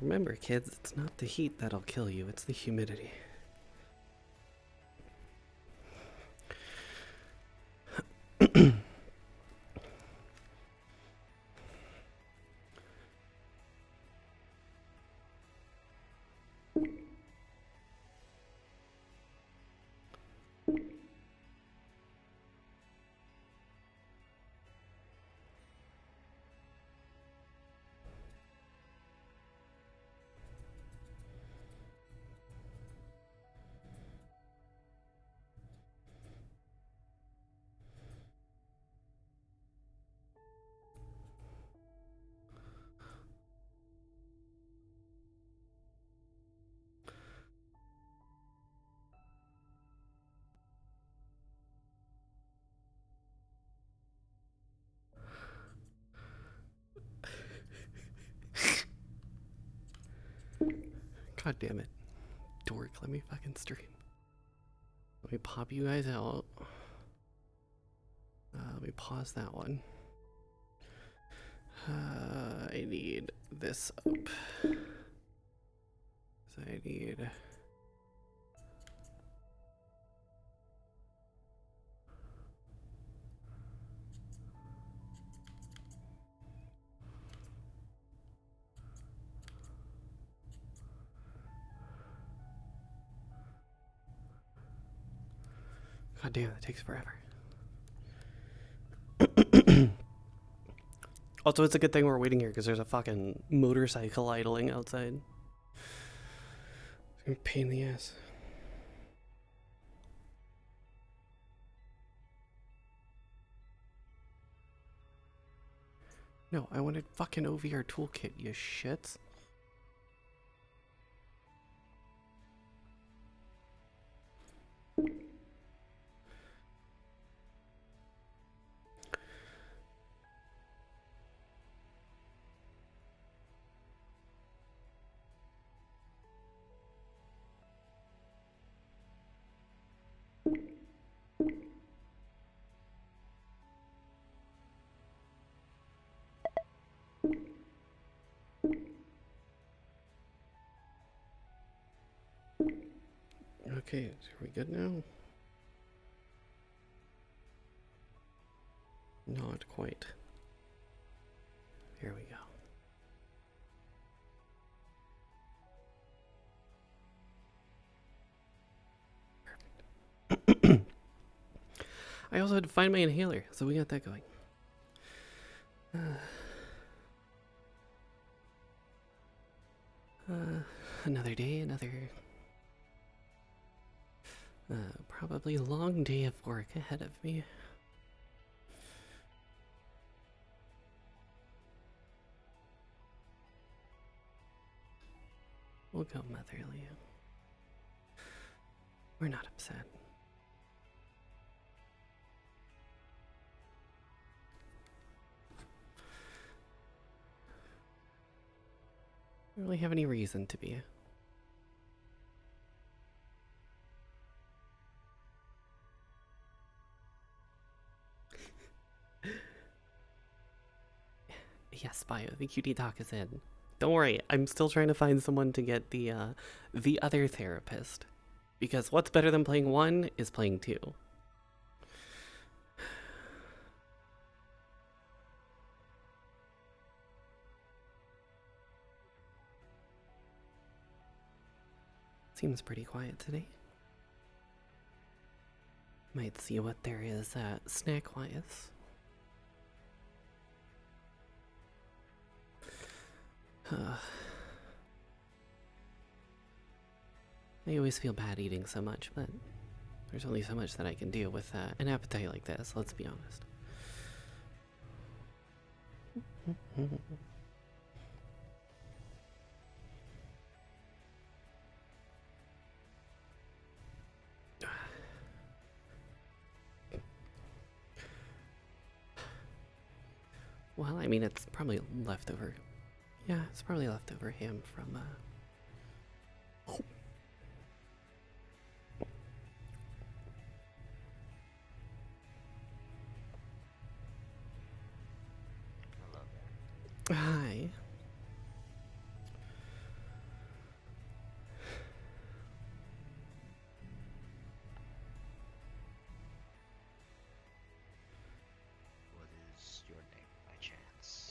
Remember, kids, it's not the heat that'll kill you, it's the humidity. God damn it. Dork, let me fucking stream. Let me pop you guys out. Let me pause that one. I need this up. So I need... God damn, that takes forever. Also, it's a good thing we're waiting here because there's a fucking motorcycle idling outside. It's a pain in the ass. No, I wanted fucking OVR toolkit, you shits. Okay, are we good now? Not quite. Here we go. Perfect. I also had to find my inhaler, so we got that going. Another day, another... probably a long day of work ahead of me. We'll go motherly. We're not upset. I don't really have any reason to be. Yes, Bio, the cutie talk is in. Don't worry, I'm still trying to find someone to get the other therapist. Because what's better than playing one is playing two. Seems pretty quiet today. Might see what there is snack-wise. I always feel bad eating so much, but there's only so much that I can do with an appetite like this, let's be honest. Well, I mean, it's probably leftover. Yeah, it's probably leftover ham from, Oh. Hi.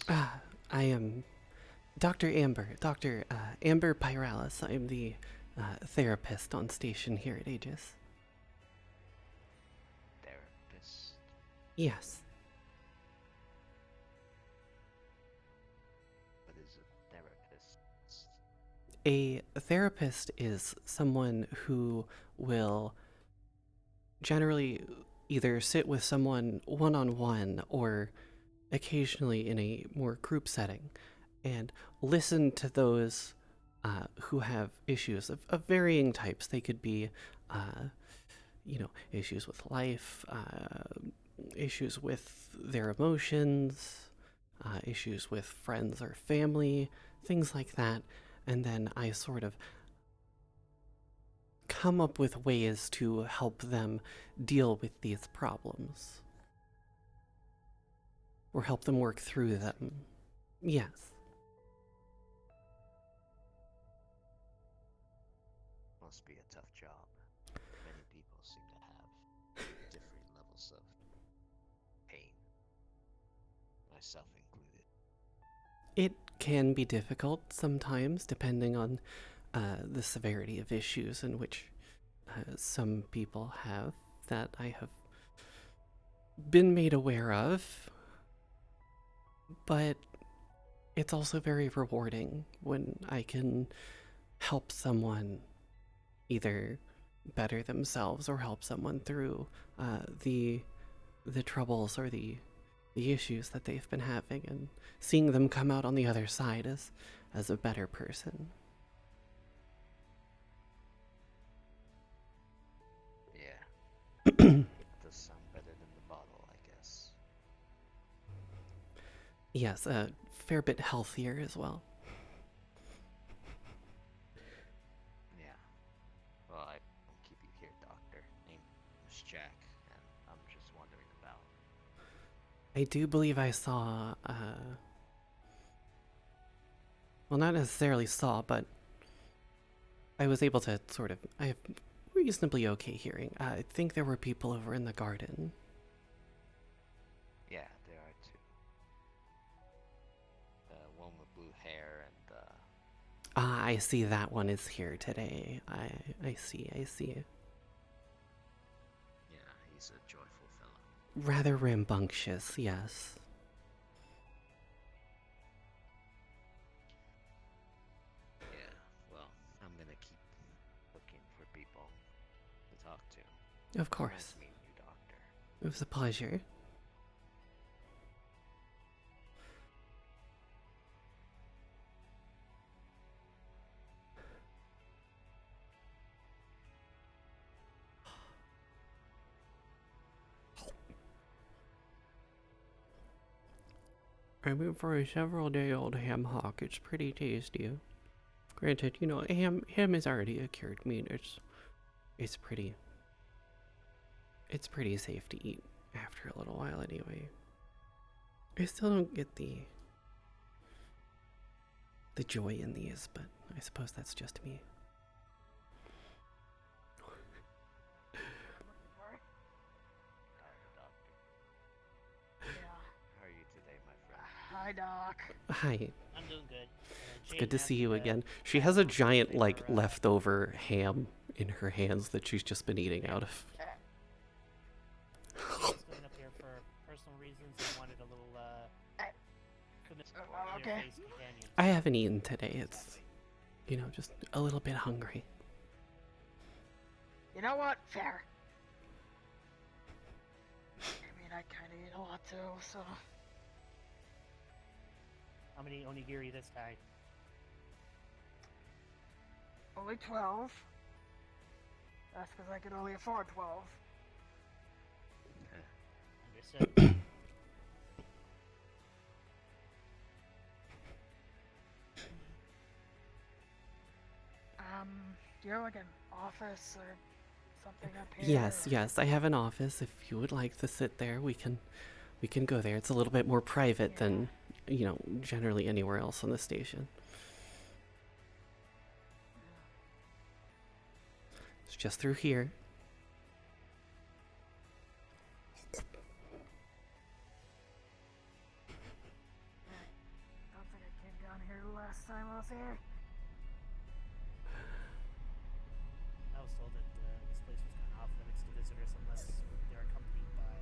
I am Dr. Amber, Dr. Amber Pyralis. I'm the therapist on station here at Aegis. Therapist. Yes. What is a therapist? A therapist is someone who will generally either sit with someone one on one or occasionally in a more group setting and listen to those who have issues of varying types. They could be, issues with life, issues with their emotions, issues with friends or family, things like that. And then I sort of come up with ways to help them deal with these problems or help them work through them. Yes. Must be a tough job. Many people seem to have different levels of pain, myself included. It can be difficult sometimes, depending on the severity of issues in which some people have that I have been made aware of. But it's also very rewarding when I can help someone either better themselves or help someone through the troubles or the issues that they've been having, and seeing them come out on the other side as a better person. Yeah. Does sound better than the bottle, I guess. Yes, a fair bit healthier as well. Yeah. Well, I won't keep you here, Doctor. Name is Jack, and I'm just wondering about. I do believe I saw, well, not necessarily saw, but I was able to I have reasonably okay hearing. I think there were people over in the garden. Yeah, there are two. The one with blue hair and I see that one is here today. I see. yeah, he's a joyful fellow. Rather rambunctious, yes. Yeah, well, I'm gonna keep looking for people to talk to. Of course. Nice meeting you, Doctor. It was a pleasure. I went for a several-day-old ham hock. It's pretty tasty. Granted, ham is already a cured meat. It's pretty safe to eat after a little while anyway. I still don't get the joy in these, but I suppose that's just me. How are you today, my friend? Hi, Doc. Hi. I'm doing good. It's good to see you again. She has a giant, leftover ham in her hands that she's just been eating out of. I was going up here for personal reasons. I wanted a little, Okay. companion. I haven't eaten today. It's, just a little bit hungry. You know what? Fair. I mean, I kind of eat a lot too, so. How many onigiri this time? Only 12. That's because I can only afford 12. Understood. Do you have like an office or something up here? Yes. I have an office. If you would like to sit there, we can go there. It's a little bit more private than, generally anywhere else on the station. It's just through here. last time I was here. I was told that this place was kind of off limits to visitors unless they're accompanied by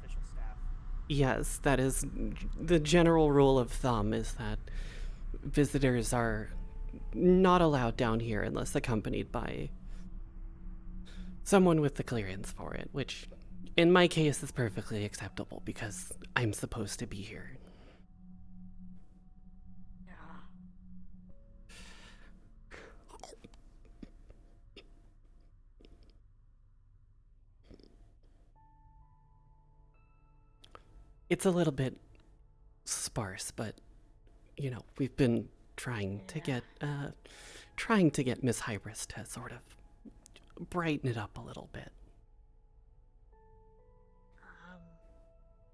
official staff. Yes, that is the general rule of thumb, is that visitors are not allowed down here unless accompanied by someone with the clearance for it, which in my case is perfectly acceptable because I'm supposed to be here. Yeah. It's a little bit sparse, but you know, we've been trying to get Miss Hybris to sort of brighten it up a little bit.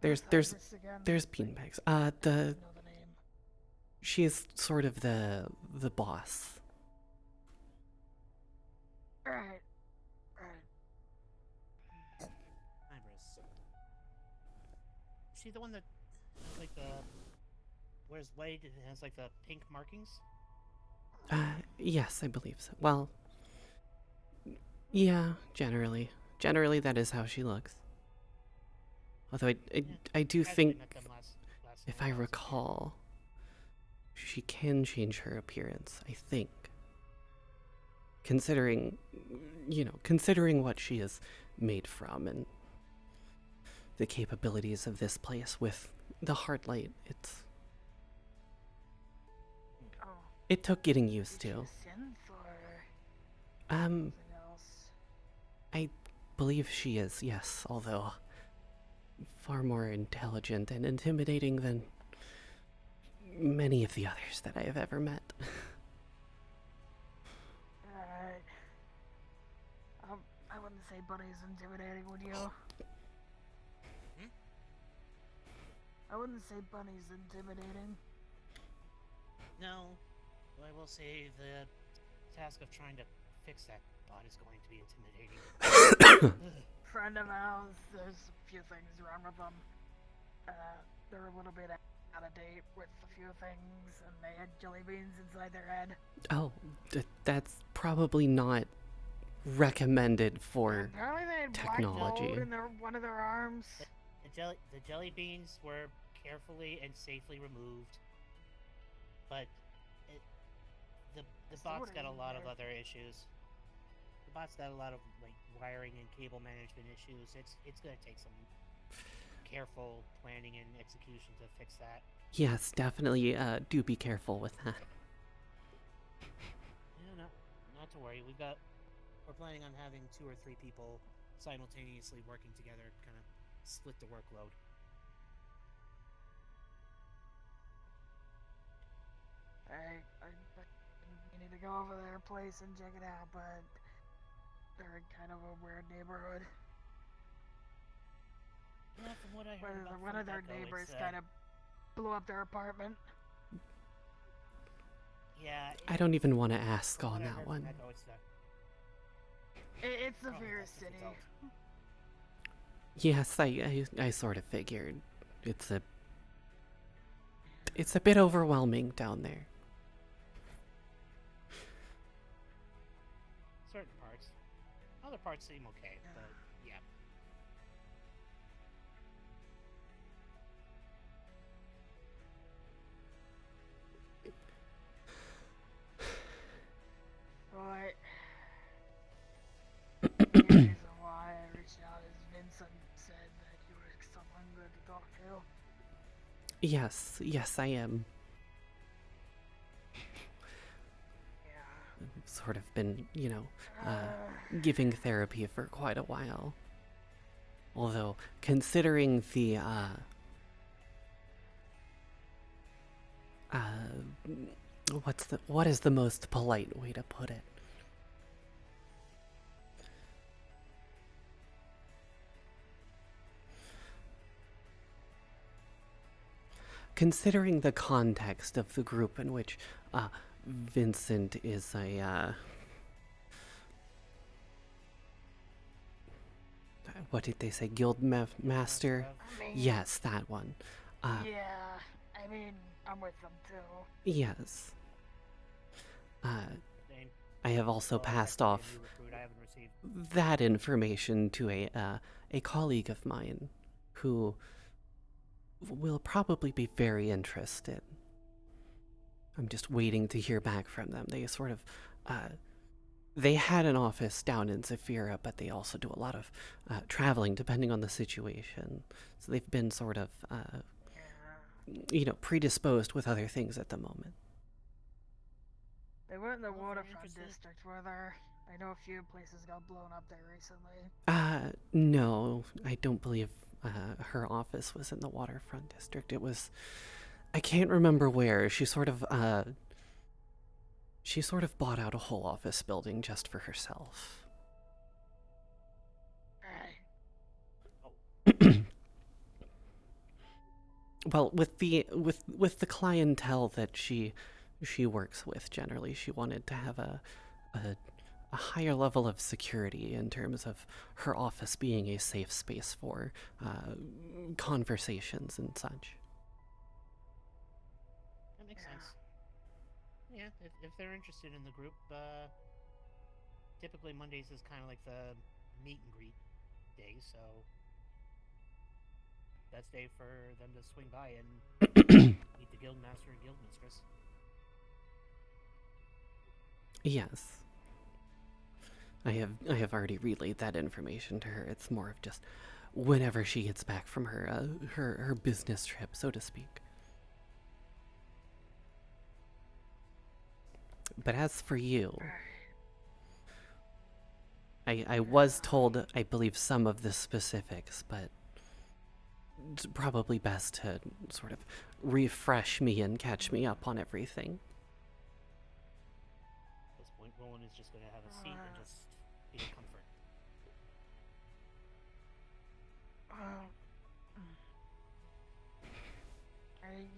There's Hybris again? there's beanbags. I know the name. She's sort of the boss. Right. Hybris. Is she the one that has like the wears white and has like the pink markings? Yes, I believe so. Well, yeah, generally that is how she looks. Although I do think, Met them last if night I was here. recall, she can change her appearance, I think. Considering what she is made from and the capabilities of this place with the hard light, Oh. it took getting used Is she a to. synth or Um, something else? I believe she is, yes, although far more intelligent and intimidating than many of the others that I have ever met. Alright. I wouldn't say Bunny's intimidating, would you? Hmm? I wouldn't say Bunny's intimidating. No, but I will say the task of trying to fix that bot is going to be intimidating. Friend of ours, there's a few things wrong with them. They're a little bit out of date with a few things, and they had jelly beans inside their head. Oh, that's probably not recommended for Apparently they had technology. black mold in one of their arms. The jelly beans were carefully and safely removed, but the bot's got a lot of other issues. The bot's got a lot of like wiring and cable management issues. It's gonna take some careful planning and execution to fix that. Yes, definitely do be careful with that. Yeah, not to worry. We're planning on having 2 or 3 people simultaneously working together, kind of split the workload. We need to go over their place and check it out, but they're in kind of a weird neighborhood. Yeah, from what I heard about One of their neighbors kind of blew up their apartment. Yeah. I don't even want to ask from on what I that heard one. from Echo, it's It's the probably fair best if it's city. out. Yes, I sort of figured. It's a bit overwhelming down there. Certain parts. Other parts seem okay, but yeah. Right. The reason why I reached out is Vincent said that you were someone good to talk to. Yes, I am. Yeah. Sort of been, giving therapy for quite a while. Although, considering the, what is the most polite way to put it? Considering the context of the group in which, Vincent is a, what did they say? Guild master? I mean, Yes, that one. yeah. I mean, I'm with them too. Yes. Same. I have also Well, that's passed actually a off new recruit I haven't received. that information to a colleague of mine who will probably be very interested. I'm just waiting to hear back from them. They sort of, they had an office down in Zephyra, but they also do a lot of traveling depending on the situation. So they've been sort of, Yeah. predisposed with other things at the moment. They weren't in the Well, if you're waterfront interested- district, were there? I know a few places got blown up there recently. No, I don't believe her office was in the waterfront district. It was, I can't remember where. She sort of bought out a whole office building just for herself. Hey, Well, with the clientele that she works with, generally, she wanted to have a higher level of security in terms of her office being a safe space for conversations and such. That makes Yeah. sense. Yeah, if they're interested in the group, typically Mondays is kind of like the meet and greet day, so best day for them to swing by and meet the guildmaster and guildmistress. Yes. I have already relayed that information to her. It's more of just whenever she gets back from her her business trip, so to speak. But as for you, I was told, I believe, some of the specifics, but it's probably best to sort of refresh me and catch me up on everything. At this point, Roland is just going to have a seat and just be a comfort.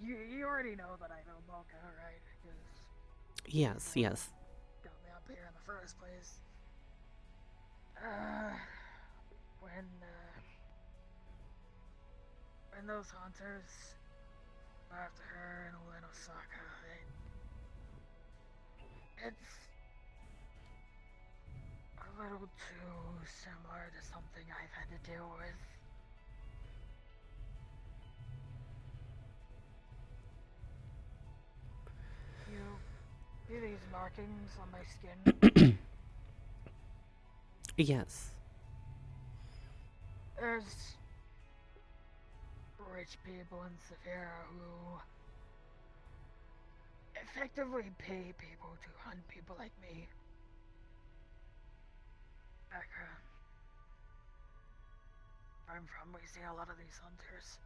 You already know that I know Mocha, right? Because Yes, yes. got me up here in the first place. When those hunters were after her in Osaka, it's a little too similar to something I've had to deal with. You see these markings on my skin? Yes. There's rich people in Severa who effectively pay people to hunt people like me. Back where I'm from, we see a lot of these hunters.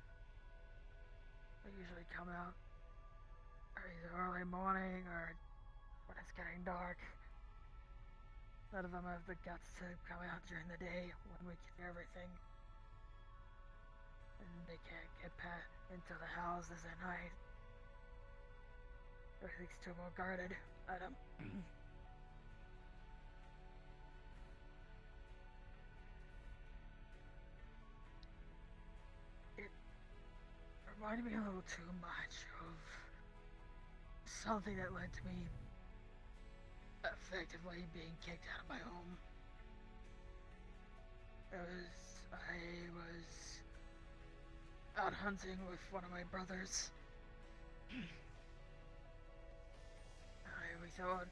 They usually come out either early morning or when it's getting dark. None of them have the guts to come out during the day when we can do everything. And they can't get into the houses at night. Everything's too well guarded. I don't. It reminded me a little too much of something that led to me effectively being kicked out of my home. I was out hunting with one of my brothers. We thought it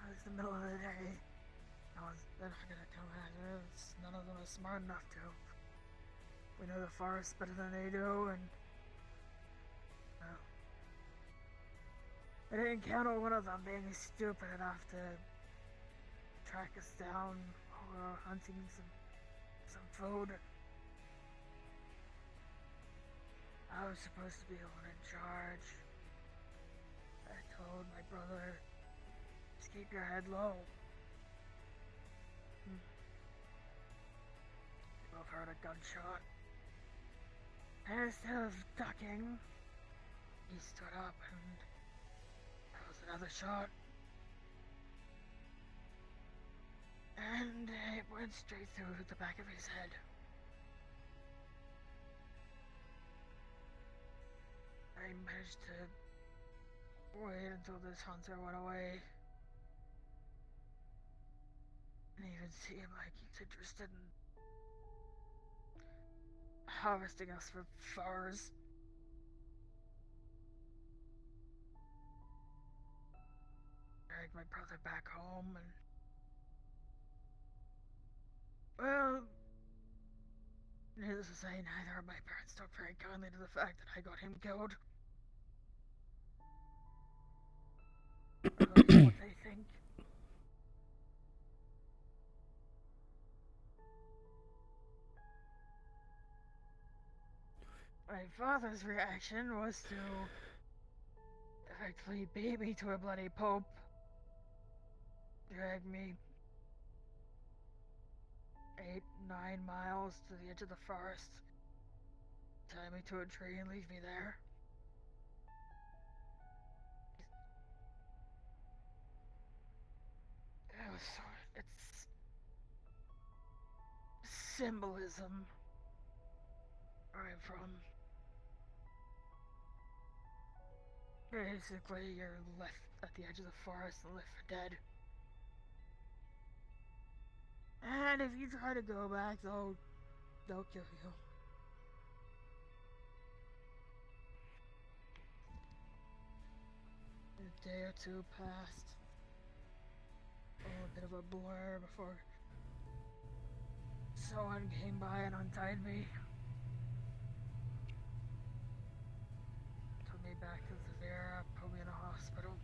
was the middle of the day. They're not gonna come after us. None of them are smart enough to. We know the forest better than they do, and I didn't count on one of them being stupid enough to track us down while we were hunting some food. I was supposed to be the one in charge. I told my brother, just keep your head low. We both heard a gunshot. And instead of ducking, he stood up and that was another shot. And it went straight through the back of his head. I I managed to wait until this hunter went away. And even seemed like he's interested in harvesting us for furs. Dragged my brother back home and... Well... Needless to say, neither of my parents took very kindly to the fact that I got him killed. Or at least what they think. My father's reaction was to effectively beat me to a bloody pulp, drag me 8, 9 miles to the edge of the forest, tie me to a tree and leave me there. It's symbolism where I'm from. Basically, you're left at the edge of the forest and left for dead. And if you try to go back, they'll kill you. A day or two passed. A bit of a blur before someone came by and untied me. Took me back to Zavira, put me in a hospital.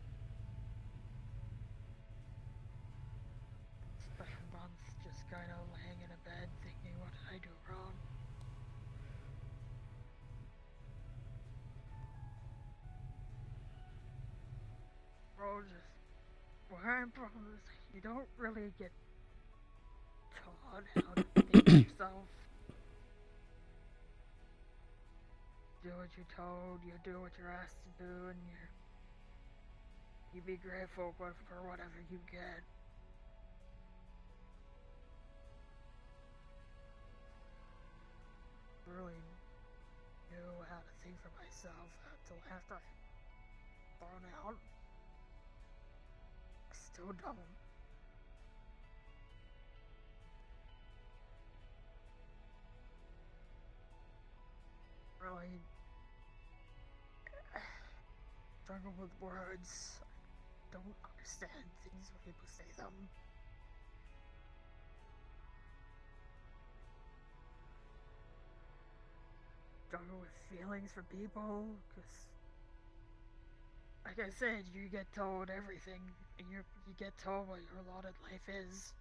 Spent a month just kind of laying in a bed thinking, what did I do wrong? Bro, just where I'm from is you don't really get taught how to think yourself. Do what you're told, you do what you're asked to do, and you be grateful for whatever you get. Really knew how to think for myself until after I burned out. Still don't. Really struggle with words. I don't understand things when people say them. Struggle with feelings for people, because, like I said, you get told everything, and you get told what your allotted life is.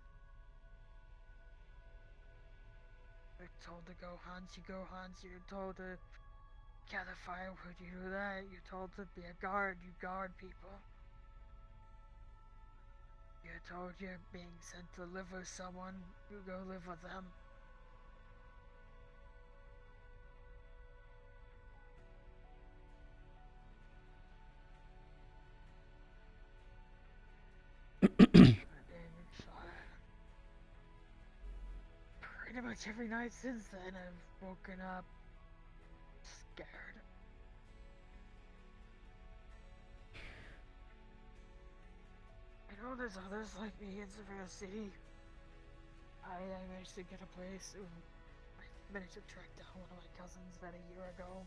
You're told to go hunt, you go hunt. You're told to gather firewood, you do that. You're told to be a guard, you guard people. You're told you're being sent to live with someone, you go live with them. Pretty much every night since then, I've woken up scared. I know there's others like me in Severe City. I managed to get a place. I managed to track down one of my cousins about a year ago.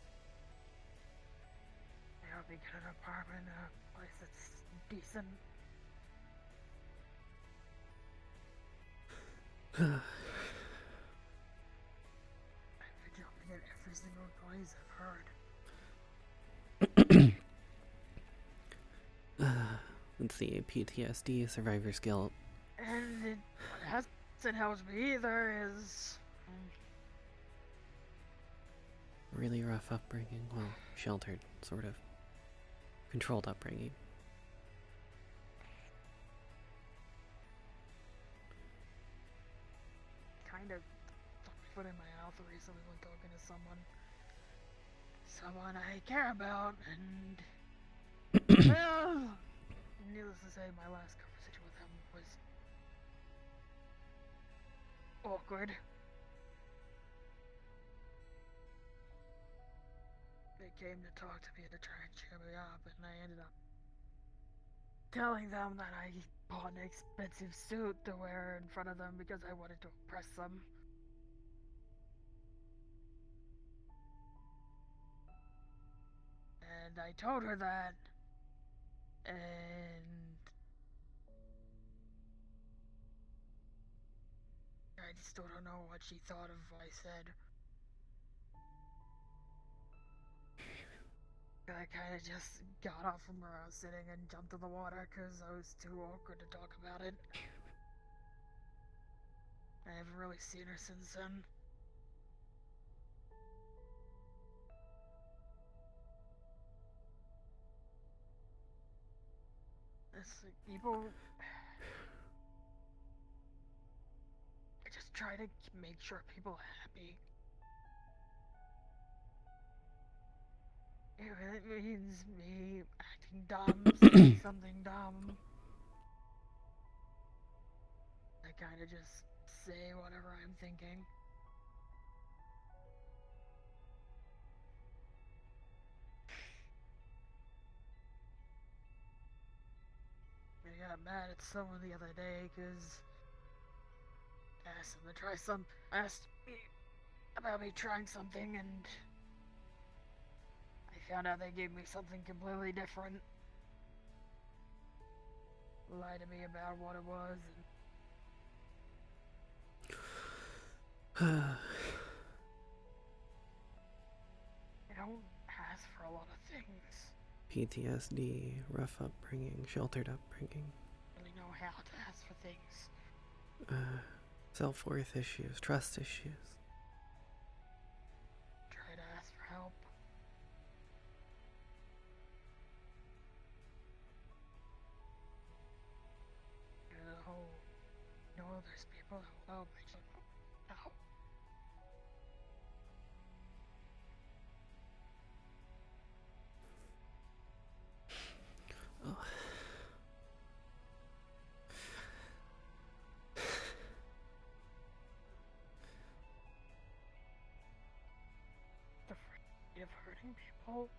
They helped me get an apartment, a place that's decent. I've been jumping at every single noise I've heard. Let's see, PTSD, survivor's guilt. And what hasn't helped me either is... Really rough upbringing. Well, sheltered, sort of. Controlled upbringing. Kind of put my foot in my mouth recently when talking to someone I care about, and well, needless to say, my last conversation with him was awkward. They came to talk to me to try and cheer me up, and I ended up telling them that I bought an expensive suit to wear in front of them because I wanted to impress them. And I told her that, and I still don't know what she thought of what I said. I kind of just got off from where I was sitting and jumped in the water because I was too awkward to talk about it. I haven't really seen her since then. It's like people... I just try to make sure people are happy. If it means me acting dumb, saying something dumb, I kind of just say whatever I'm thinking. I got mad at someone the other day because I asked them to try asked me about me trying something, and I found out they gave me something completely different. Lied to me about what it was, and I don't ask for a lot of things. PTSD, rough upbringing, sheltered upbringing. I don't really know how to ask for things. Self-worth issues, trust issues. Try to ask for help. The whole, there's people that will help. I just don't know how. Oh. Afraid of hurting people.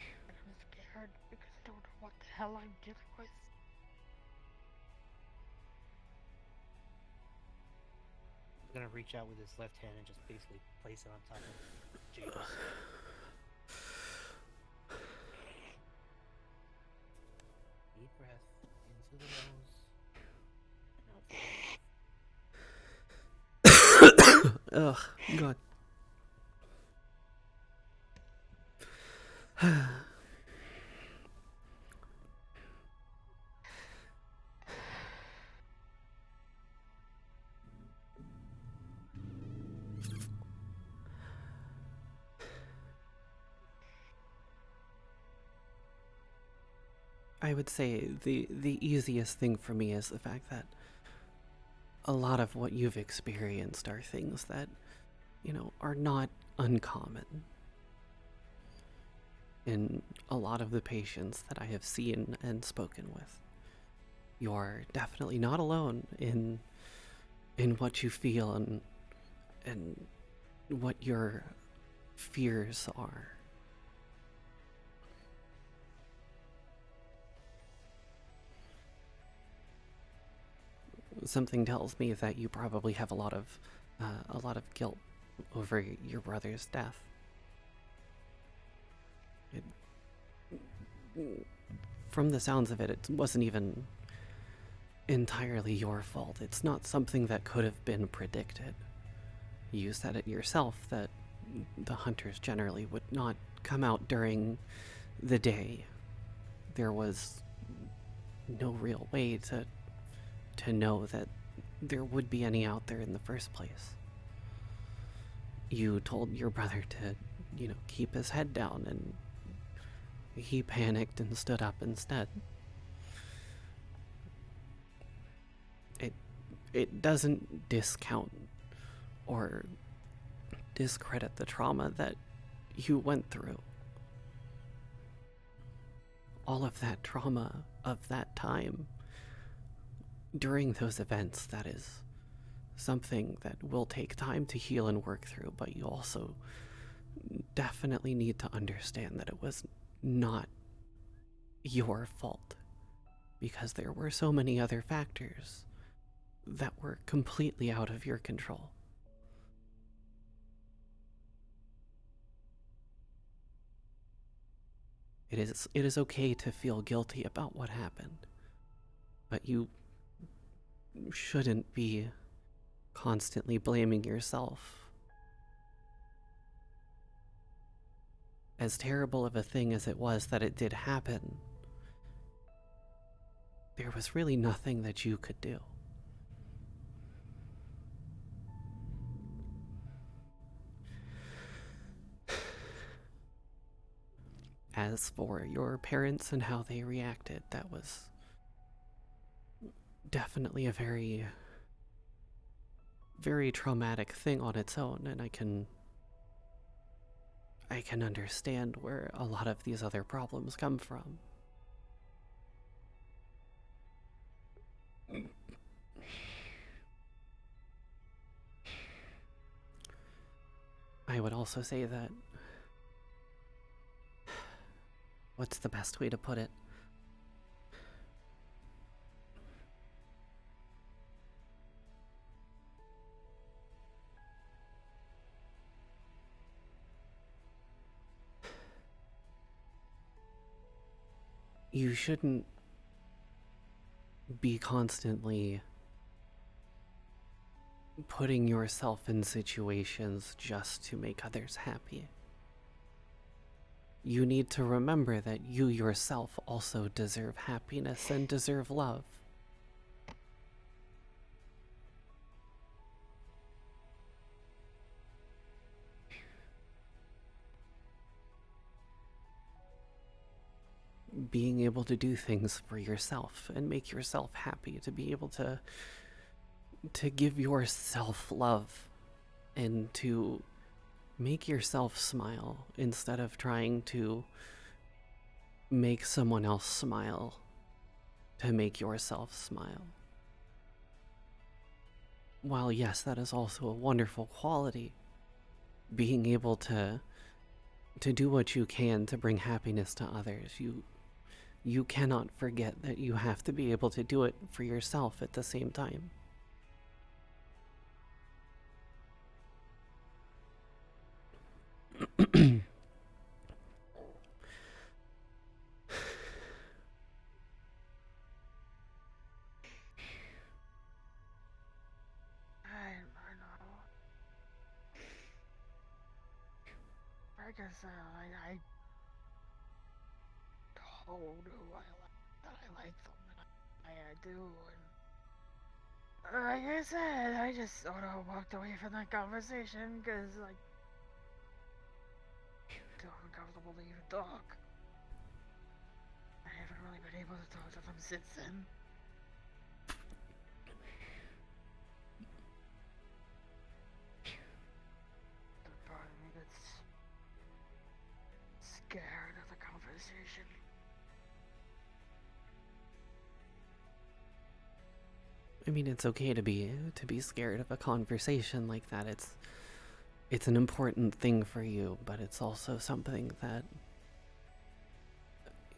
And I'm scared because I don't know what the hell I'm dealing with. He's gonna reach out with his left hand and just basically place it on top of James. Deep breath into the nose and out the mouth. Ugh, God. I would say the easiest thing for me is the fact that a lot of what you've experienced are things that, are not uncommon. In a lot of the patients that I have seen and spoken with, you're definitely not alone in what you feel and what your fears are. Something tells me that you probably have a lot of guilt over your brother's death. From the sounds of it, it wasn't even entirely your fault. It's not something that could have been predicted. You said it yourself that the hunters generally would not come out during the day. There was no real way to know that there would be any out there in the first place. You told your brother to, keep his head down, and he panicked and stood up instead. It doesn't discount or discredit the trauma that you went through. All of that trauma of that time during those events, that is something that will take time to heal and work through, but you also definitely need to understand that it was not your fault, because there were so many other factors that were completely out of your control. It is okay to feel guilty about what happened, but you shouldn't be constantly blaming yourself. As terrible of a thing as it was that it did happen, there was really nothing that you could do. As for your parents and how they reacted, that was definitely a very, very traumatic thing on its own, and I can understand where a lot of these other problems come from. I would also say that, what's the best way to put it? You shouldn't be constantly putting yourself in situations just to make others happy. You need to remember that you yourself also deserve happiness and deserve love. Being able to do things for yourself and make yourself happy, to be able to give yourself love and to make yourself smile instead of trying to make someone else smile to make yourself smile. While yes, that is also a wonderful quality, being able to do what you can to bring happiness to others, you cannot forget that you have to be able to do it for yourself at the same time. I know. Like I said, I told who that I like them, and I do, and like I said, I just sort of walked away from that conversation because, like, too uncomfortable to even talk. I haven't really been able to talk to them since then. The part of me that's scared of the conversation. I mean, it's okay to be scared of a conversation like that. It's an important thing for you, but it's also something that,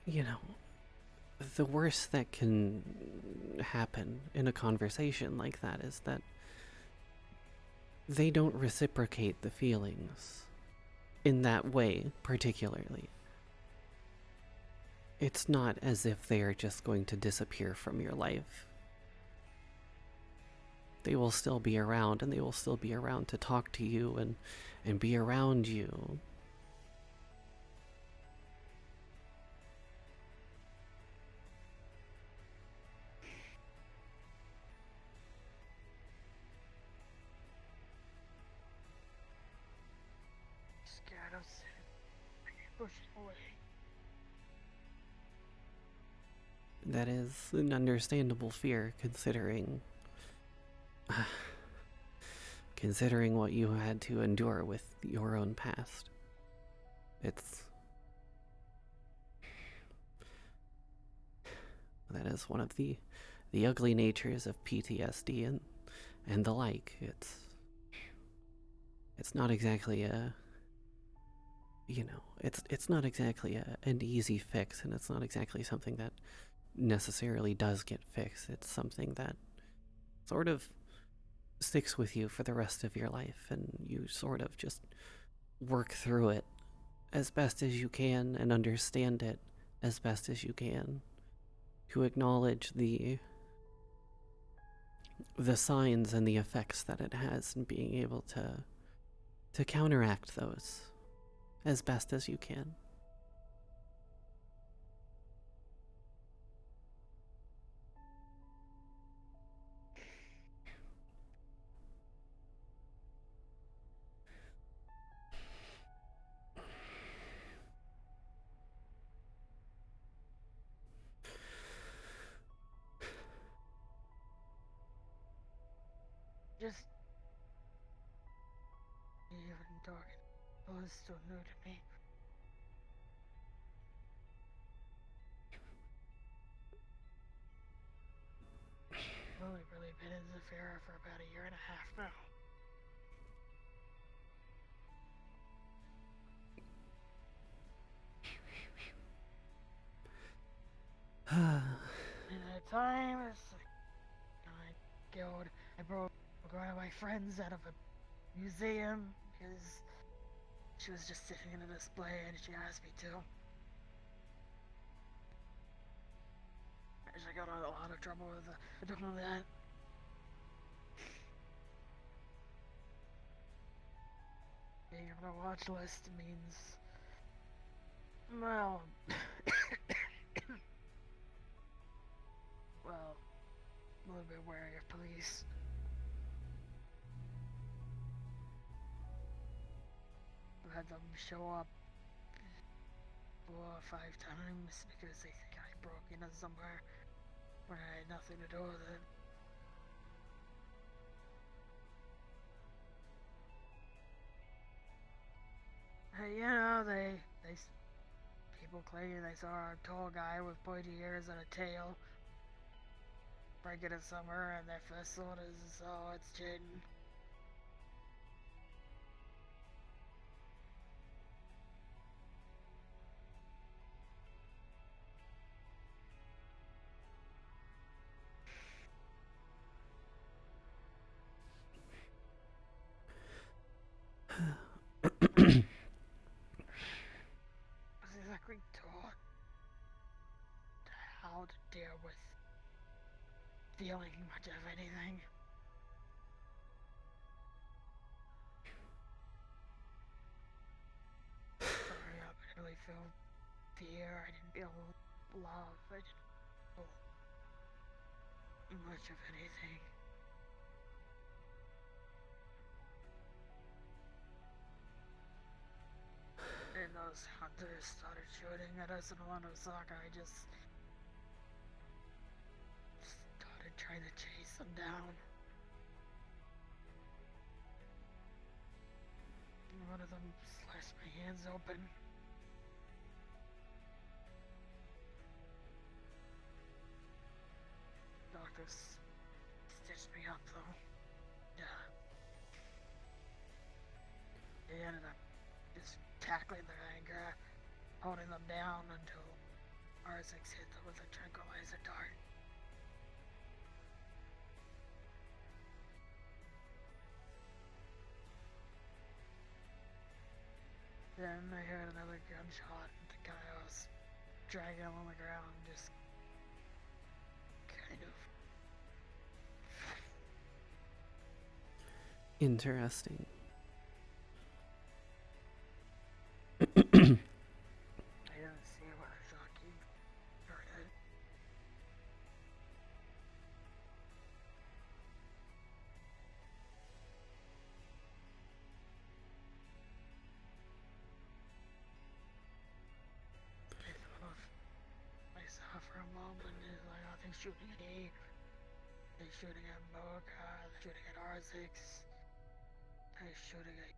you know, the worst that can happen in a conversation like that is that they don't reciprocate the feelings in that way, particularly. It's not as if they are just going to disappear from your life. They will still be around, and they will still be around to talk to you and be around you. Scared of being pushed away. That is an understandable fear, considering what you had to endure with your own past. That is one of the ugly natures of PTSD, and the like. It's not exactly a, it's not exactly an easy fix, and it's not exactly something that necessarily does get fixed. It's something that sort of sticks with you for the rest of your life, and you sort of just work through it as best as you can and understand it as best as you can to acknowledge the signs and the effects that it has, and being able to counteract those as best as you can. Just even talking was so new to me. I've only really been in Zafira for about a year and a half now. And at a time, it's like, I killed, I broke one of my friends out of a museum because she was just sitting in a display and she asked me to. I got in a lot of trouble with doing that. Being on a watch list means, well, well, a little bit wary of police. I've had them show up 4 or 5 times because they think I broke into somewhere when I had nothing to do with it. You know, people claim they saw a tall guy with pointy ears and a tail break into somewhere, and their first thought is, oh, it's Jaden. Was exactly taught how to deal with feeling much of anything. Growing up, I didn't really feel fear, I didn't feel love, I didn't feel much of anything. And those hunters started shooting at us in one Osaka, I just started trying to chase them down. And one of them slashed my hands open. Doctors stitched me up though. Yeah. They ended up just tackling their anger, holding them down until R6 hit them with a tranquilizer dart. Then I heard another gunshot, and the guy I was dragging on the ground just kind of. Interesting. I didn't see what I thought you heard it. I saw for a moment, it's like, oh, they're shooting at E, they're shooting at Mocha, they're shooting at R6, they're shooting at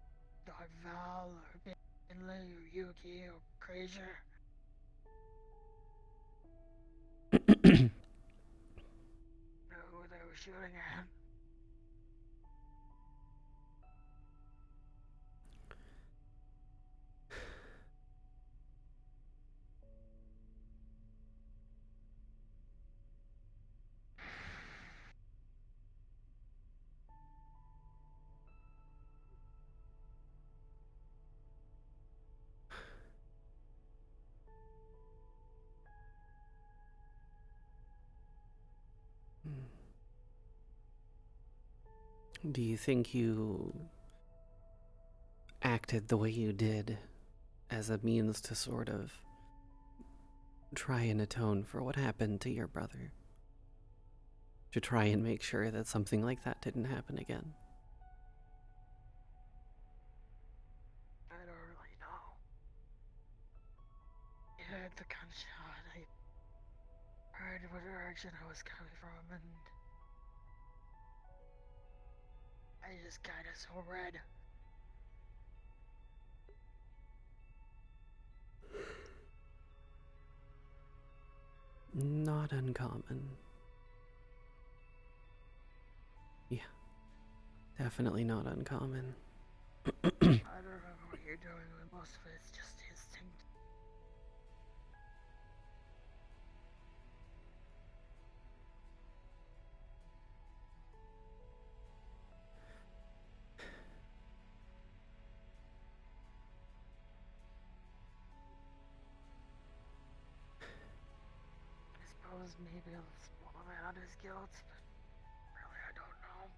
Dog Val, or Binley, or Yuki, or Krazier. Know who they were shooting at. Do you think you acted the way you did as a means to sort of try and atone for what happened to your brother? To try and make sure that something like that didn't happen again? I don't really know. I heard the gunshot. I heard what direction I was coming from, and I just kind of saw red. Not uncommon. Yeah, definitely not uncommon. I don't remember what you're doing with most of it. It's just instinct. I suppose maybe I'll small man on his guilt, but really I don't know.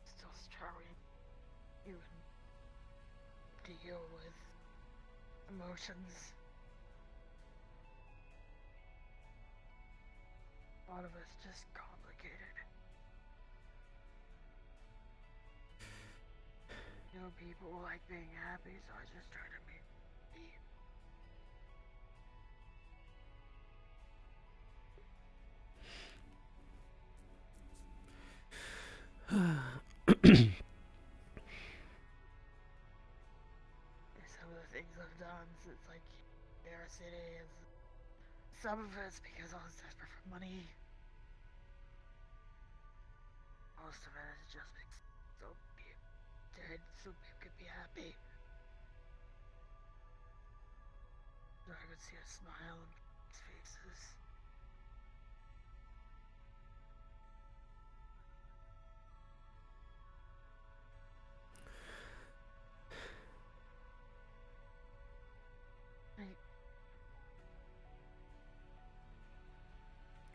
Still struggling even deal with emotions. A lot of it's just complicated. You know, people like being happy, so I just try to be. Some of the things I've done since like Bear City is some of it's because I was desperate for money. Most of it is just so people dead, so people could be happy. So I could see a smile on people's faces.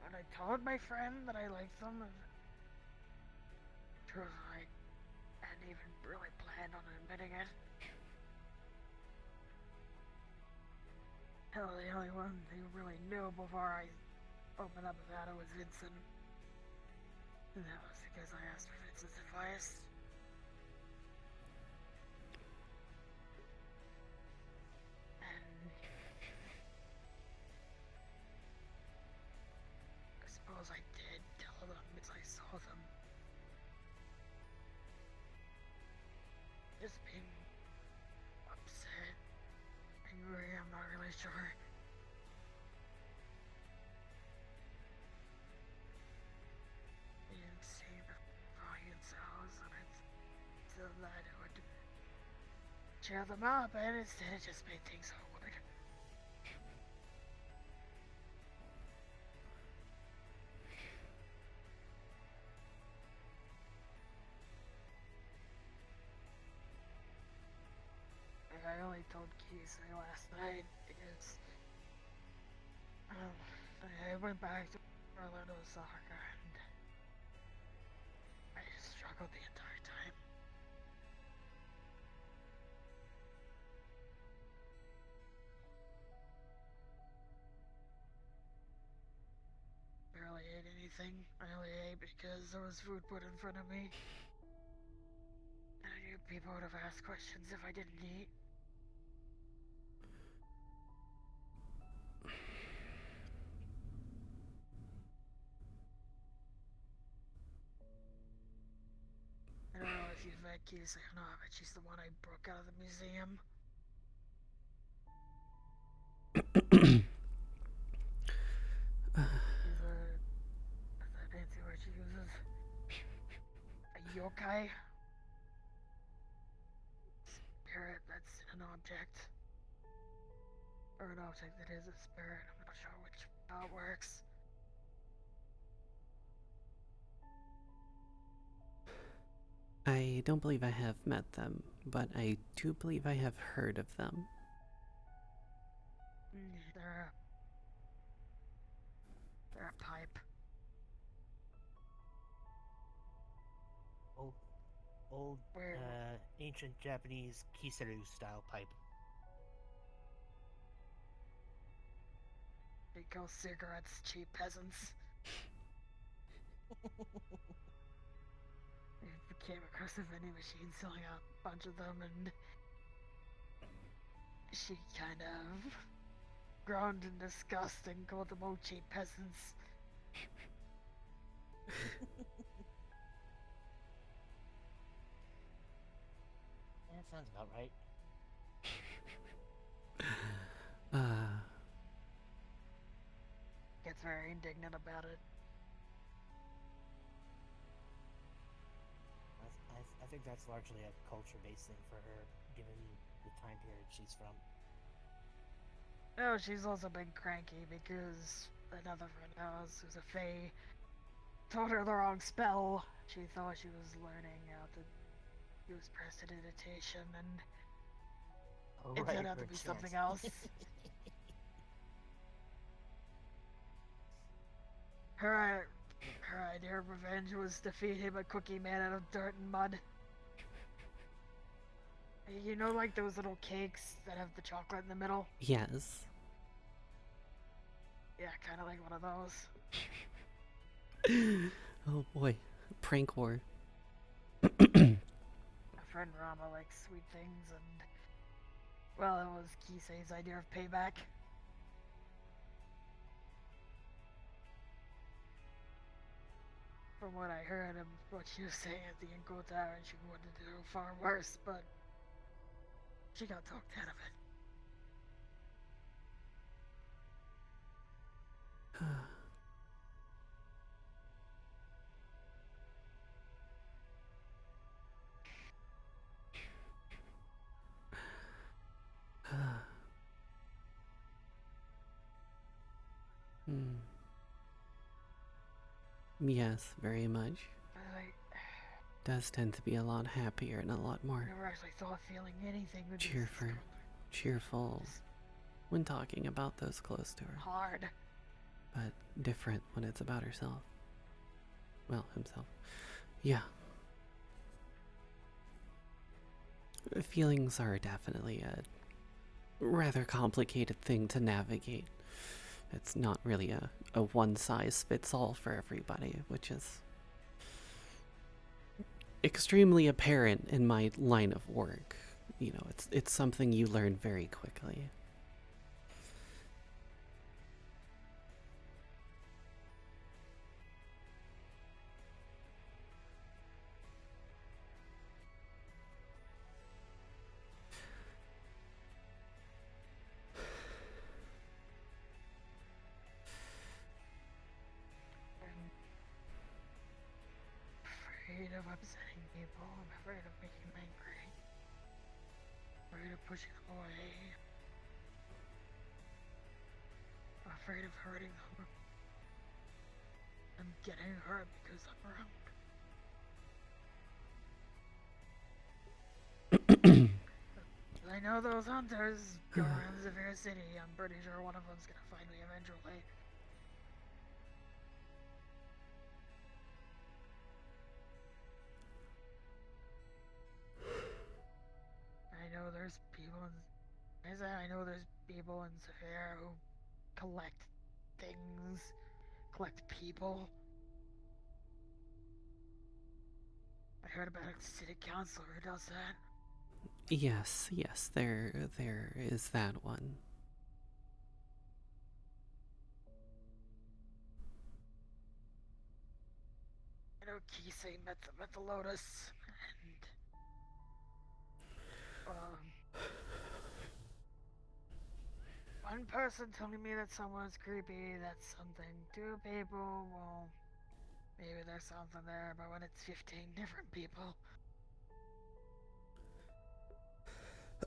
When I told my friend that I liked them, truthfully, I hadn't even really planned on admitting it. Hell, the only one who really knew before I opened up about it was Vincent. And that was because I asked for Vincent's advice. And I suppose I did tell them as I saw them. Just being upset, angry, I'm not really sure. They didn't seem to value themselves, and I said that it would cheer them up, and instead it just made things awkward. I only told Casey last night because I went back to Orlando soccer and I just struggled the entire time. Barely ate anything. I only ate because there was food put in front of me. And I knew people would have asked questions if I didn't eat. I don't know if you've met Casey or not, but she's the one I broke out of the museum. She's a fancy word she uses. A yokai. Spirit that's an object. Or an object that is a spirit. I'm not sure how it works. I don't believe I have met them, but I do believe I have heard of them. They're a pipe. Old, Where- ancient Japanese kiseru style pipe. They call cigarettes cheap peasants. We came across a vending machine selling a bunch of them, and she kind of groaned in disgust and called them all cheap peasants. Yeah, that sounds about right. Gets very indignant about it. I think that's largely a culture-based thing for her, given the time period she's from. Oh, she's also been cranky because another friend of ours who's a fae told her the wrong spell. She thought she was learning how to use prestidigitation, and it turned out to be something else. Her idea of revenge was to feed him a cookie made out of dirt and mud. You know, like those little cakes that have the chocolate in the middle? Yes. Yeah, kind of like one of those. Oh boy, prank war. My friend Rama likes sweet things, and well, it was Kisei's idea of payback. From what I heard of what she was saying at the Inko Tower, she wanted to do far worse, but she got talked out of it. Yes, very much. I Does tend to be a lot happier and a lot more never actually thought feeling anything would be cheerful when talking about those close to her, hard. but different when it's about herself. Well, himself. Yeah. Feelings are definitely a rather complicated thing to navigate. It's not really a one-size-fits-all for everybody, which is extremely apparent in my line of work. You know, it's something you learn very quickly. I'm afraid of upsetting people. I'm afraid of making them angry. I'm afraid of pushing them away. I'm afraid of hurting them. I'm getting hurt because I'm around. I know those hunters go around Zephyr City. I'm pretty sure one of them's gonna find me eventually. I know there's people in Zephyr who collect things, collect people. I heard about a city councilor who does that. Yes, there is that one. I know Kisei met them at the Lotus, and one person telling me that someone's creepy, that's something. Two people, well, maybe there's something there, but when it's 15 different people,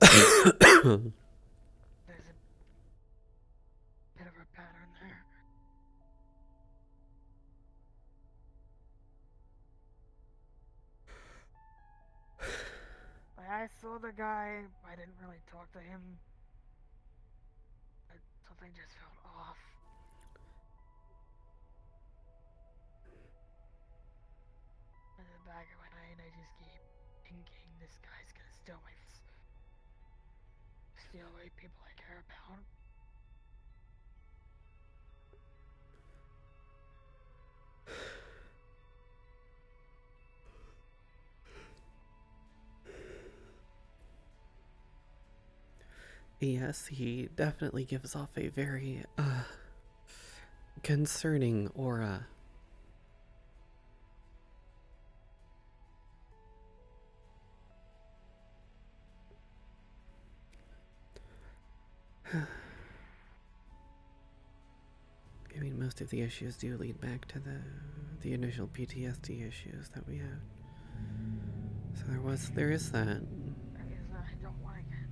there's a bit of a pattern there. know the guy. I didn't really talk to him. Something just felt off. In the back of my mind, I just keep thinking this guy's gonna steal away people I care about. Yes, he definitely gives off a very, concerning aura. I mean, most of the issues do lead back to the initial PTSD issues that we had. So there is that. I guess I don't want to get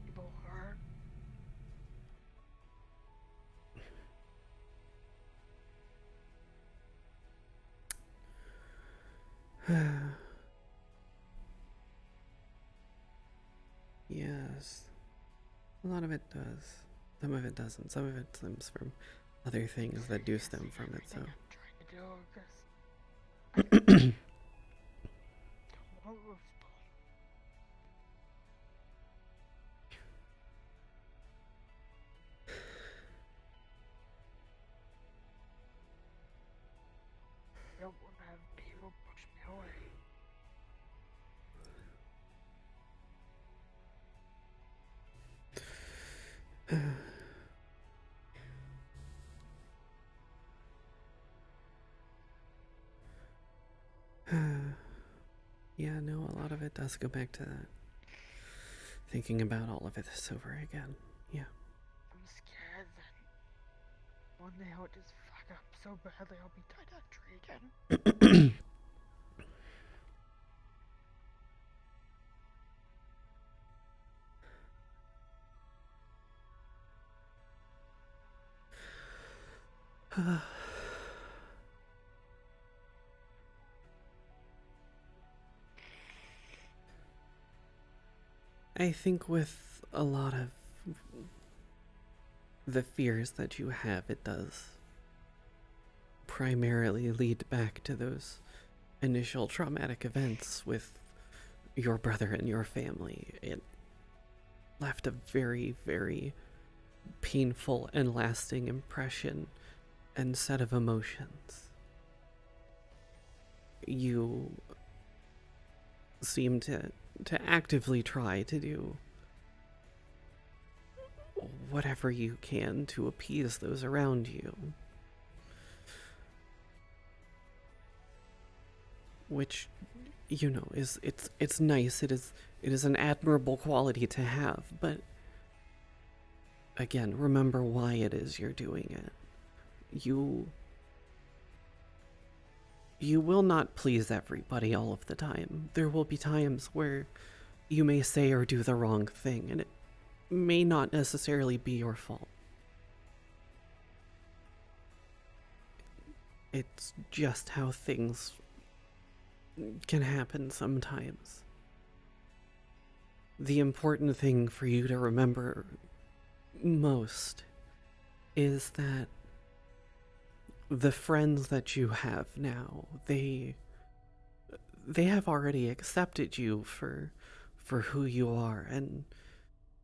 people hurt. Yes. A lot of it does. Some of it doesn't. Some of it stems from other things that do stem from it, so. I'm trying to do because I don't want to lose people. I don't want to have people push me away. Yeah, no, a lot of it does go back to that. Thinking about all of this over again. Yeah. I'm scared that one day I'll just fuck up so badly I'll be tied to a tree again. I think with a lot of the fears that you have, it does primarily lead back to those initial traumatic events with your brother and your family. It left a very, very painful and lasting impression and set of emotions. You seem to actively try to do whatever you can to appease those around you. Which, you know, it's nice. It is an admirable quality to have, but again, remember why it is you're doing it. You will not please everybody all of the time. There will be times where you may say or do the wrong thing, and it may not necessarily be your fault. It's just how things can happen sometimes. The important thing for you to remember most is that the friends that you have now, they have already accepted you for who you are, and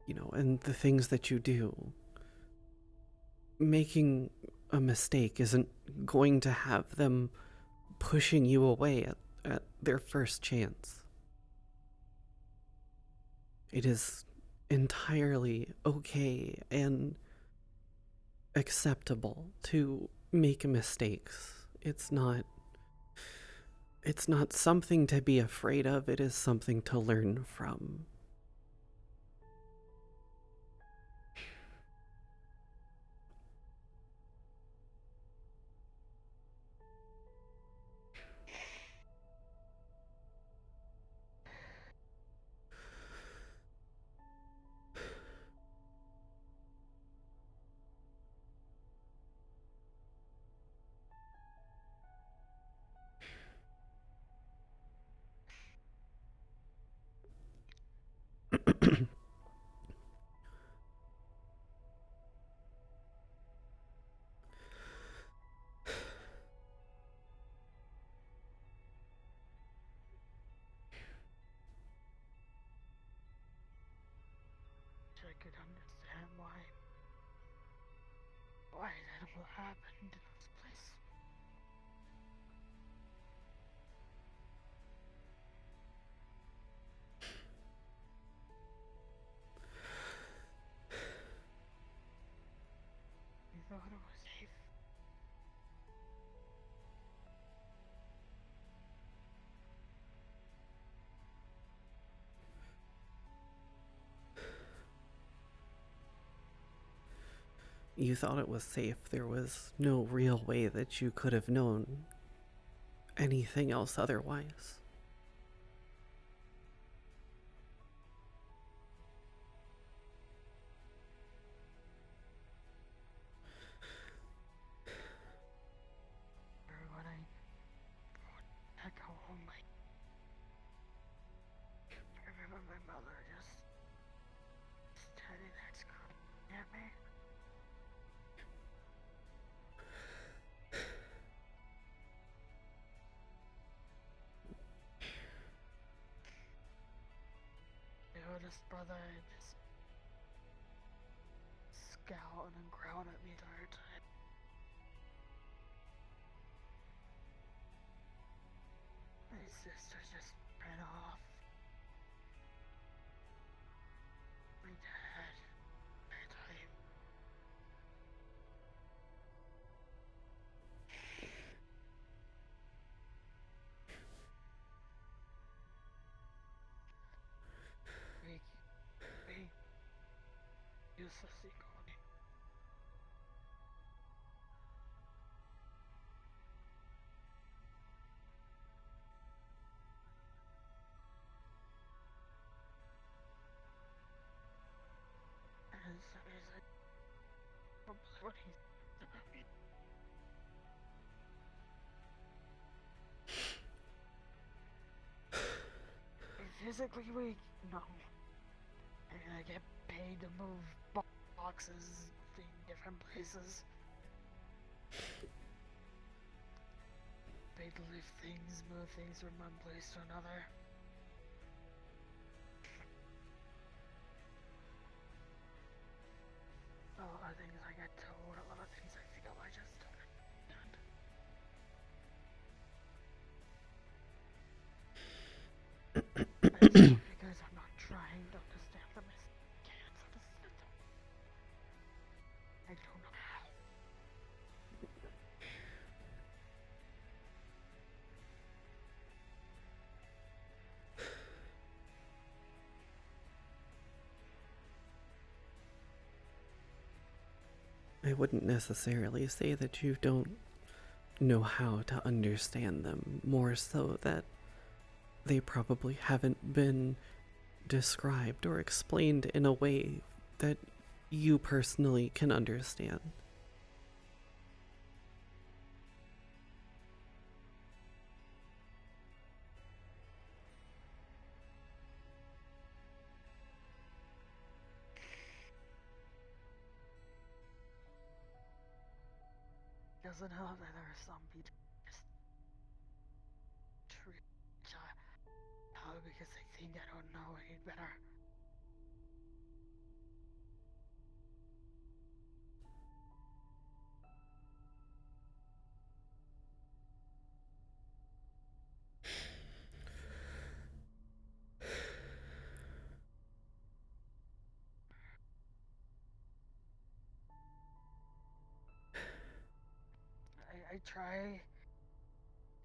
you know, and the things that you do. Making a mistake isn't going to have them pushing you away at their first chance. It is entirely okay and acceptable to make mistakes. It's not something to be afraid of. It is something to learn from. what happened in this place. We thought it was safe. You thought it was safe. There was no real way that you could have known anything else otherwise. When I echo only, I remember my mother just standing there screaming at me. The oldest brother just scowled and growled at me the entire time. My sisters just ran off. My dad, I time. We uselessly calling. And as soon as I what he's physically weak, no. And I get paid to move boxes in different places. Paid to lift things, move things from one place to another. A lot of things I get told, a lot of things I feel I just don't understand. It's because I'm not trying to understand them, I can't understand them. I don't know how. I wouldn't necessarily say that you don't know how to understand them, more so that they probably haven't been described or explained in a way that you personally can understand. Doesn't help that there are some people just treat child because they think I don't know any better. I try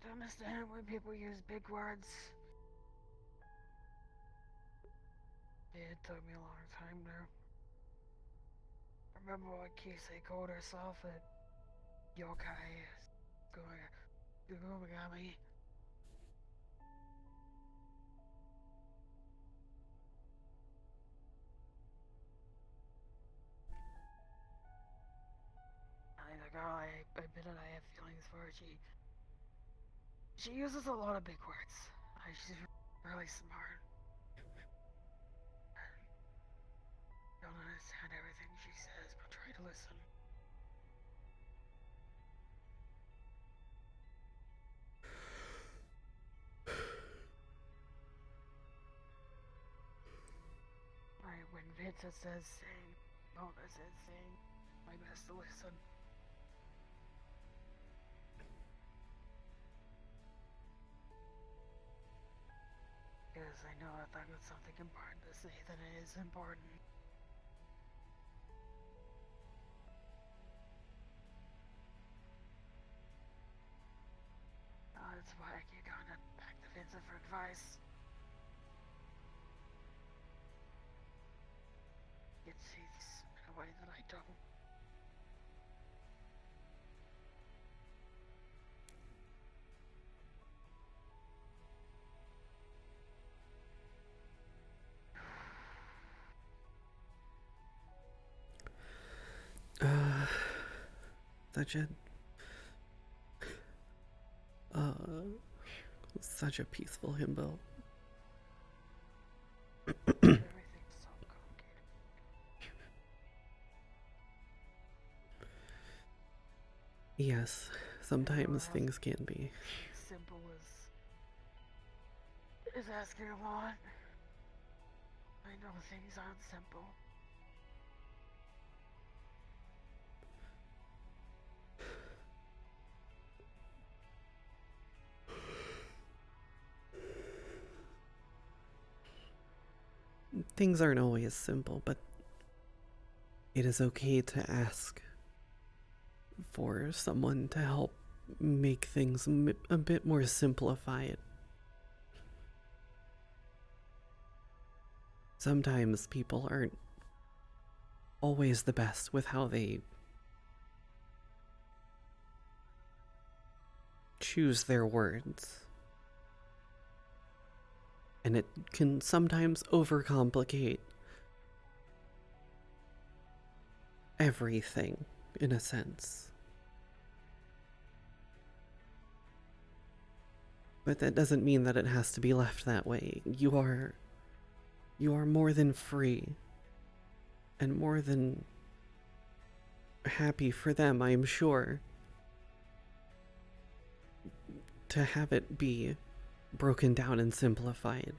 to understand when people use big words. It took me a long time to remember what Kisei called herself at Yokai Gurumagami. The girl I admit that I have feelings for, she uses a lot of big words. She's really smart. Don't understand everything she says, but try to listen. When Vince says sing, Mona says sing, my best to listen. because I know if I've got something important to say, then it is important. That's why I keep going back to Vincent for advice. It sees in a way that I don't. Such a such a peaceful himbo. Everything's so complicated. Yes, sometimes things can be. Simple is asking a lot. I know things aren't simple. Things aren't always simple, but it is okay to ask for someone to help make things a bit more simplified. Sometimes people aren't always the best with how they choose their words. And it can sometimes overcomplicate everything, in a sense. But that doesn't mean that it has to be left that way. You are more than free and more than happy for them, I'm sure, to have it be broken down and simplified.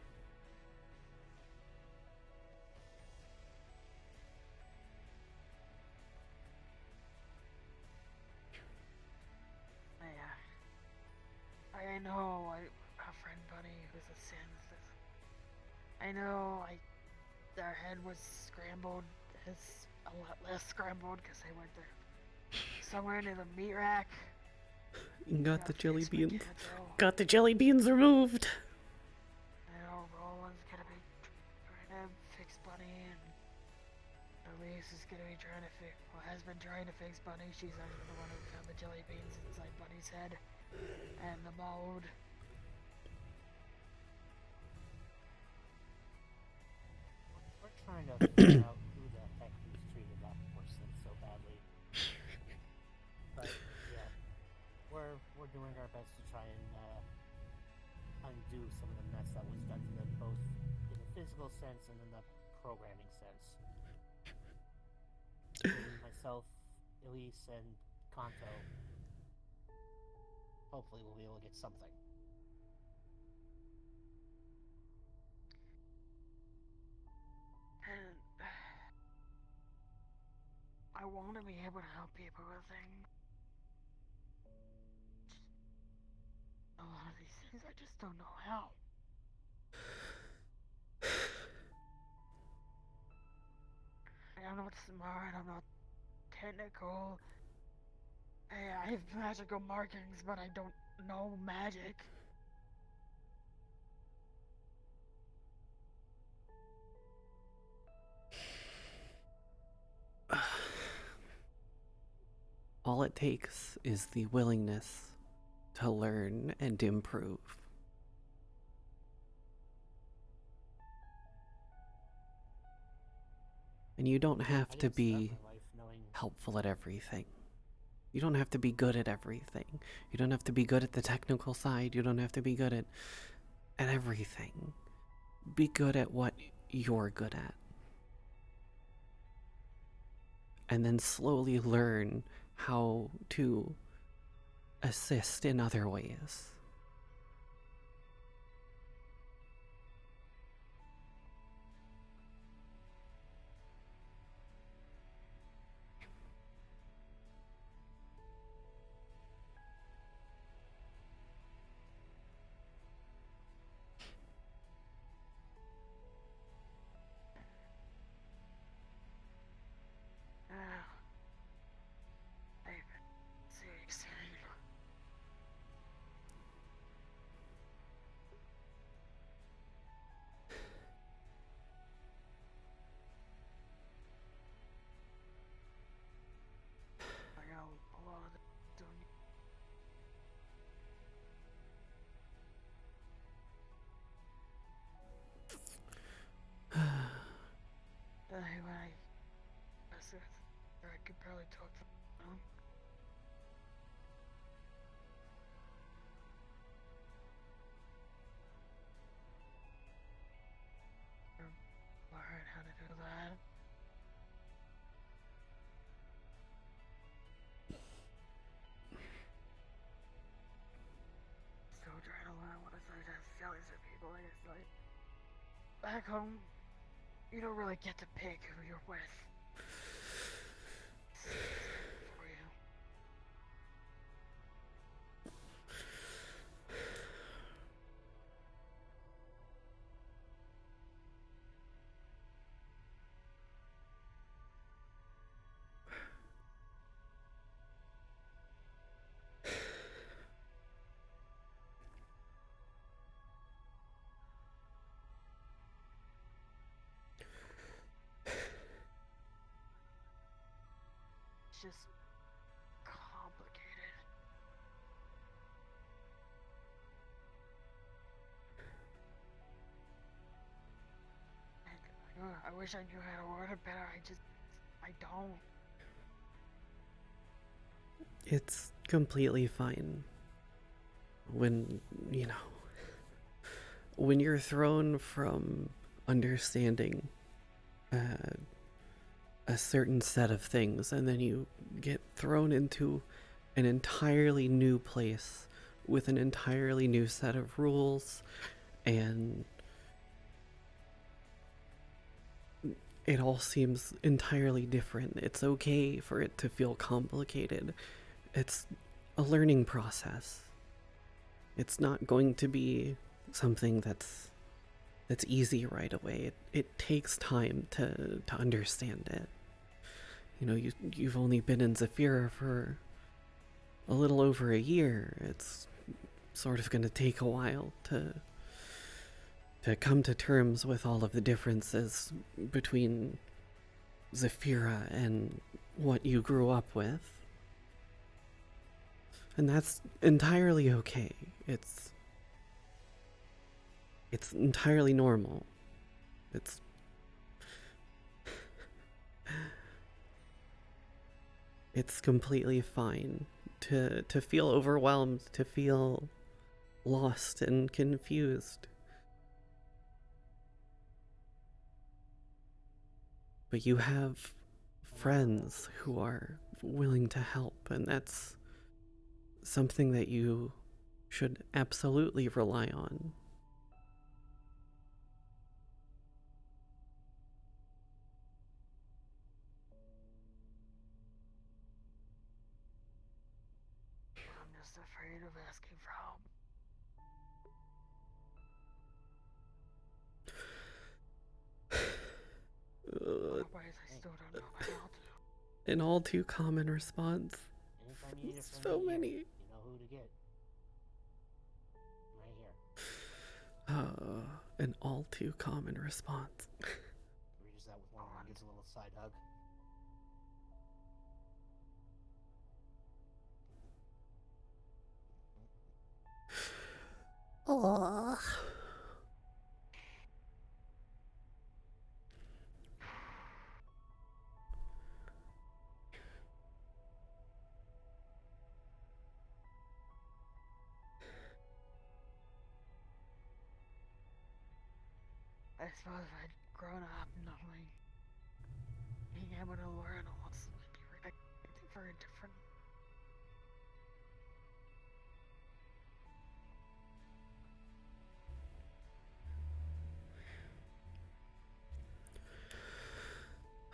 I know, our friend Bunny, who's a sin, I know, their head was scrambled, it's a lot less scrambled because they went to somewhere near the meat rack. Got the jelly beans. Spaghetto. Got the jelly beans removed. I know Roland's gonna be trying to fix Bunny, and Elise is gonna be trying to has been trying to fix Bunny. She's actually the one who found the jelly beans inside Bunny's head and the mold. We're trying to figure out who the heck who's treated that person so badly. But yeah, we're doing our best to try and undo some of the mess that was done to them, both in the physical sense and in the programming sense. Myself, Elise, and Kanto. Hopefully we'll be able to get something. And I want to be able to help people with things. A lot of these things, I just don't know how. I'm not smart, I'm not technical. I have magical markings, but I don't know magic. All it takes is the willingness to learn and improve. And you don't have to be helpful at everything. You don't have to be good at everything. You don't have to be good at the technical side. You don't have to be good at everything. Be good at what you're good at. And then slowly learn how to assist in other ways. with, or I could probably talk to them. Learn how to do that. Still trying to learn what it's like to have feelings for people. Like it's like back home, you don't really get to pick who you're with. For you. It's just complicated. And I wish I knew how to word it better. I don't. It's completely fine. When, you know, when you're thrown from understanding a certain set of things and then you get thrown into an entirely new place with an entirely new set of rules, and it all seems entirely different. It's okay for it to feel complicated. It's a learning process. It's not going to be something that's easy right away. It takes time to understand it. You know, you've only been in Zafira for a little over a year. It's sort of going to take a while to come to terms with all of the differences between Zafira and what you grew up with. And that's entirely okay. It's entirely normal. It's completely fine to feel overwhelmed, to feel lost and confused. But you have friends who are willing to help, and that's something that you should absolutely rely on. I'm just afraid of asking for help. Otherwise, I still don't know how to. An all too common response. Anytime you need a friend So to hear, many. you know who to get. Right here. An all too common response. Reaches out with one and gives a little side hug. Aww. I suppose if I'd grown up knowing, being able to learn a lot, would be very different.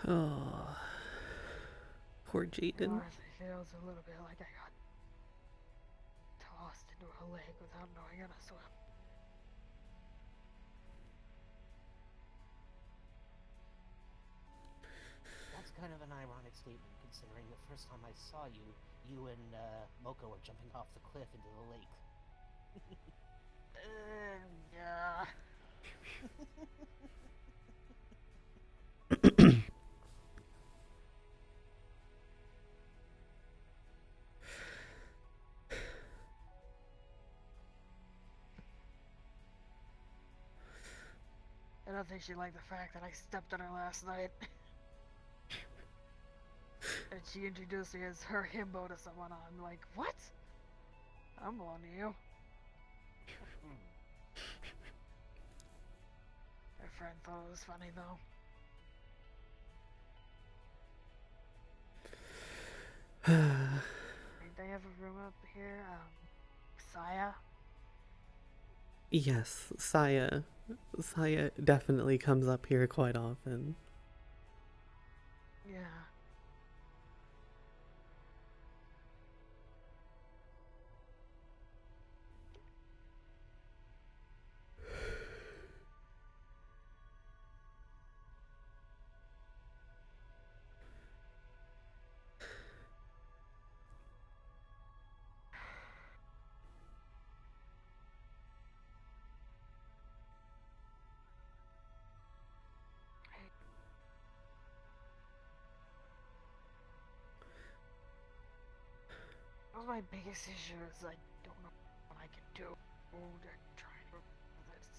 Oh, poor It Jaden. honestly feels a little bit like I got tossed into a lake without knowing how to swim. That's kind of an ironic statement, considering the first time I saw you, you and Moko were jumping off the cliff into the lake. Yeah. I don't think she liked the fact that I stepped on her last night. And she introduced me as her himbo to someone. I'm like, what? I'm belong to you. My friend thought it was funny though. They have a room up here. Saya. Yes, Saya. Saya definitely comes up here quite often. Yeah. That was my biggest issue is I don't know what I can do to try to remove this.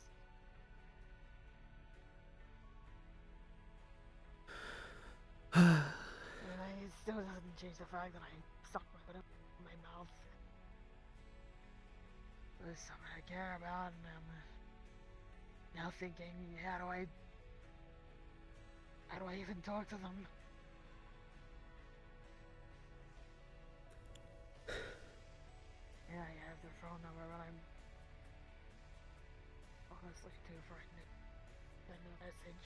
And it still doesn't change the fact that I stuck my foot in my mouth. There's something I care about, and I'm now thinking, how do I even talk to them? Yeah, I have their phone number, but I'm honestly too frightened to send a message.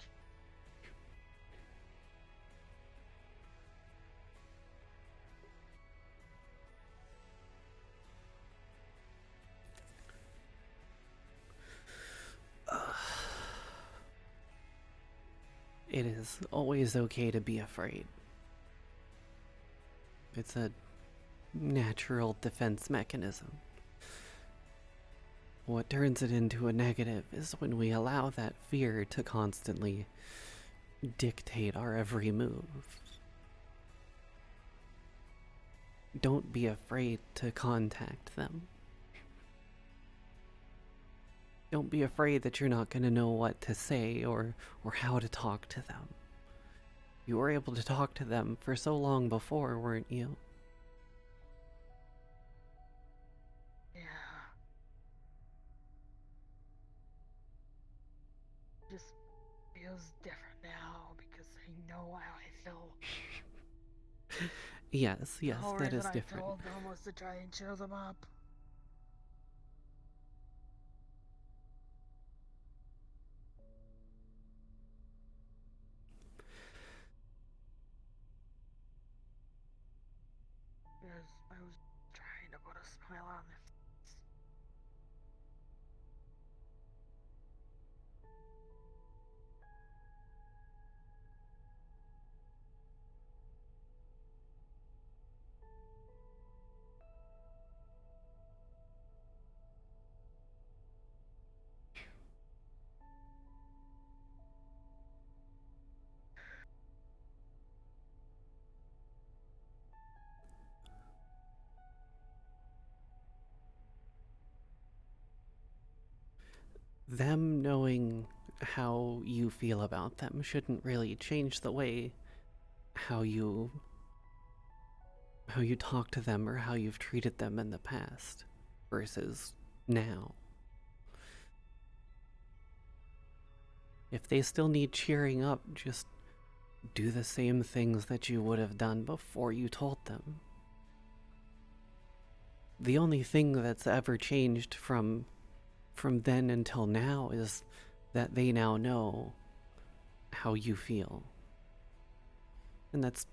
It is always okay to be afraid. It's a natural defense mechanism. What turns it into a negative is when we allow that fear to constantly dictate our every move. Don't be afraid to contact them. Don't be afraid that you're not going to know what to say or how to talk to them. You were able to talk to them for so long before, weren't you? Yeah. Just feels different now because I know how I feel. Yes, The whole that is reason different. I told them was to try and cheer them up. Because I was trying to put a smile on their face. Them knowing how you feel about them shouldn't really change the way how you talk to them or how you've treated them in the past versus now. If they still need cheering up, just do the same things that you would have done before you told them. The only thing that's ever changed from then until now is that they now know how you feel. And that's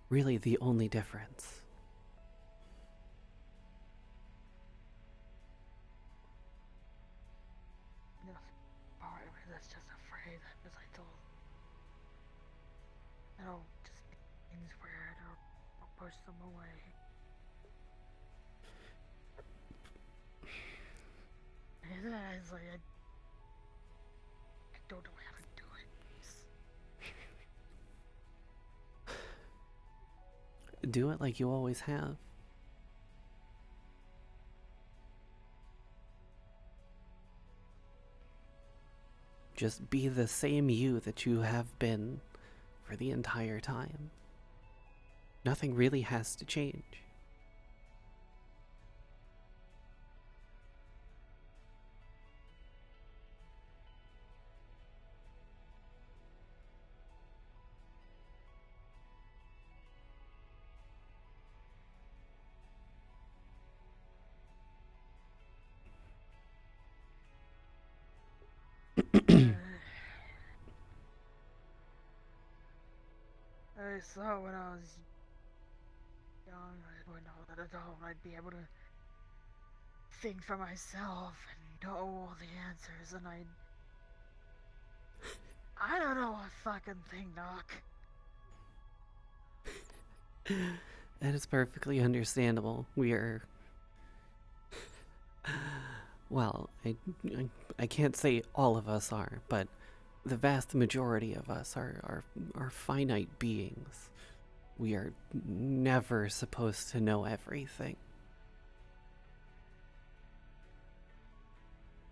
really the only difference. There's part of me that's just afraid that as I told it'll just make things weird or I'll push them away. And then it's like I don't know how to do it. Do it like you always have. Just be the same you that you have been for the entire time. Nothing really has to change. I thought when I was young, I would know that adult I'd be able to think for myself and know all the answers, and I don't know a fucking thing, Doc. That is perfectly understandable. We are... Well, I can't say all of us are, but the vast majority of us are finite beings. We are never supposed to know everything.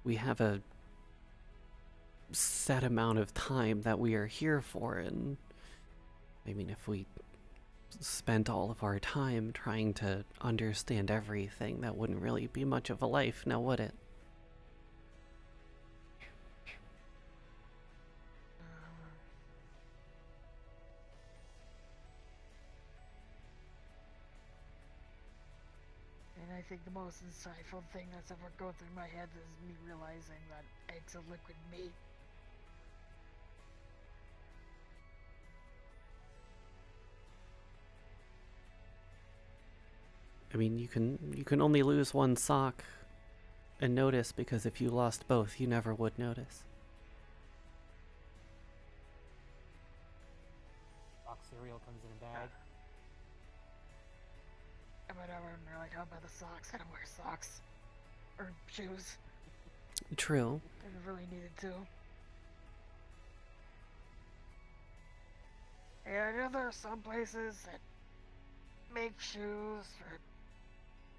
We have a set amount of time that we are here for, and I mean, if we spent all of our time trying to understand everything, that wouldn't really be much of a life, now would it? And I think the most insightful thing that's ever gone through my head is me realizing that eggs are liquid meat. I mean, you can only lose one sock and notice, because if you lost both, you never would notice. Box cereal comes in a bag. But I wouldn't really know about the socks. I don't wear socks. Or shoes. True. I really needed to. And I know there are some places that make shoes for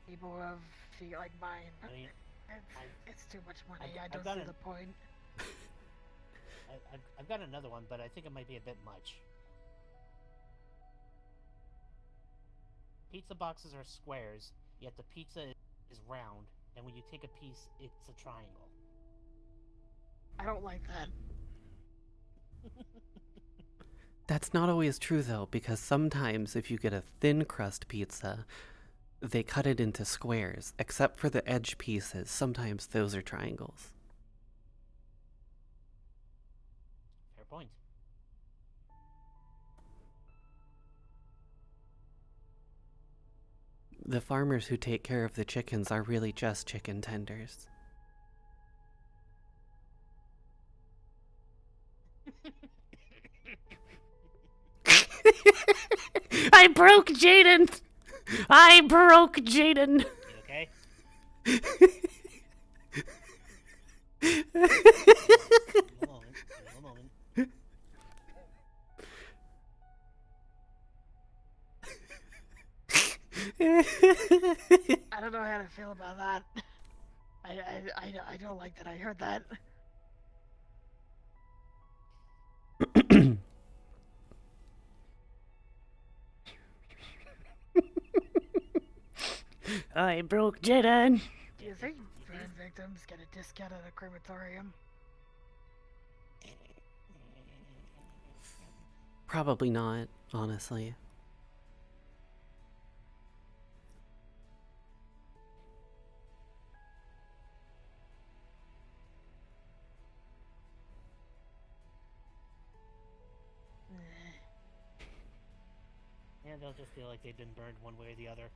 people who have feet like mine, but I mean, it's too much money. I I've don't got see an- the point. I've got another one, but I think it might be a bit much. Pizza boxes are squares, yet the pizza is round, and when you take a piece, it's a triangle. I don't like that. That's not always true, though, because sometimes if you get a thin crust pizza, they cut it into squares, except for the edge pieces. Sometimes those are triangles. Fair point. The farmers who take care of the chickens are really just chicken tenders. I broke Jaden! I broke Jaden! You okay? A moment. I don't know how to feel about that. I don't like that I heard that. I broke Jaden! Do you think burn victims get a discount at a crematorium? Probably not, honestly. Yeah, they'll just feel like they've been burned one way or the other.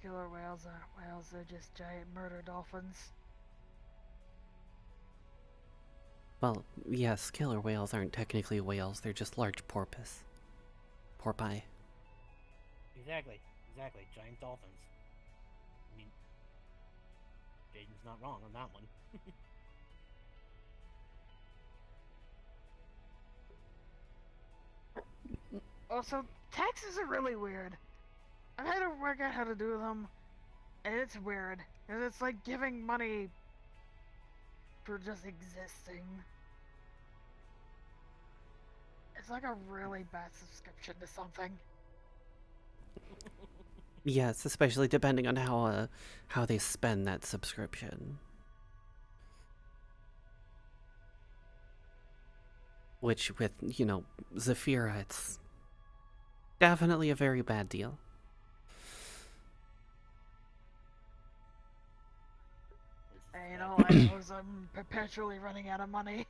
Killer whales aren't whales, they're just giant murder dolphins. Well, yes, killer whales aren't technically whales, they're just large porpoise. Porpi. Exactly. Giant dolphins. I mean, Jaden's not wrong on that one. Also, taxes are really weird. I've had to work out how to do them, and it's weird. Because it's like giving money for just existing. It's like a really bad subscription to something. Yes, especially depending on how they spend that subscription. Which with, you know, Zafira, it's definitely a very bad deal. And all I know is I'm perpetually running out of money.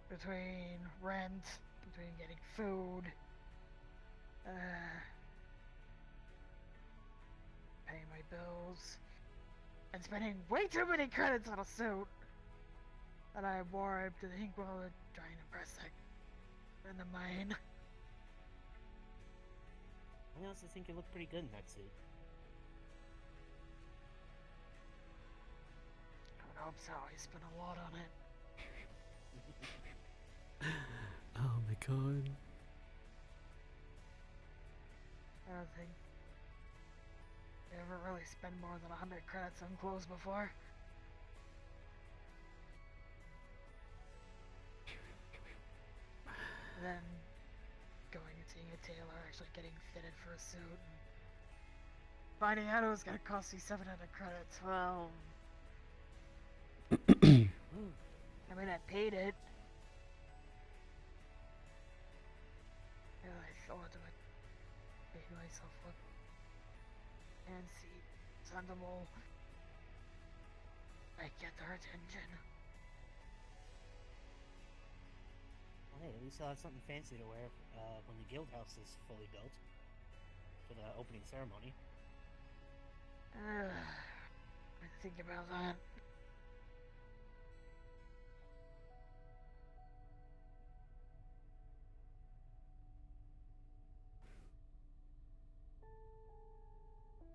Between rent, between getting food, paying my bills, and spending way too many credits on a suit that I wore to the inkwell to try and impress in the mine. I honestly think you look pretty good in that suit. I would hope so. I spent a lot on it. Oh my god. I don't think I ever really spent more than 100 credits on clothes before. And then going and seeing a tailor, actually getting fitted for a suit, and finding out it was gonna cost me 700 credits. Well, I mean, I paid it. And I thought I would make myself look fancy, presentable. I get their attention. Well, hey, at least I'll have something fancy to wear when the guild house is fully built for the opening ceremony. I think about that.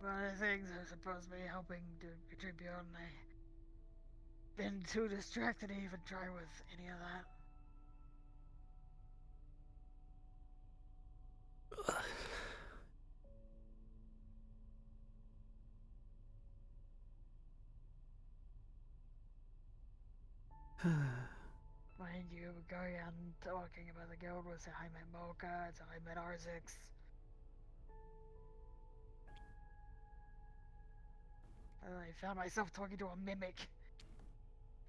One of the things I'm supposed to be helping to contribute, and I've been too distracted to even try with any of that. Mind you, going on talking about the guild was how I met Mocha, it's how I met Arzix. And I found myself talking to a mimic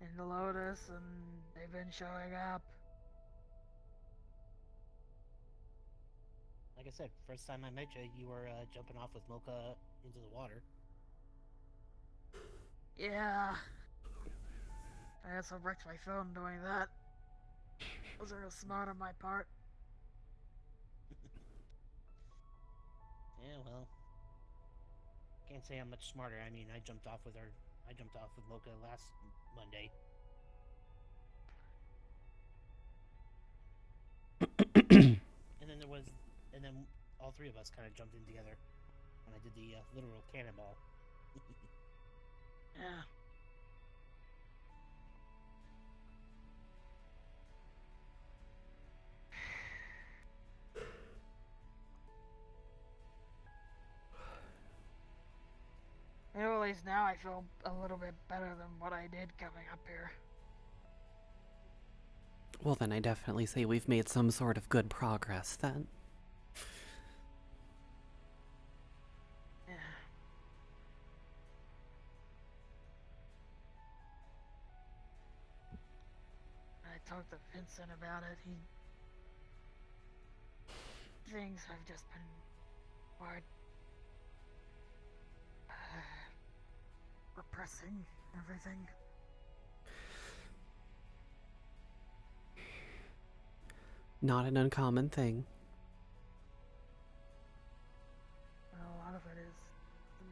in the Lotus, and they've been showing up. Like I said, first time I met you, you were jumping off with Mocha into the water. Yeah. I also wrecked my phone doing that. Was real smart on my part. Yeah, well, can't say I'm much smarter. I mean, I jumped off with Mocha last Monday. And then all three of us kind of jumped in together when I did the literal cannonball. Yeah. You know, at least now I feel a little bit better than what I did coming up here. Well, then I definitely say we've made some sort of good progress then. Yeah. I talked to Vincent about it. Things have just been hard. Repressing everything. Not an uncommon thing. Well, a lot of it is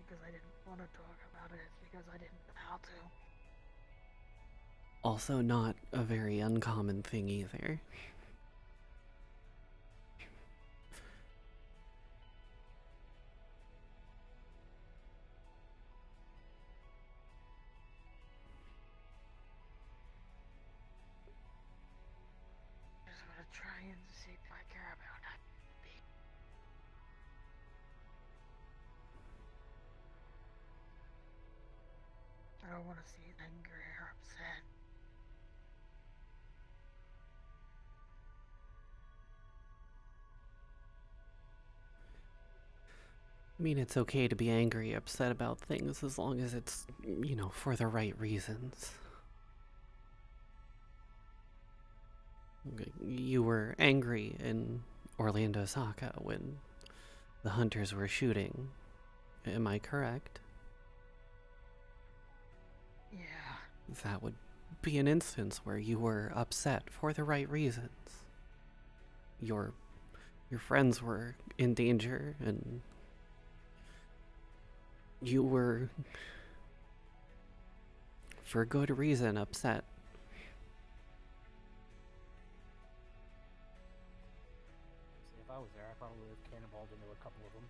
because I didn't want to talk about it. It's because I didn't know how to. Also not a very uncommon thing either. see if I care about that. I don't want to see you angry or upset. I mean, it's okay to be angry, upset about things as long as it's, you know, for the right reasons. You were angry in Orlando Saka when the hunters were shooting. Am I correct? Yeah. That would be an instance where you were upset for the right reasons. Your friends were in danger and you were, for good reason, upset. See, if I was there, I probably would have cannonballed into a couple of them.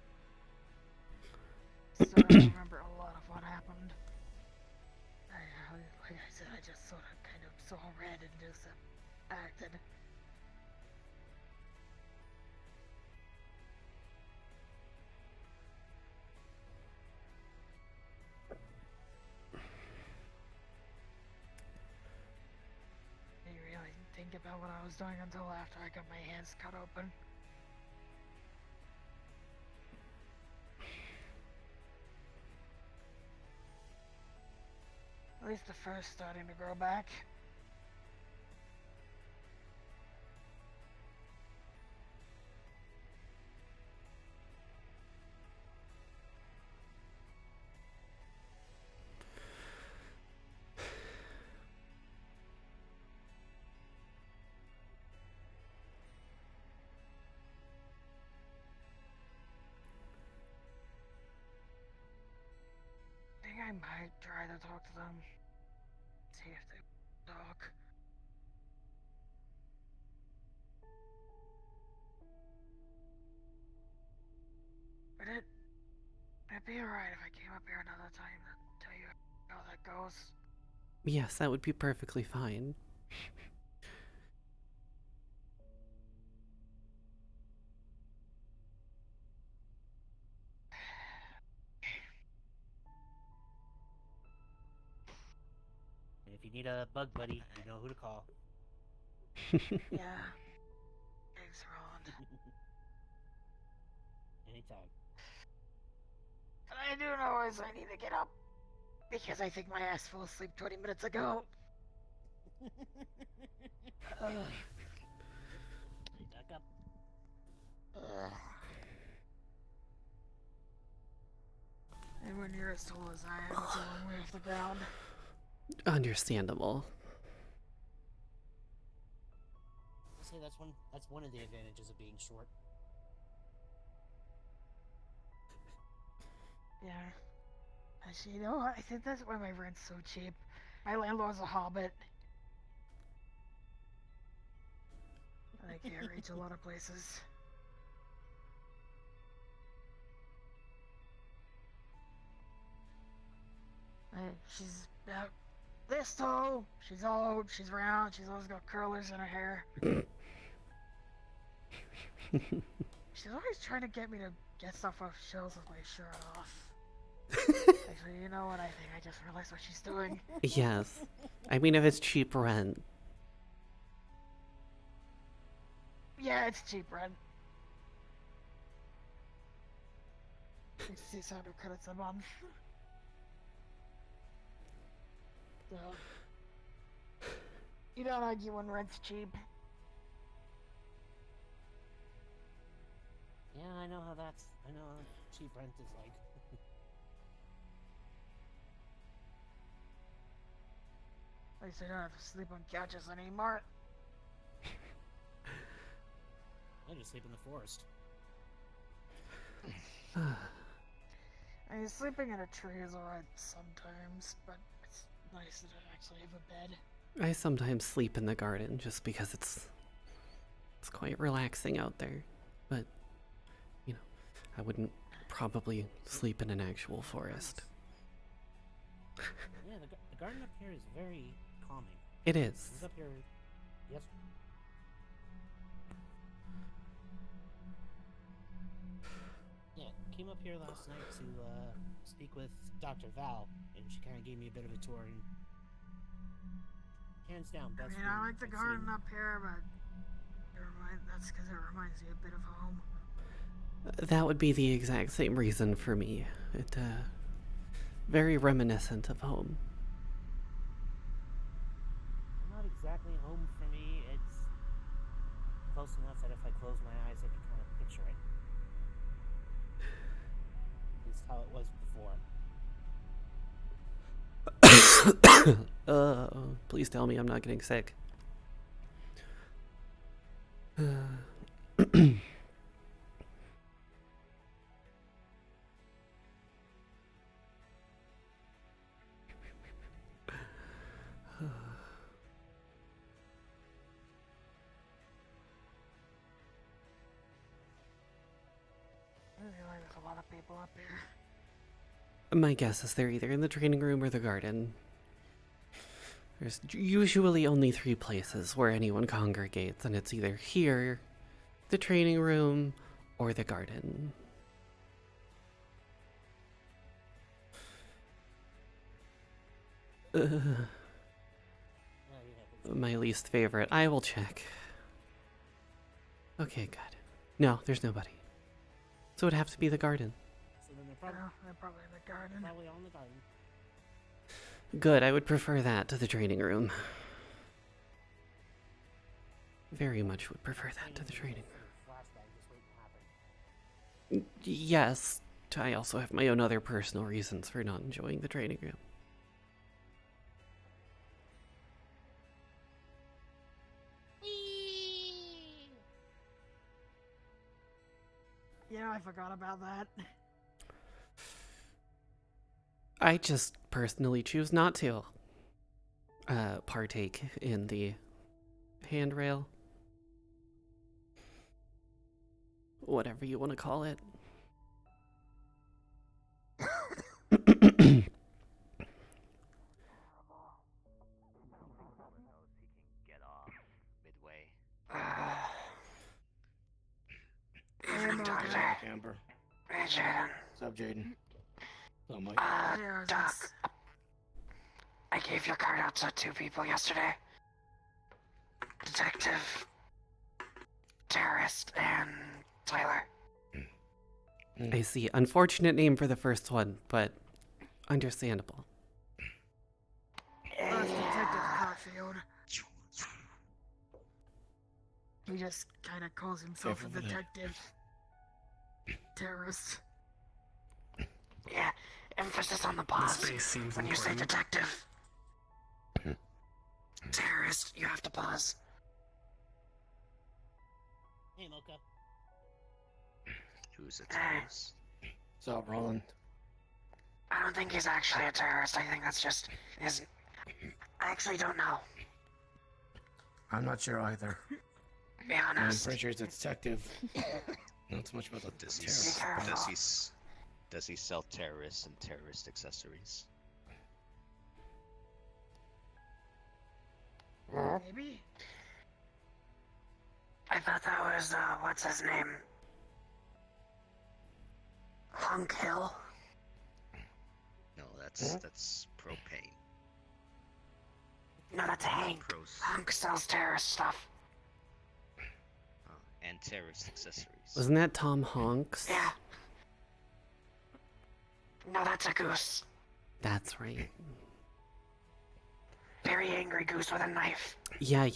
So I don't remember a lot of what happened. Like I said, I just sort of kind of saw red and just acted. Didn't really think about what I was doing until after I got my hands cut open. At least the fur's starting to grow back. I think I might try to talk to them. See if they talk. But it'd be alright if I came up here another time to tell you how that goes. Yes, that would be perfectly fine. And if you need a bug buddy, you know who to call. Yeah. Thanks, Roland. Anytime. And I do know is I need to get up. Because I think my ass fell asleep 20 minutes ago. Back up. And when you're as tall as I am, it's a long way off the ground. Understandable. I'll say that's one of the advantages of being short. Yeah. Actually, you know what? I think that's why my rent's so cheap. My landlord's a hobbit. And I can't reach a lot of places. She's about this tall. She's old. She's round. She's always got curlers in her hair. She's always trying to get me to get stuff off shelves with my shirt off. Actually, you know what? I think I just realized what she's doing. Yes. I mean, if it's cheap rent. Yeah, it's cheap rent. It's 600 credits a month. So, you don't argue when rent's cheap. Yeah, I know how cheap rent is like. At least I don't have to sleep on couches anymore. I just sleep in the forest. I mean, sleeping in a tree is alright sometimes, but it's nice to actually have a bed. I sometimes sleep in the garden just because it's quite relaxing out there. But, you know, I wouldn't probably sleep in an actual forest. Yeah, the garden up here is very calming. It I is. was up here yesterday. up here last night to speak with Dr. Val, and she kind of gave me a bit of a tour. And hands down, I best mean, room I like the I've garden seen. up here, but that's because it reminds me a bit of home. That would be the exact same reason for me. It, very reminiscent of home. Not exactly home for me. It's close enough that if I close my eyes, I can kind of picture it. At least how it was before. Please tell me I'm not getting sick. I feel like there's a lot of people up here. My guess is they're either in the training room or the garden. There's usually only 3 places where anyone congregates, and it's either here, the training room, or the garden. My least favorite. I will check. Okay, good. No, there's nobody. So it'd have to be the garden. So then They're probably in the garden. probably all in the garden. Good, I would prefer that to the training room. Very much would prefer that to the training room. Flashback just waiting to happen. Yes, I also have my own other personal reasons for not enjoying the training room. Yeah, I forgot about that. I just personally choose not to partake in the handrail. Whatever you want to call it. Get off midway. Evening, Doctor. Amber. Hey, Jaden. What's up, Jaden? What's up, Mike? Yeah, Doc. I gave your card out to 2 people yesterday. Detective, terrorist, and Tyler. I see. Unfortunate name for the first one, but understandable. That's Detective Hatfield. He just kind of calls himself Careful a with that. detective. Terrorist. Yeah, emphasis on the pause. seems When you say detective, terrorist, you have to pause. Hey, Mocha. Who's a terrorist? What's up, Roland? I don't think he's actually a terrorist. I think that's just his. I actually don't know. I'm not sure either. Be I'm honest. pretty sure he's a detective. Not so much about the Does he, terrorist. careful. does he sell terrorists and terrorist accessories? Maybe? I thought that was, what's his name? Hunk Hill? No, that's propane. No, that's Hank. Pros Hunk sells terrorist stuff. and terrorist accessories. Wasn't that Tom Honks? Yeah. No, that's a goose. That's right. Very angry goose with a knife. Yeah.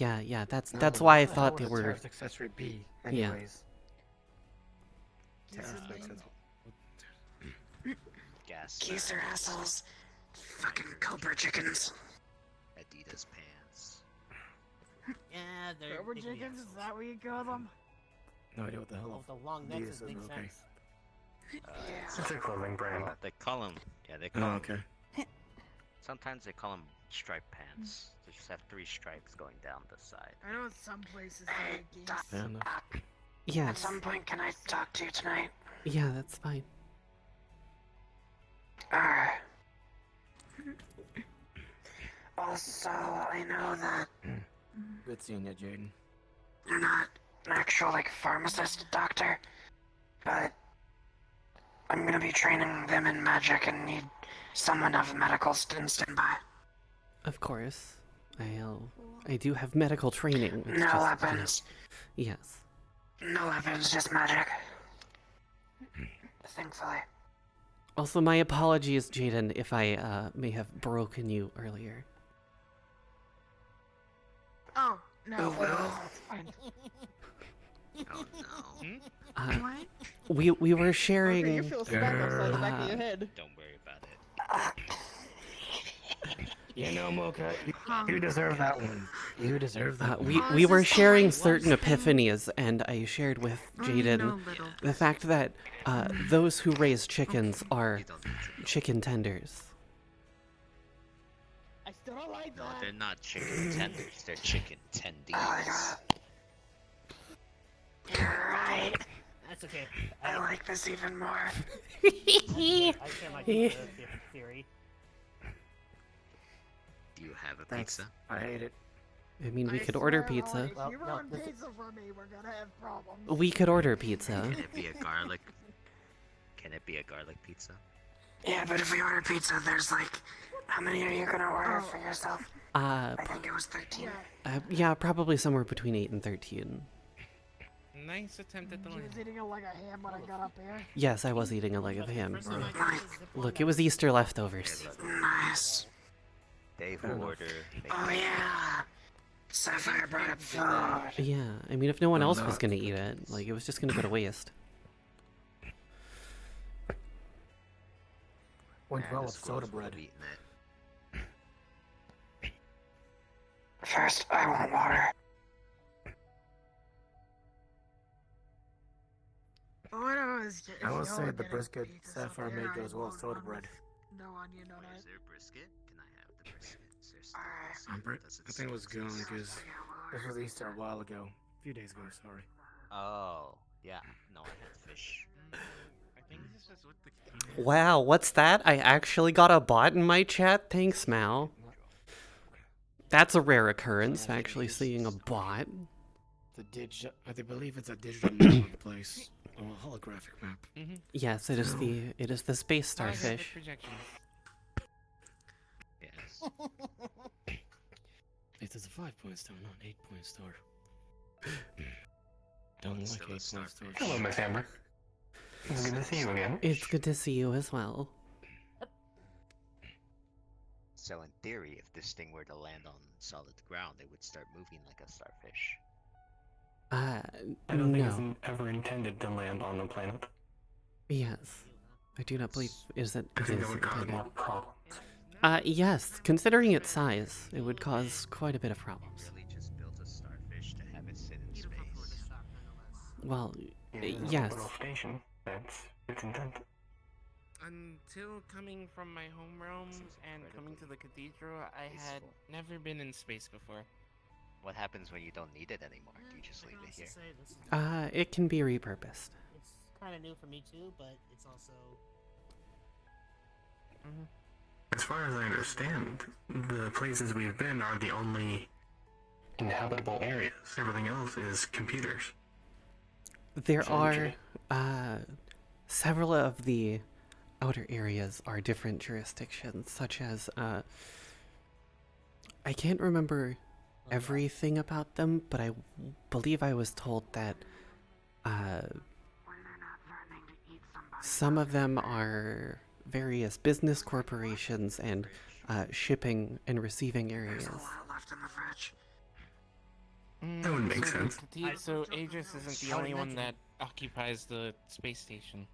That's why I What the hell thought they would a were. terrorist accessory be, Yeah. anyways? Terrorist accessory. Gas Geese are masks, assholes. Fucking cobra chickens. Adidas pants. Yeah, they're Rubber they can be chickens? Is assholes. that what you call them? No idea what the hell. Oh, the long Adidas necks is makes okay. sense. Yeah. It's a clothing brand. They call them. Yeah, they call Oh, 'em- okay. Sometimes they call them striped pants. They just have 3 stripes going down the side. I know some places they Hey, make geese. Doc. Fair enough. At Yes. some point, can I talk to you tonight? Yeah, that's fine. Alright. Also, I know that Good seeing you, Jaden. you're not an actual, like, pharmacist doctor, but I'm gonna be training them in magic and need someone of medical standby. Of course. I do have medical training. It's No just, weapons. Yes. No weapons, just magic. Thankfully. Also, my apologies, Jaden, if I may have broken you earlier. Oh, no. Well. That's fine. Oh no. What? We were Okay, sharing. you feel smack upside the back of your head. Don't worry about it. You know, Mocha, you deserve that one. You deserve that one. We were this sharing point certain was thing? epiphanies, and I shared with Jaden No, little. the fact that those who raise chickens are You don't need to know. chicken tenders. I still don't like No, that. they're not chicken tenders. They're chicken tendies. Oh my god. You're right. That's okay. I like this even more. I share my theory. Do you have a Thanks. pizza? I hate it. I mean, we I could order swear, pizza. If Well, you no, ruin this is- pizza for me, we're gonna have problems. We could order pizza. Can it be a garlic? Can it be a garlic pizza? Yeah, but if we order pizza, there's like, how many are you gonna order Oh. for yourself? Uh, I think it was 13. Yeah, yeah, probably somewhere between 8 and 13. Nice attempt at the she line. was eating it like a ham when I got up here. Yes, I was eating a leg of ham. First time I Right. did the zip line, Look, it was Easter leftovers. Okay, look. Nice. Dave Fair will enough. order. Make Oh it. yeah. Sapphire brought up food. Yeah, I mean, if no one I'm else was not. gonna eat it, like, it was just gonna go to waste. Went Yeah, well the with squirrels soda would have bread. eaten it. First, I want water. All I know is if I will y'all say are the getting brisket pizza Sapphire somewhere, made I goes well with want soda one bread. with No onion on Wait, it. is there brisket? Can I have the brisket? Is there still Alright. brisket? Does I think it was still gone exist? because this was Easter a while ago. A few days ago, sorry. Oh, yeah. No, I had fish. I think this is what the Wow, what's that? I actually got a bot in my chat? Thanks, Mal. That's a rare occurrence, actually seeing a bot. I believe it's a digital map of the place. Oh, a holographic map. Mm-hmm. Yes, it is the space starfish. Projections. Yes. It is a 5-point star, not an 8-point star. Don't It's like still a 8-point stars. starfish. Hello, Miss Amber. It's good to see you again. It's good to see you as well. So in theory, if this thing were to land on solid ground, it would start moving like a starfish. I don't think No. it's ever intended to land on the planet. Yes. I do not believe is that I it think is that would cause intended. more problems. Yes, considering its size, it would cause quite a bit of problems. Really just built a starfish to have it sit in space. Well, In an yes. orbital station, that's its intent. Until coming from my home realm This is and coming to the incredibly cathedral, I had peaceful. never been in space before. What happens when you don't need it anymore? Do you just I leave can it also here? say this is, It can be repurposed. it's kind of new for me too, but it's also As far as I understand, the places we've been are the only inhabitable areas. Everything else is computers. There are Essentially. several of the outer areas are different jurisdictions, such as I can't remember everything about them, but I believe I was told that When they're not threatening to eat somebody. some of them are various business corporations and shipping and receiving areas. There's a lot left in the fridge. That would make so sense. So Aegis isn't the I would only one that imagine- occupies the space station.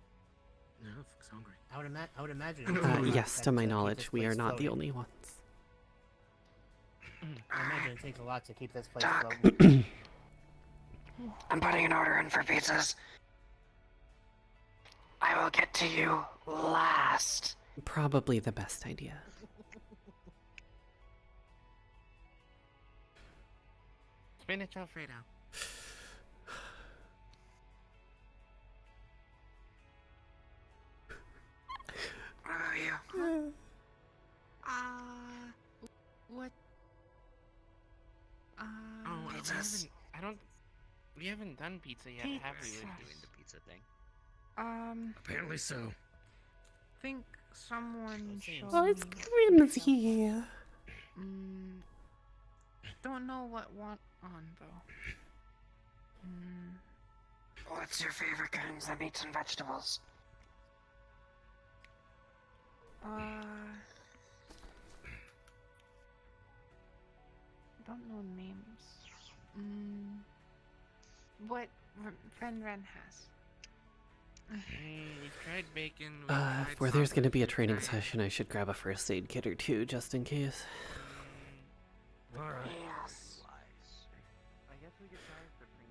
No, fuck's hungry. I would imagine. Yes, that to my keep knowledge, this we place are not the floating. only ones. I imagine it takes a lot to keep this place Doc. floating. I'm putting an order in for pizzas. I will get to you last. Probably the best idea. Spinach Alfredo. What about you? What? Oh, Pizzas. we haven't done pizza yet, have we? We're doing the pizza thing. Apparently so. think someone showed Oh, it's me Grimsy. Don't know what on though. What's your favorite kinds of meats and vegetables? Don't know names. What Ren has? We've tried bacon. Where there's gonna be a training session, I should grab a first aid kit or two, just in case. Alright. Yes. I guess we could try Supreme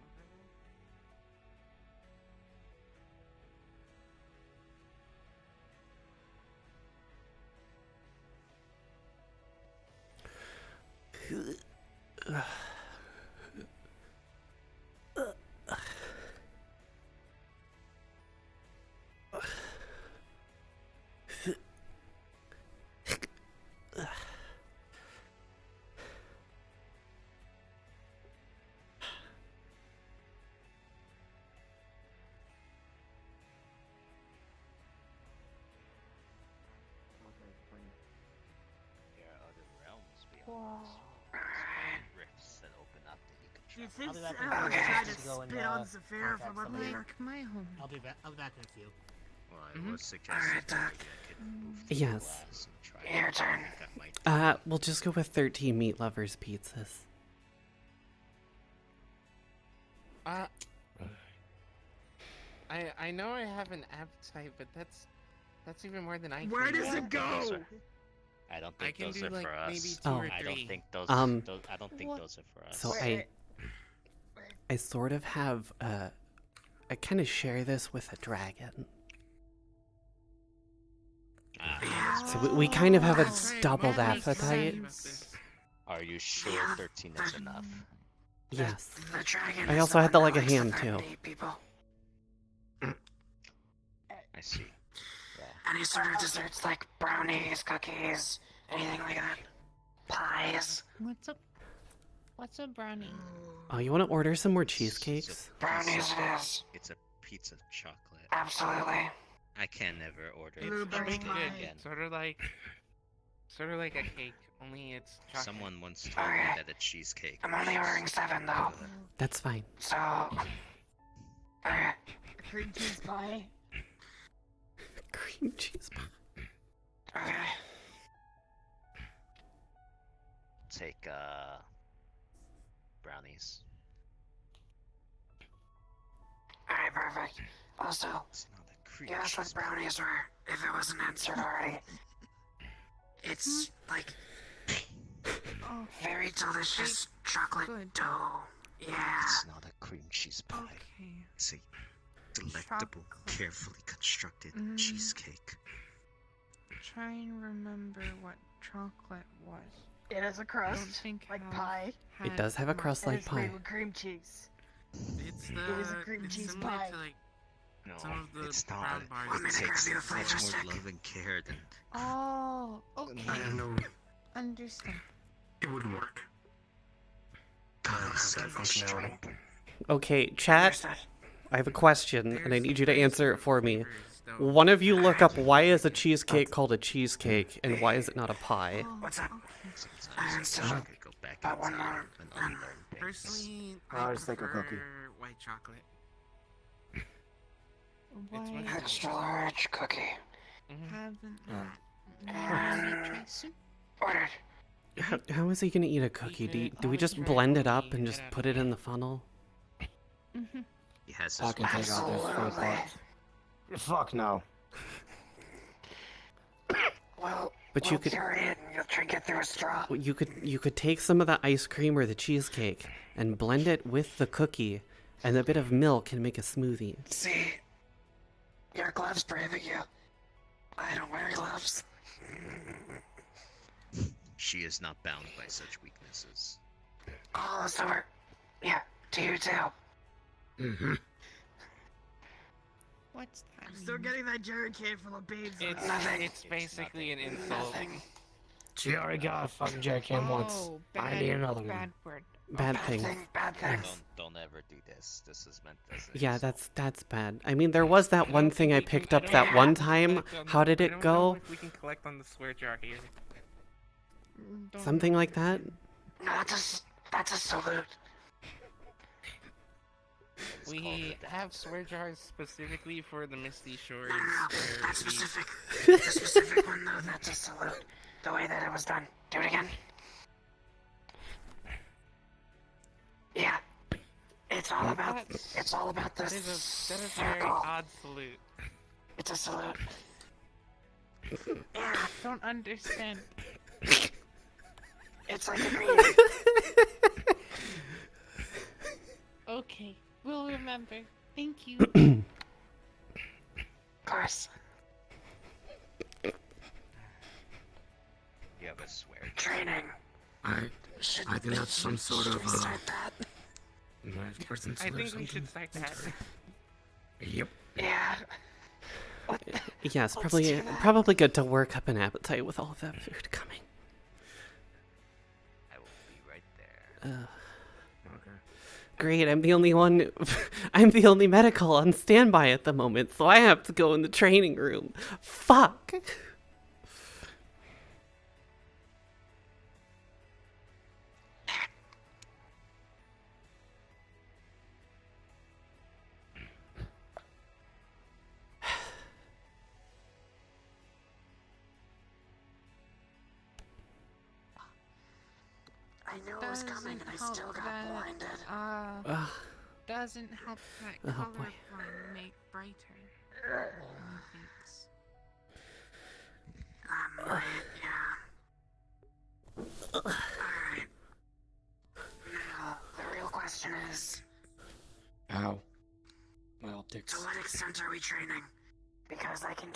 There are other realms Whoa. beyond this. Rifts that open up that you can Dude, travel. since I'll be back in Alex a few. tried Just to go and, spit on Zafira contact from up somebody. here. My home. I'll be back in a few. Well, I Mhm. was suggesting Alright, that Doc. maybe I could move to Yes. glass and try Your to turn. make that might We'll just go with 13 meat lovers pizzas. I know I have an appetite, but that's even more than I Where can does do. it go? I don't I think can those do are like for us. maybe two Oh. or I three. don't think those. I don't think What? those are for us. So Wait. I sort of have I kind of share this with a dragon. So we kind of have a Oh. doubled That makes appetite. sense. Are you sure Yeah. 13 is enough? Yes. The dragon I is also the had the one leg that of likes to ham, threaten too. to eat people. I see. Yeah. Any sort of desserts like brownies, cookies, anything like that. Pies. What's a brownie? Oh, you want to order some more cheesecakes? Brownies it is. It's a pizza chocolate. Absolutely. I can never order Blueberry cheesecake pie. again. Sort of like a cake, only it's chocolate. Someone once told me Okay. that a cheesecake. I'm only was ordering 7 though. good. That's fine. So. Okay. Cream cheese pie. Cream cheese pie. Okay. Take brownies. Alright, perfect. Also, It's not a cream you asked what cheese brownies were, if it wasn't answered already. It's like Oh, very delicious chocolate Good. dough. Yeah. It's not a cream cheese pie. okay. It's a delectable, Chocolate. carefully constructed Mm. cheesecake. Try and remember what chocolate was. It has a I don't crust, think like I've pie. It does have a had crust And like it's made pie. with cream cheese. It's It is a cream cheese similar pie. to like No, some of the it's brown not. bars. Want me It to grab takes you a much flavor more stick? love and care than. Oh, I okay. don't know. Understand. It wouldn't work. Cause that I'm functionality. strong. Okay, chat. Understood. I have a question, and I need you to answer it for me. Flavors, though. One of you look up why is a cheesecake called a cheesecake, and why is it not a pie? Oh, What's up? Sometimes I still wish I up. could go back About in one time more. and unlearn things. Personally, I'll I just take a cookie. prefer white chocolate. Why much Extra large cookie. haven't And ordered. How is he gonna eat a cookie? Do we just blend it up and just put it in the funnel? He has I his can take out this free Absolutely. parts. Fuck no. Well, But we'll you could- carry it and you'll drink it through a straw. Well, you could take some of the ice cream or the cheesecake and blend it with the cookie and a bit of milk and make a smoothie. See, your gloves prohibit you. I don't wear gloves. She is not bound by such weaknesses. Oh, so we're... Yeah, to you too. Mm-hmm. What's that? I'm still getting that jerry can full of beans. It's Nothing. it's basically an insult. Nothing. She already got a fucking jackhammer once. Oh, I need another one. bad word. Bad Bad things. thing, bad things. Don't ever do this. This is meant as an Yeah, insult. that's bad. I mean, there was that one thing I picked up that one time. How did it go? If we can collect on the swear jar here. Something like that? No, that's a salute. It's called We a have swear jars specifically for the Misty Shores. No, where that we- specific, the specific one though, that's a salute. The way that it was done. Do it again. Yeah. It's all about the That is a very circle. odd salute. It's a salute. Yeah, Don't understand. it's like a greeting. Okay, we'll remember. Thank you. Of course. You have a swear jar. Training. I think that's some sort Should of we start that? nice person I salute think we something. should start that. Yep. Yeah. Yes, Let's do that. probably good to work up an appetite with all of that food coming. I will be right there. Okay. Great, I'm the only one. I'm the only medical on standby at the moment, so I have to go in the training room. Fuck. I knew it was coming and I still got blinded. Ugh. Doesn't help that Oh, color boy. one make brighter. Thanks. Right, yeah. Alright. Now, the real question is, Ow. My optics. to what extent are we training? Because I can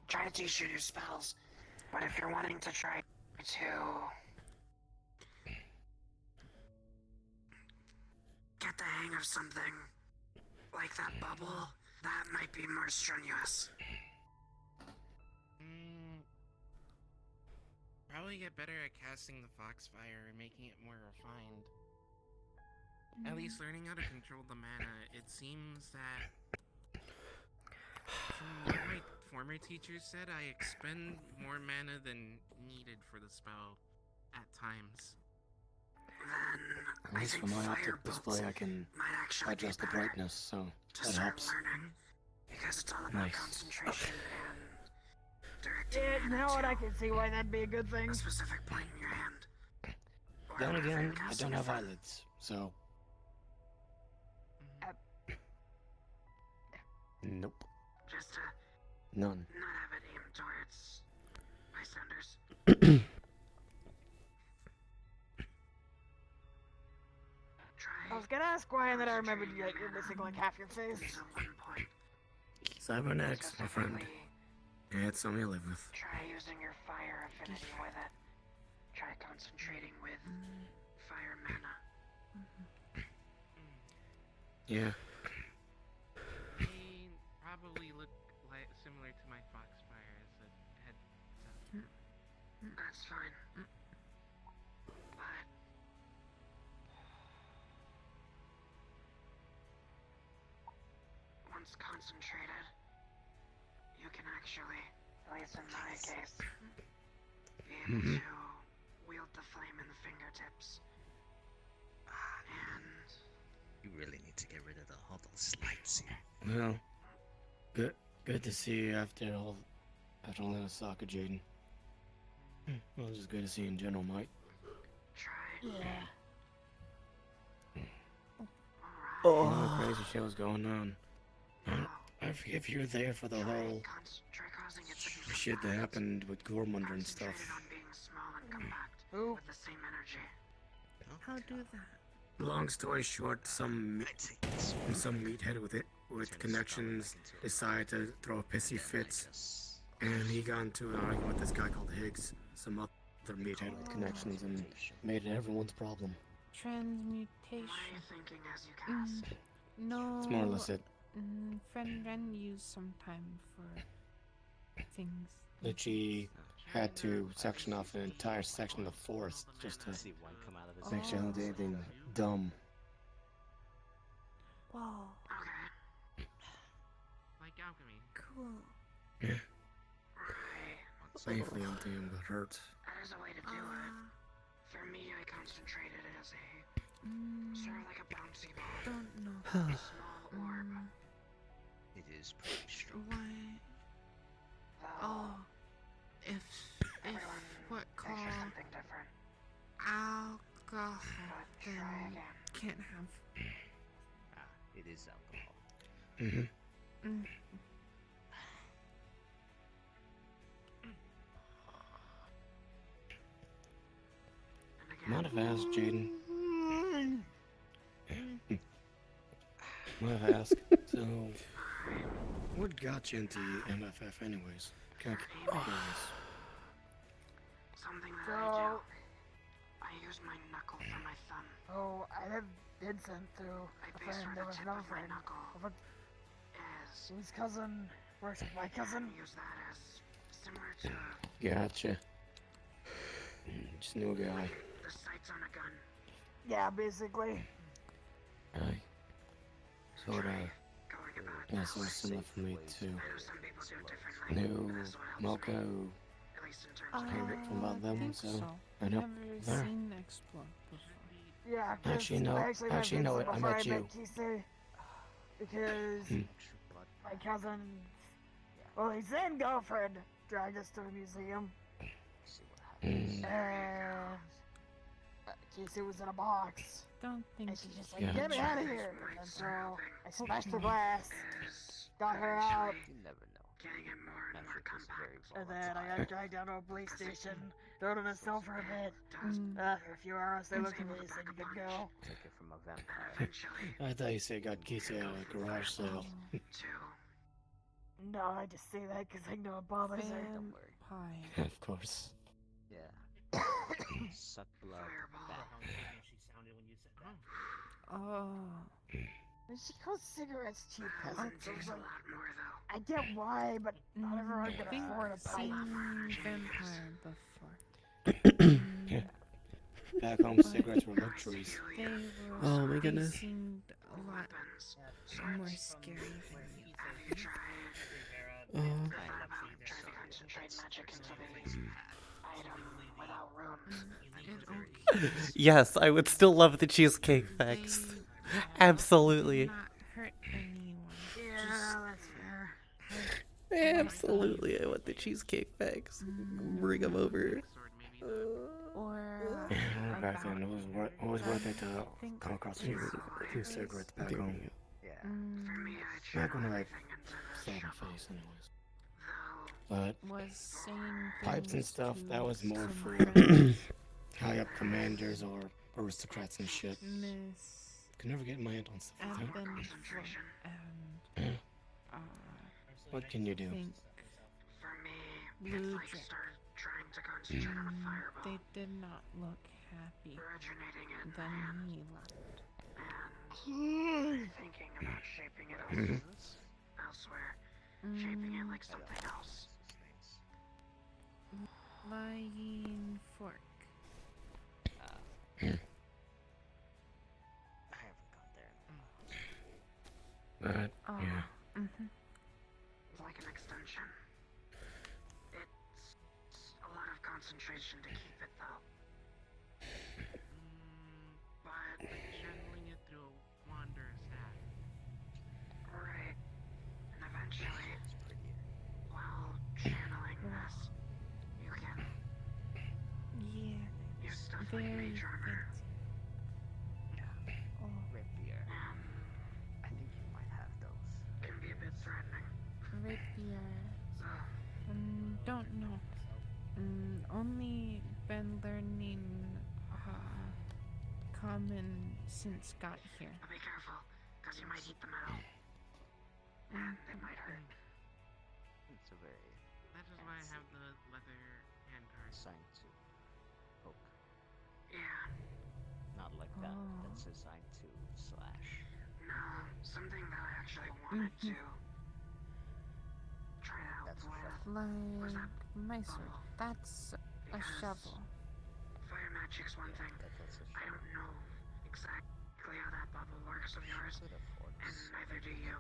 try to teach you new spells, but if you're wanting to try to get the hang of something like that bubble, that might be more strenuous. Probably get better at casting the Foxfire and making it more refined. At least learning how to control the mana. It seems that from what my former teacher said, I expend more mana than needed for the spell at times. Then At least I for think my fire optic bolts display, I can might actually adjust be the better brightness, so to that start helps. learning, because it's all about Nice. concentration and directing Yeah, you mana know what? to I can see why that'd be a good thing. a specific point in your hand. Or Then whenever you're again, I casting don't have a fire. eyelids, so. Nope. Just to None. not have it aimed towards bystanders. I was gonna ask why, and then I remembered you're missing like half your face. Cybernetics, my friend. Yeah, it's something I live with. Try using your fire affinity with it. Try concentrating with fire mana. Yeah. They probably look like similar to my Foxfire as a head. That's fine. But once concentrated, you can actually, at least in my case, be able Mhm. to wield the flame in the fingertips. And You really need to get rid of all those slimes here. Well, good to see you after all that soccer, Jaden. Well, it's just good to see you in general, Mike. try. Yeah. A lot of crazy shit was going on. I forget if you were there for the whole Try causing it to be shit that happened with Gormunder and concentrated stuff. on being small and compact Who? with the same energy. How do that? Long story short, some meathead with connections decided to throw a pissy fit, and he got into an argument with this guy called Higgs, some other meathead with connections, and made it everyone's problem. Transmutation. What are you thinking as you cast? No. It's more or less it. Friend Ren used some time for things. That she had to section off an entire section of the forest just to See one come out of his make sure I don't do anything dumb. Whoa. Okay. Like alchemy. Cool. Yeah. Right. Thankfully, I don't think I'm gonna hurt. That is a way to do it. For me, I concentrated as a sort of like a bouncy ball. Don't know. A small orb. It is pretty strong. Why? Though Oh. If everyone what pictures call something different. alcohol, But try then again. can't have. Ah, it is alcohol. Mm-hmm. Mm. And again. Might have asked Jaden. Might have asked. So, what got you into MFF, anyways? Kind of curious. Something that I do. So, I use my knuckle for my thumb. oh, I have been sent through I a base friend. where There the was tip another of my friend. knuckle Of a, is. whose cousin works with my cousin. I use that as similar to Gotcha. Just new guy. the sights on a gun. Yeah, basically. Aye. Sort of. Going about Yeah, that so way. similar for me too. I know some people do it differently. New but that's what helps Mocha, me, who at least in terms of heard it from about them, think so so. I know. Never There. seen Explode before. Yeah, 'cause Actually, no. I actually Actually, met no, Vincent I before met you. Kisei, because Hmm. Extra blood. my cousin, well, his then girlfriend dragged us to the museum, See what happens. Mm. and Kisei was in a box, Don't think and she's just like, Yeah. get me out of here! And so I smashed the glass, is got her out, You never know. getting it more and more Magic is very compact. and then I got dragged down to a police station, thrown in a cell for a bit. After a few hours, they looked at me and said, you can go. Take it from a vampire. Eventually, I thought you said got Kisei at a garage sale. two. No, I just say that because I know it bothers her. Don't worry. Pie. Of course. Yeah. Suck blood. Fireball. Back. How she sounded when you said that. Oh. And she calls cigarettes cheap peasants. I was Takes a like, lot more though. I get why, but not everyone can think afford a pipe. seen vampire before. Yeah. Back home, cigarettes were luxuries. They were. Oh my they goodness. seemed a lot Weapons. more scary than you. Have you tried? Oh. Try to concentrate magic into the item without runes. It okay. Yes, I would still love the cheesecake facts. Absolutely. Not hurt anyone. Yeah, that's fair. Absolutely, I want the cheesecake facts. Bring them over. Or Back then, it was worth it to think come across a few cigarettes back home. Yeah. For me, I Not channel gonna like everything into slap the my shovel. face, anyways. Though, But was saying pipes and things stuff, to that was more for some friends. high up commanders or aristocrats and shit. Miss Could never get my hand on stuff like that. Advent concentration. and What can you do? think For me, Blue it's like drink. start trying to concentrate on a fireball. they did not look happy. Originating in my Then hand he left. and thinking about shaping it elsewhere. Shaping it like something else. Flying fork. I haven't gone there. But, Oh. yeah. Mm-hmm. Like an extension. It's a lot of concentration to keep it though. But Channeling it through a wander staff. right. And eventually, It's prettier. while channeling this, you can Yeah. use stuff like Very mage armor. Oh. Rapier. I think you might have those. Can be a bit threatening. Rapier. So Don't know. Only been learning common since got here. but be careful, cause you might heat the metal. And it might hurt. It's a very That is why I have the leather hand guard. assigned to poke. Yeah. Not like that. Oh. That's designed to slash. No, something that I actually wanted to try out That's with Like my sword. That's a Because shovel. fire magic's one thing. I don't know exactly how that bubble works of yours, and neither do you.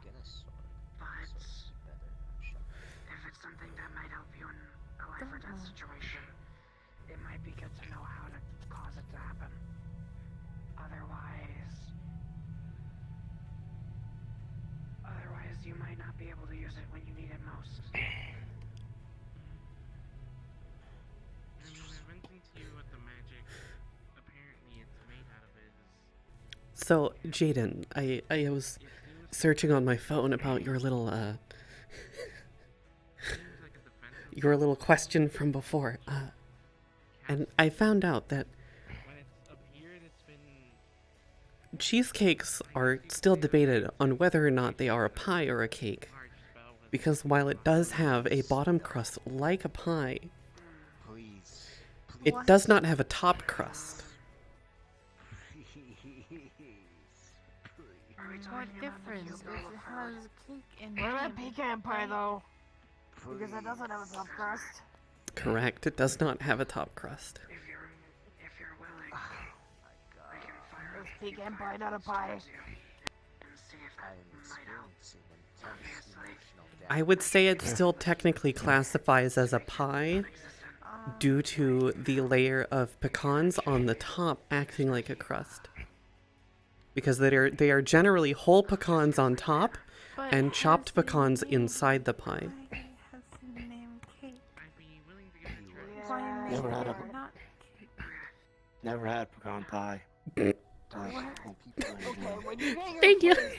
But if it's something that might help you in a life or death situation, it might be good to know how to cause it to happen. Otherwise, you might not be able to use it when you need it most. I mean, I mentioned to you what the magic apparently it's made out of is. So, Jaden, I was searching on my phone about your little your little question from before, and I found out that When it's appeared, it's been cheesecakes are still debated on whether or not they are a pie or a cake, because while it does have a bottom crust like a pie, Please. it does not have a top crust. What difference? It has cake and What about ham. pecan pie though? Because it doesn't have a top crust. Correct, it does not have a top crust. If you're willing, I can fire Is pecan pie not a pie? and see if that might help. Obviously. I would say it still technically classifies as a pie due to the layer of pecans on the top acting like a crust. Because they are generally whole pecans on top But and it chopped has the pecans name inside the pie. It has the name cake. I'd be willing to give it a try. Why Never make had it a- not cake? Never had pecan pie. Okay, when you get your Thank you. place,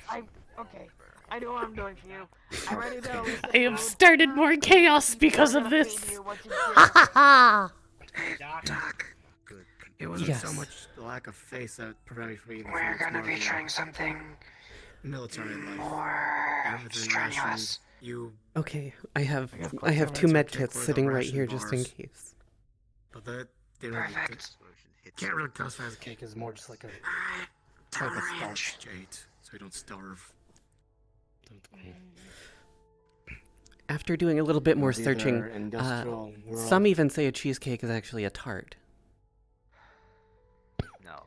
okay, I know what I'm doing for you. I'm ready to release the I have food. started more chaos because I'm of gonna this. feed you what you get. Doc, It wasn't Yes. so much the lack of face that prevented me from eating the food. we're It's gonna more be the trying something military life. more Military strenuous. rations, you, Okay, I have I guess I have put two some med kick kits with sitting the right ration here just in bars. case. but that they don't really, Perfect. can't really classify as a cake. It's more just like a Alright, type of range. starch to eat, so you don't starve. After doing a little bit more It's either searching, industrial world. some even say a cheesecake is actually a tart. No.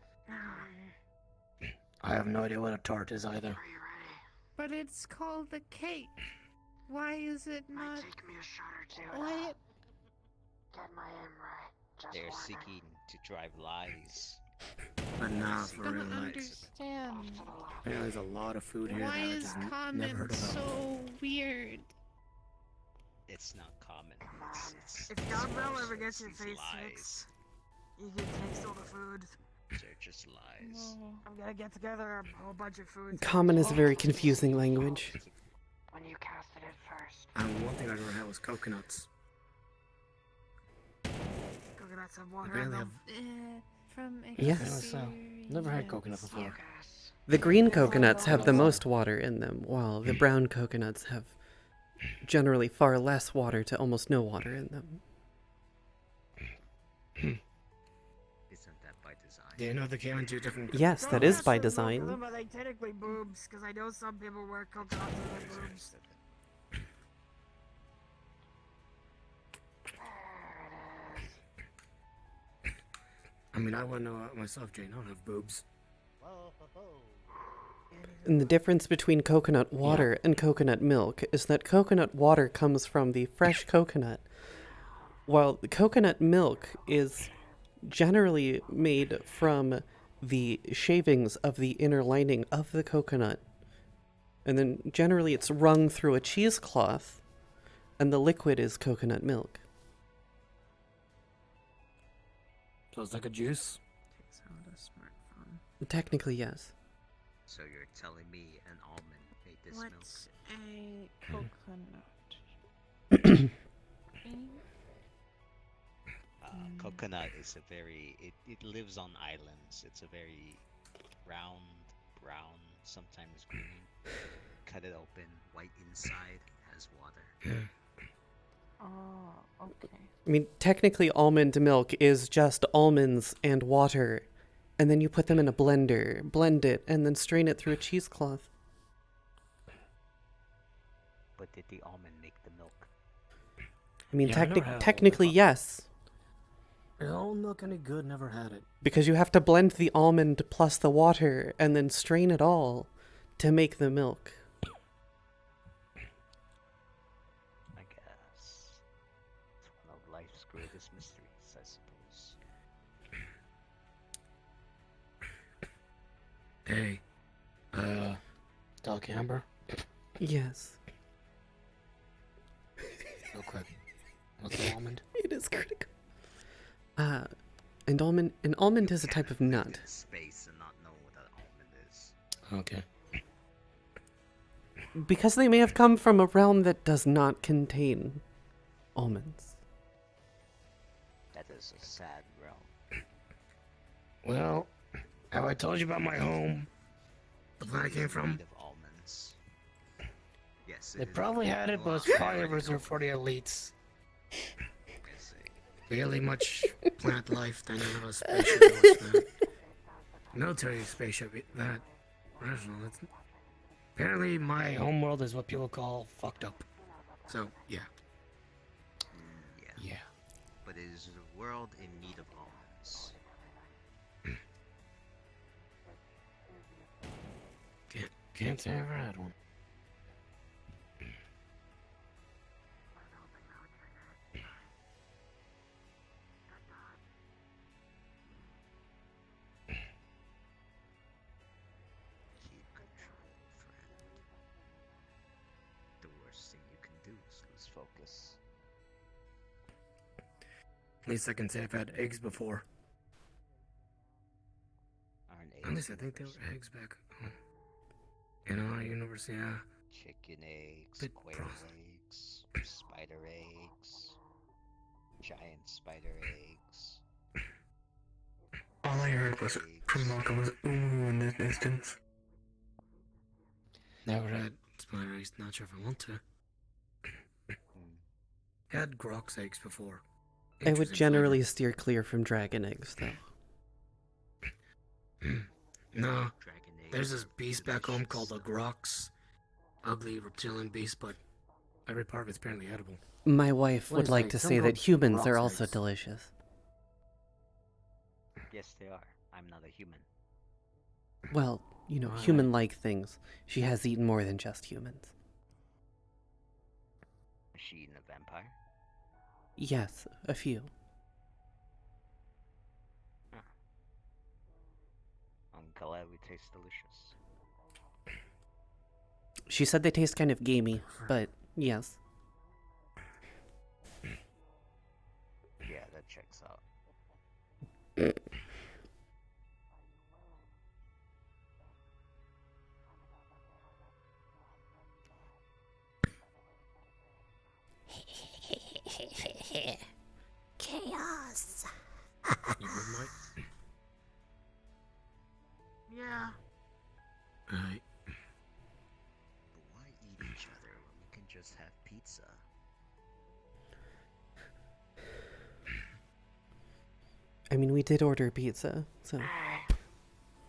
I have no idea what a tart is either. Are you ready? But it's called a cake. Why is it Might not? take me a shot or two. What? Get my aim right. Just They're warning. seeking to drive lies. But nah, Seeking for I real, don't lies. like, understand. Off to the left. apparently there's a lot of food here Why that I is just never common heard about. so weird? It's not common. Come on. It's If God Bell these- ever gets your these face lies. fixed, you can taste all the food. They're just lies. No. I'm gonna get together a whole bunch of foods. Common is a very confusing language. When you casted it first. One thing I never had was coconuts. Coconuts have I water in barely them. have. From Yes. Yeah, so, never had coconut before. Lucas. The green coconuts have the most water in them, while the brown coconuts have generally far less water to almost no water in them. Isn't that by design? Do you know they came in two different? Yes, that is by Coconuts with milk in design. them, but they technically boobs, because I know some people wear coconuts in their boobs. There it is. I mean, I wouldn't know it myself, Jane. I don't have boobs. Whoa, ho, ho. And the difference between coconut water and coconut milk is that coconut water comes from the fresh coconut, while the coconut milk is generally made from the shavings of the inner lining of the coconut. And then generally it's wrung through a cheesecloth, and the liquid is coconut milk. So it's like a juice. Takes out a smartphone. Technically, yes. So you're telling me an almond made this What's a coconut? milk? Coconut is a very it lives on islands. It's a very round, brown, sometimes green. Cut it open, white inside, has water. Oh, okay. I mean, technically almond milk is just almonds and water, and then you put them in a blender, blend it, and then strain it through a cheesecloth. But did the almond make the milk? I mean, Yeah, I never had it. technically, yes. Is almond milk any good? Never had it. Because you have to blend the almond plus the water and then strain it all to make the milk. I guess. It's one of life's greatest mysteries, I suppose. Hey, Doc Amber, Yes. real quick. What's an almond? It is critical. An almond is a type of nut. Space and not know what an almond is. Okay. Because they may have come from a realm that does not contain almonds. That is a sad realm. Well, have I told you about my home? The planet I came from? Made of almonds. Yes. They probably had it, but it's probably reserved for the elites. Barely much plant life than none of a spaceship was that. Military spaceship, that. Rational, that's... Apparently my homeworld is what people call fucked up. So, yeah. Yeah. But it is a world in need of almonds. Can't say I ever had one. Keep control, friend. The worst thing you can do is lose focus. At least I can say I've had eggs before. Aren't At least I eggs think they universal? were eggs back home. In our universe, yeah. Chicken eggs, Bit quail processed. eggs, spider eggs, giant spider eggs. All I heard was from Malcolm was ooh in this instance. Never had spider eggs, not sure if I want to. Had Grok's eggs before. I would Interesting generally steer clear from dragon eggs, though. flavor. No, Dragon eggs there's this are beast back home delicious. called a Grox. Ugly reptilian beast, but every part of it's apparently edible. My wife What would is like like to some say that Grok's humans are also eggs? delicious. Yes, they are. I'm not a human. Well, you know, Right. human-like things. She has eaten more than just humans. Is she eating a vampire? Yes, a few. I'm glad we taste delicious. She said they taste kind of gamey, but yes. Yeah, that checks out. Chaos. You good, Mike? Yeah. Right. But why eat each other when we can just have pizza? I mean, we did order pizza, so... I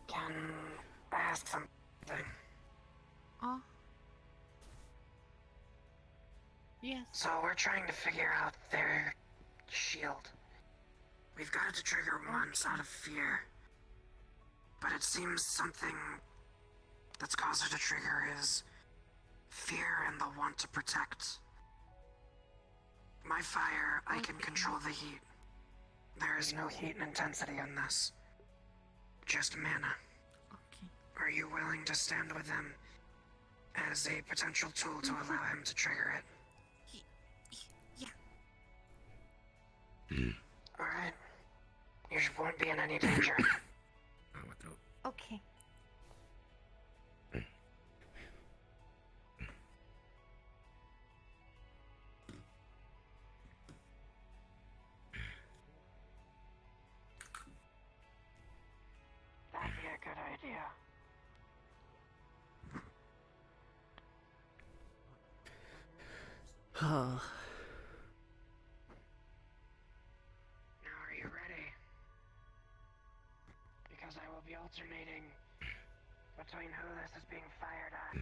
can ask something. Oh, Yes. So we're trying to figure out their shield. We've got it to trigger once out of fear. But it seems something that's caused it to trigger is fear and the want to protect. My fire, I can control the heat. There is no heat and intensity in this. Just mana. okay. Are you willing to stand with him as a potential tool to allow him to trigger it? Alright. You won't be in any danger. Oh, what the... Okay. That'd be a good idea. Oh, Now are you ready? Because I will be alternating between who this is being fired at.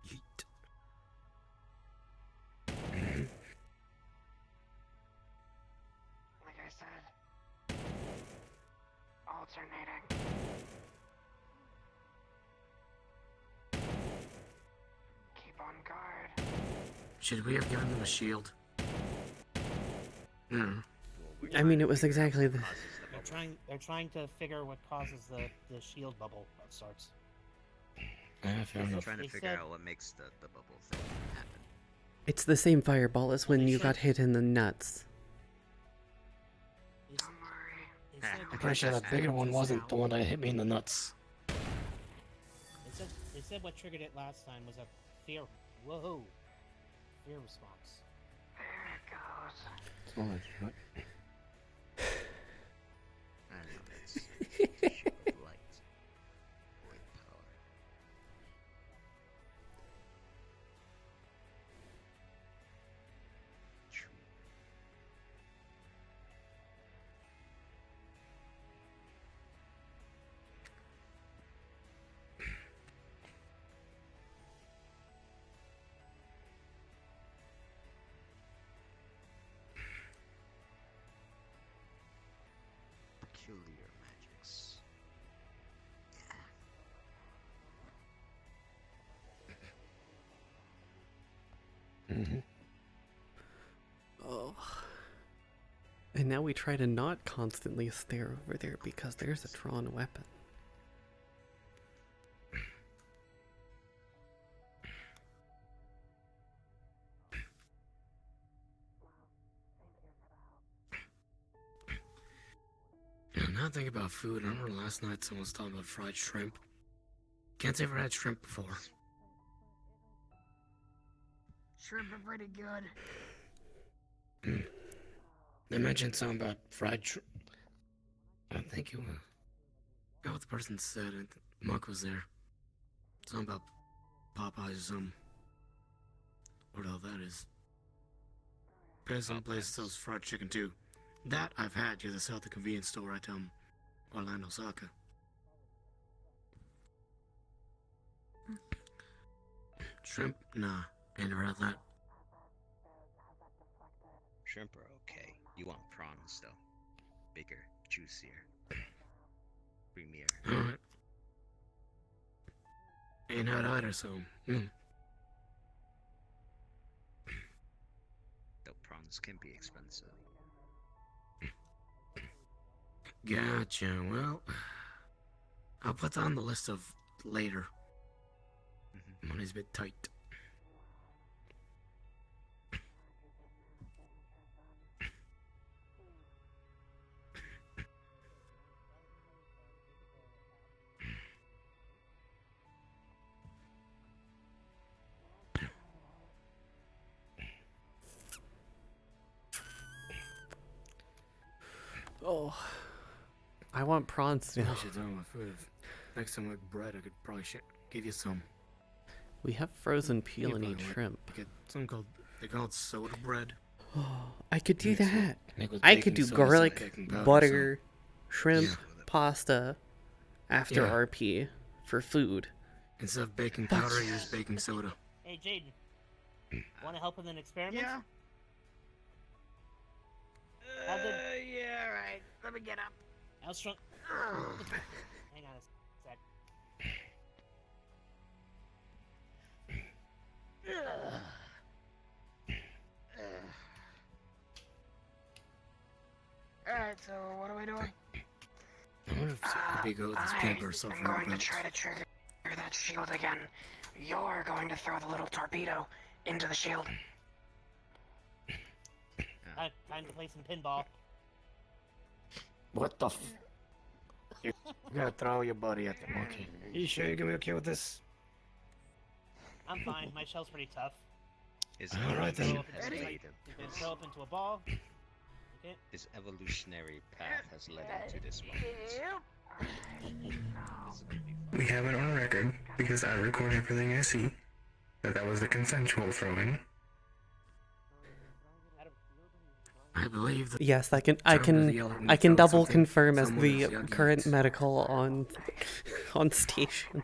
Yeet. resonating. Keep on guard. Should we have given them a shield? Hmm. I mean, it was exactly the. They're trying to figure what causes the shield bubble of sorts. Fair enough. Trying to They figure said- out what makes the bubble thing happen. It's the same fireball as when they you said- got hit in the nuts. They Don't worry. said- I'm pretty sure that bigger one wasn't the one that hit me in the nuts. They said what triggered it last time was a fear. Whoa, fear response. There it goes. Oh, that's right. I don't know, it's a shield of light. Void power. True. Peculiar magics. Mm-hmm. Oh. And now we try to not constantly stare over there because there's a drawn weapon. Yeah, now think about food. I remember last night someone was talking about fried shrimp. Can't say I've ever had shrimp before. Shrimp are pretty good. They mentioned something about fried shrimp. I think it was. I forgot what the person said. Monk was there. Something about Popeyes or something. What the hell that is. There's some place that sells fried chicken too. That I've had because I sell at the convenience store right down Orlando, Osaka. Shrimp? Nah, ain't never had that. Shrimp are okay. You want prawns though. Bigger, juicier, creamier. Alright. Ain't had either, so. Though prawns can be expensive. Gotcha. Well, I'll put that on the list of later. Money's a bit tight. Oh. I want prawns now. I should tell my food. Next time I make bread, I could probably give you some. We have frozen peel You and eat probably would. shrimp. You get something called, they call it soda bread. Oh, I could do Mix it. that. Make with I could baking do soda, garlic, baking powder, butter, shrimp, Yeah. pasta after Yeah. RP for food. Instead of baking powder, use baking soda. Hey, Jaden. Want to help with an experiment? Yeah. How did- Yeah, right. Let me get up. How strong? Hang on a sec. Alright, so what are we doing? I wonder if it could be good with this paper so I'm going to try to trigger that shield again. You're going to throw the little torpedo into the shield. Time to play some pinball. What the f? You gotta throw your buddy at the monkey. You sure you're gonna be okay with this? I'm fine. My shell's pretty tough. His Alright then. evolution has Ready? led him. You can throw up into a ball. Okay. His evolutionary path has led him to this moment. This is gonna be fun. We have it on record, because I record everything I see, that was the consensual throwing. I believe that. Yes, I can. Term of the yellow when I you can throw double something, confirm as someone the is yucky. current medical on station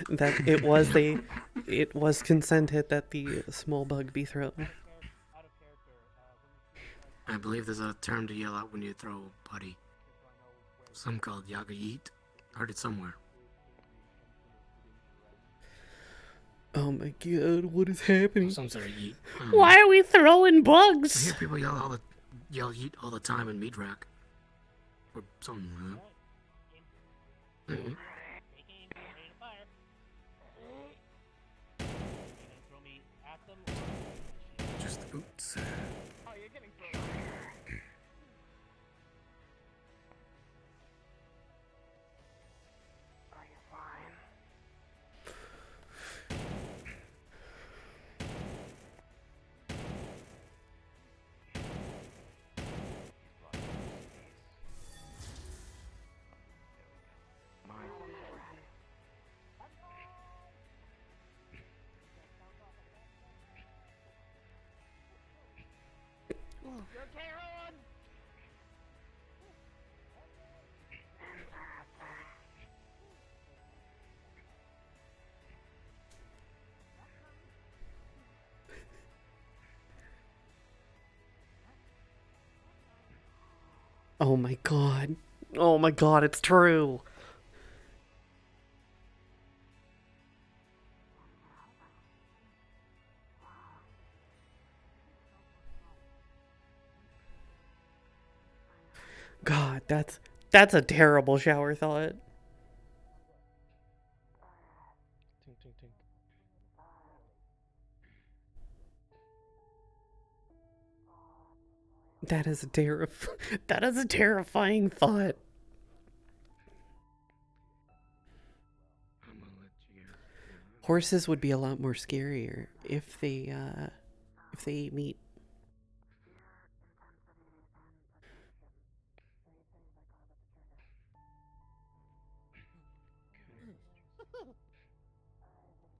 that it was consented that the small bug be thrown. Out of character. I believe there's a term to yell out when you throw putty. Some called Yaga Yeet. Heard it somewhere. Oh my god, what is happening? Some sort of yeet. Why are we throwing I bugs? hear people yell yeet all the time in Meat Rack. Or something like that. Take aim, ready to fire. You gonna throw me at them or Just the boots. Oh, you're getting thrown. Are you fine? You okay, Rowan? Oh my god. Oh my god, it's true. God, that's a terrible shower thought. Tink, tink, tink. That is that is a terrifying thought. I'm gonna let you go. Horses would be a lot more scarier if they eat meat.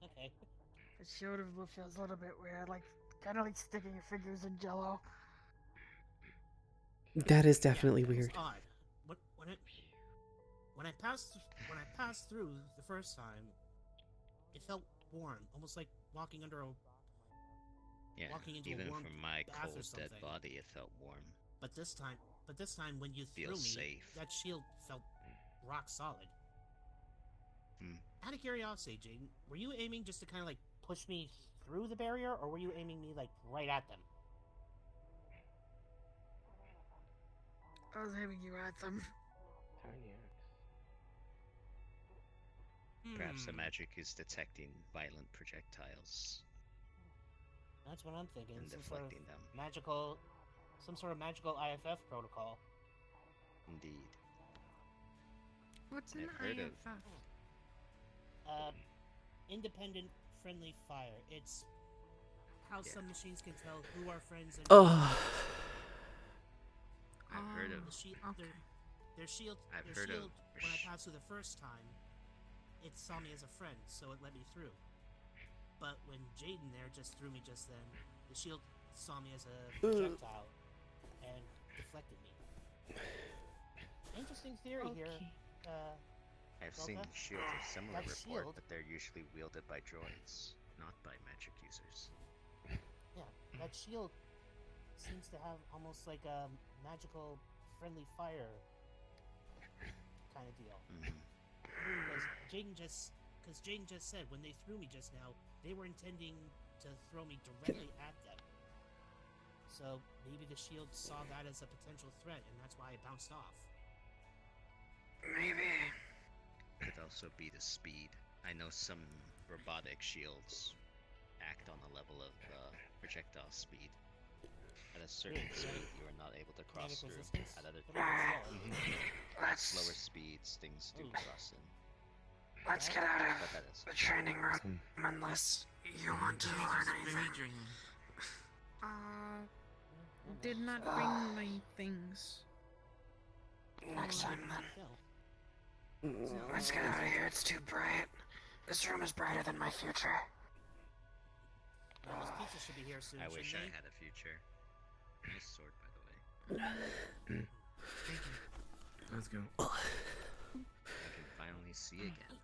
okay. The shoulder feels a little bit weird, like kind of like sticking your fingers in jello. That is definitely It's weird. odd. When I passed through the first time, it felt warm, almost like walking under a Yeah, walking into even a warm from my bath or cold dead something. body, it felt warm. But this time when you threw Feels me, safe. that shield felt rock solid. Hmm. Out of curiosity, Jaden, were you aiming just to kind of like Push me through the barrier, or were you aiming me like right at them? I was aiming you at them. Tiny axe. Perhaps the Hmm. magic is detecting violent projectiles That's what I'm thinking. and Some sort of deflecting them. magical IFF protocol. Indeed. What's an I've heard of- IFF? Independent friendly fire. It's How Yeah. some machines can tell who are friends and Ugh. I've heard of the shield. Okay. Their shield. I've their heard of shield. When I passed through the first time, it saw me as a friend, so it let me through. But when Jaden there just threw me just then, the shield saw me as a projectile and deflected me. Interesting theory here. Okay. I've Well, seen that- shields of similar that report, shield- but they're usually wielded by droids, not by magic users. Yeah, that shield seems to have almost like a magical friendly fire kind of deal. Mhm. Because Jaden just said when they threw me just now, they were intending to throw me directly at them. So maybe the shield saw that as a potential threat, and that's why it bounced off. Maybe. Could also be the speed. I know some robotic shields act on the level of projectile speed. At a certain Really? speed, you are not able to cross Kinetic through. resistance? At other What about Mhm. Let's slower speeds, things do Ooh. cross in. let's get out But of that is the training room unless you want to learn Maybe anything. Jaden. Did not bring my things. Next time then. No. Let's get out of here. It's too bright. This room is brighter than my future. Well, this pizza should be here soon. I wish I shouldn't had a future. Nice sword, by the way. Thank you. Let's go. I can finally see again.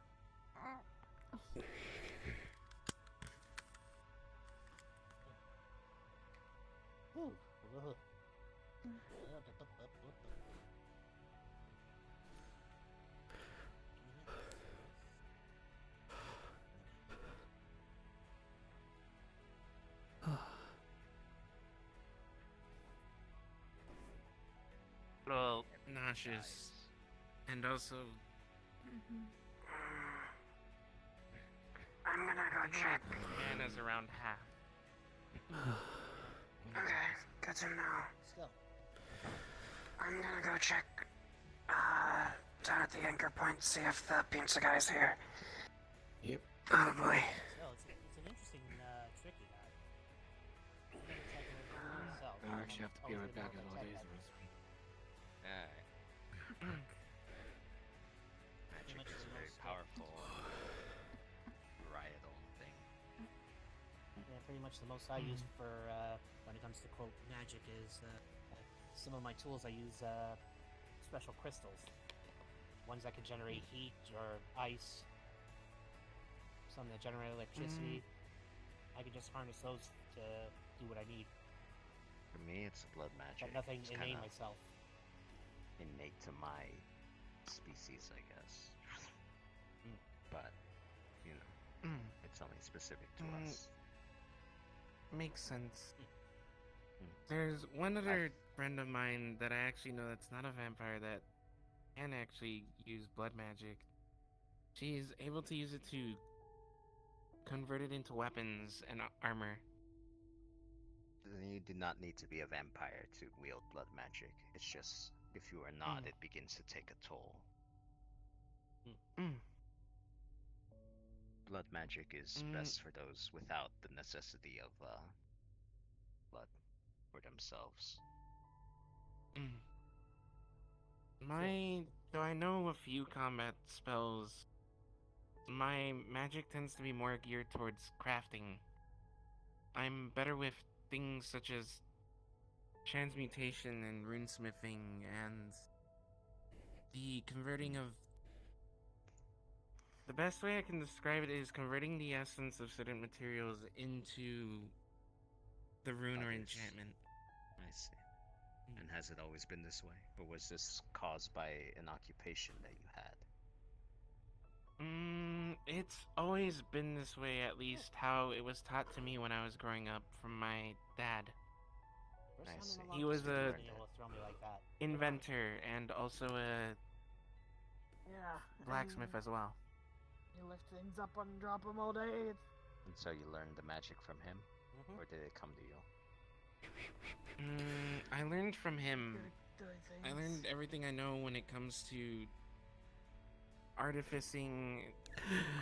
Ooh. Ugh. cautious. And also, I'm gonna go check. mana's around half. Okay, good to know. Still. I'm gonna go check down at the anchor point, see if the pizza guy's here. Yep. Oh boy. Still, it's an interesting trick you got. I've never tried to do it myself. I actually have to be Always right been back more in of a all tech days. guy. Alright. Magic much is the a very most, powerful, varietal thing. Yeah, pretty much the most I use for when it comes to quote magic is some of my tools. I use special crystals, ones that can generate heat or ice, some that generate electricity. I can just harness those to do what I need, For me, it's blood magic. but nothing It's innate kinda myself. innate to my species, I guess. But, you know, it's only specific to us. Makes sense. Mm. There's one other friend of mine that I actually know that's not a vampire that can actually use blood magic. She's able to use it to convert it into weapons and armor. Then you do not need to be a vampire to wield blood magic. It's just, if you are not, it begins to take a toll. Blood magic is best for those without the necessity of blood for themselves. Though I know a few combat spells, my magic tends to be more geared towards crafting. I'm better with things such as transmutation and runesmithing and the converting of... The best way I can describe it is converting the essence of certain materials into the rune or Others. enchantment. I see. And has it always been this way? Or was this caused by an occupation that you had? It's always been this way, at least how it was taught to me when I was growing up from my dad. First I time in see. a long He was time a being able to throw me like that. inventor and also a Yeah. blacksmith as well. You lift things up and drop them all day. It's And so you learned the magic from him? Or did it come to you? I learned from him. good at doing I things. learned everything I know when it comes to artificing,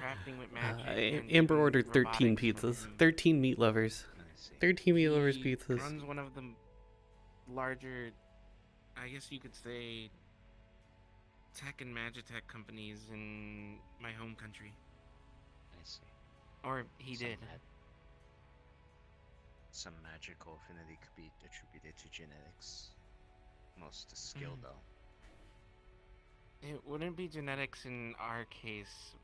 crafting with magic. and Amber even ordered 13 robotics from pizzas. him. 13 meat lovers. I see. 13 meat lovers He pizzas. runs one of the larger, I guess you could say, tech and magitech companies in my home country. I see. Or he did. Some magical affinity could be attributed to genetics. Most to skill, though. It wouldn't be genetics in our case.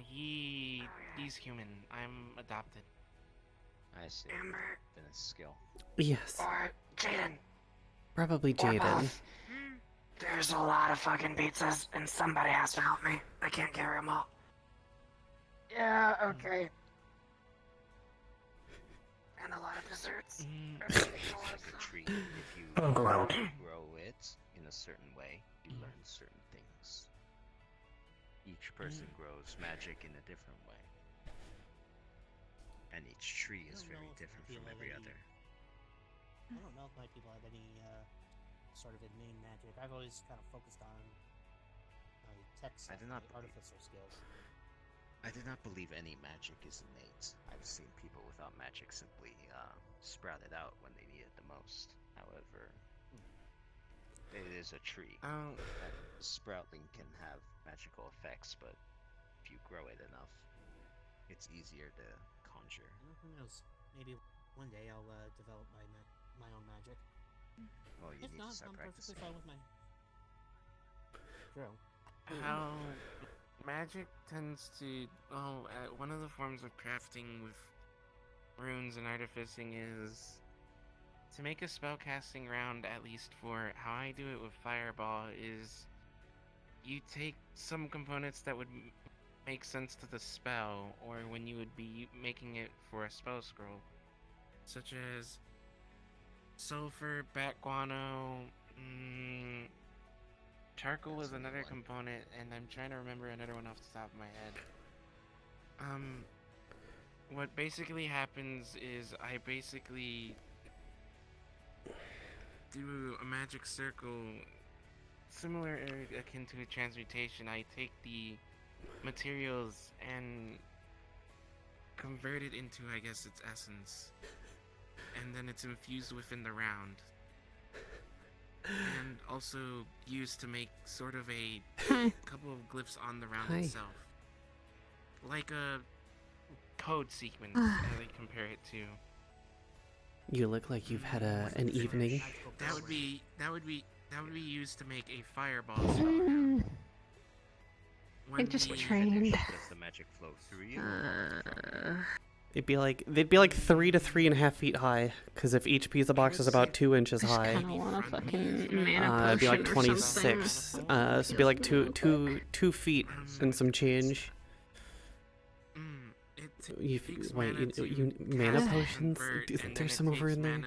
He's human. I'm adopted. I see. Amber. Then it's skill. Yes. Or Jaden. Probably Or Jaden. both. There's a lot of fucking pizzas, and somebody has to help me. I can't carry them all. Yeah, okay. And a lot of desserts. It's like a tree. If you I'll go help. grow it in a certain way, you learn certain things. Each person grows magic in a different way. And each tree is I don't very know if different people from have every any- other. I don't know if my people have any sort of innate magic. I've always kind of focused on my tech I stuff, do not my believe- artificer skills. I do not believe any magic is innate. I've seen people without magic simply sprout it out when they need it the most. However, it is a tree. And sprouting can have magical effects, but if you grow it enough, it's easier to conjure. Well, who knows? Maybe one day I'll develop my own magic. Well, you If need not, to start I'm practicing. perfectly fine with my drill. How magic tends to... one of the forms of crafting with runes and artificing is to make a spellcasting round, at least for how I do it with Fireball, is you take some components that would make sense to the spell, or when you would be making it for a spell scroll, such as sulfur, bat guano, charcoal was another component, and I'm trying to remember another one off the top of my head. What basically happens is I basically do a magic circle, similar or akin to a transmutation. I take the materials and convert it into, I guess, its essence, and then it's infused within the round, and also used to make sort of a couple of glyphs on the round itself, like a code sequence, as I compare it to. You look like you've had an evening. That would be used to make a fireball spell round. I just trained. Does the magic flow through you? They'd be like 3 to 3.5 feet high, because if each pizza box is about 2 inches high, I want a fucking mana it'd be like potion or 26. something. So it'd be like 2 feet and some change. Mana potions? There's some over in there.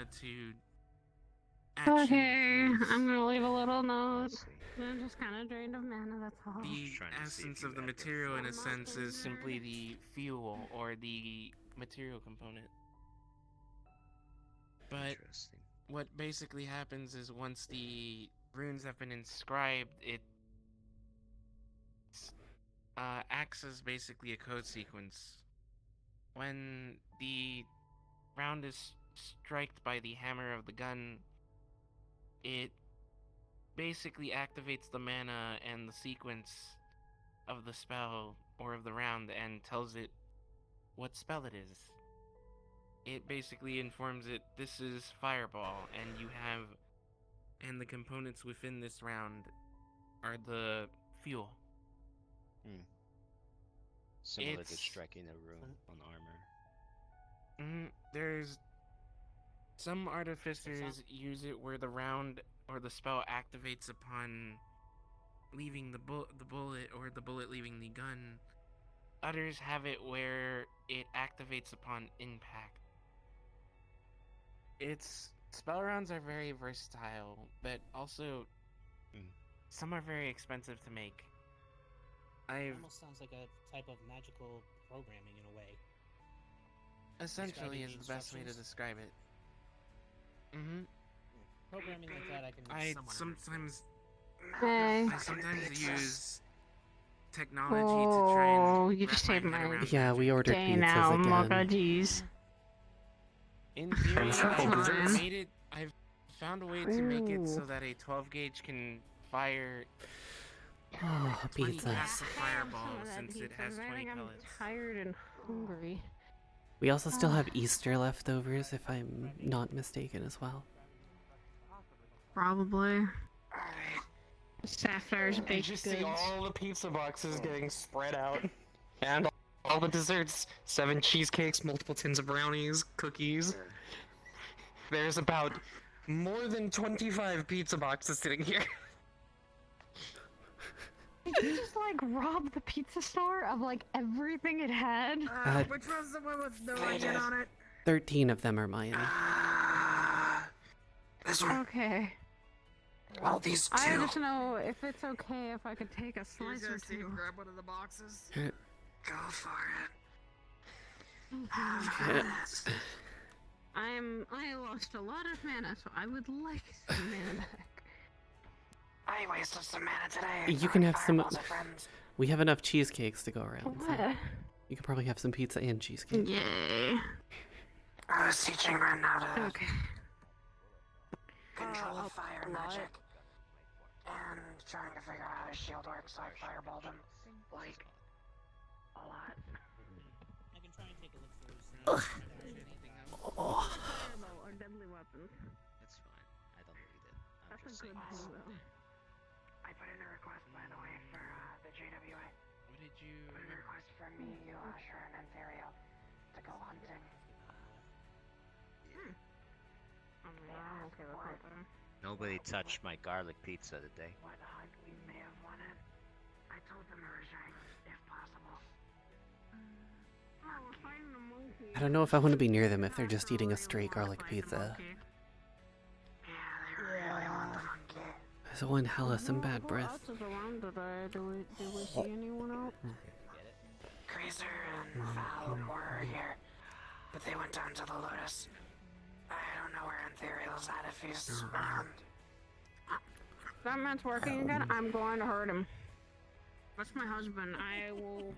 Okay, I'm gonna leave a little note. I'm just kind of drained of mana, that's all. The essence of the material, in a sense, is simply the fuel or the material component. But what basically happens is once the runes have been inscribed, it acts as basically a code sequence. When the round is striked by the hammer of the gun, it basically activates the mana and the sequence of the spell or of the round and tells it what spell it is. It basically informs it, this is Fireball, and the components within this round are the fuel. Similar to striking a rune on armor. There's some artificers use it where the round or the spell activates upon leaving the bullet or the bullet leaving the gun. Others have it where it activates upon impact. Spell rounds are very versatile, but also some are very expensive to make. It almost sounds like a type of magical programming in a way. Essentially is the best way to describe it. Programming like that, I sometimes Hey. use technology to try and you just saved my Yeah, we ordered day pizzas now, again. Maka, jeez. In theory, I've found a way to make it so that a 12 gauge can fire Oh, 20 pizza. packs of fireball since it has 20 I'm pellets. tired and hungry. We also still have Easter leftovers, if I'm not mistaken, as well. Probably. Sapphire's You baked just goods. see all the pizza boxes getting spread out. And all the desserts. 7 cheesecakes, multiple tins of brownies, cookies. There's about more than 25 pizza boxes sitting here. Did you just like rob the pizza store of like everything it had? Which one's the one with no onion on it? 13 of them are mine. This one. Okay. Well, these two. I just know if it's okay if I could take a slice or two. Grab one of the boxes. Go for it. I lost a lot of mana, so I would like some mana back. I wasted some mana today. You can have some. Fireballs of friends. We have enough cheesecakes to go around. So What? you could probably have some pizza and cheesecake. Yay. I was teaching Ren how to Okay. control fire magic. And trying to figure out how his shield works, so I fireballed him. Like, a lot. I can try and take a look through some Oh. Fireball or deadly weapons. That's fine. I don't need it. I'm That's a just good saying. thing, though. I put in a request, by the way, for the JWA. What did you... Put in a request for me, you, Asher, and Ethereal to go hunting. I'm okay with hunting. Nobody touched my garlic pizza today. What hunt we may have wanted. I told them Urjang, if possible. Oh, we're fighting a monkey. I don't know if I want to be near them if they're just eating a straight garlic pizza. Yeah, they really want the monkey. There's one hella some bad Who breath. else is around today? Did we see anyone else? Grazer and Val were here, but they went down to the Lotus. I don't know where Ethereal's at if he's around. That man's working again. I'm going to hurt him. That's my husband. I will.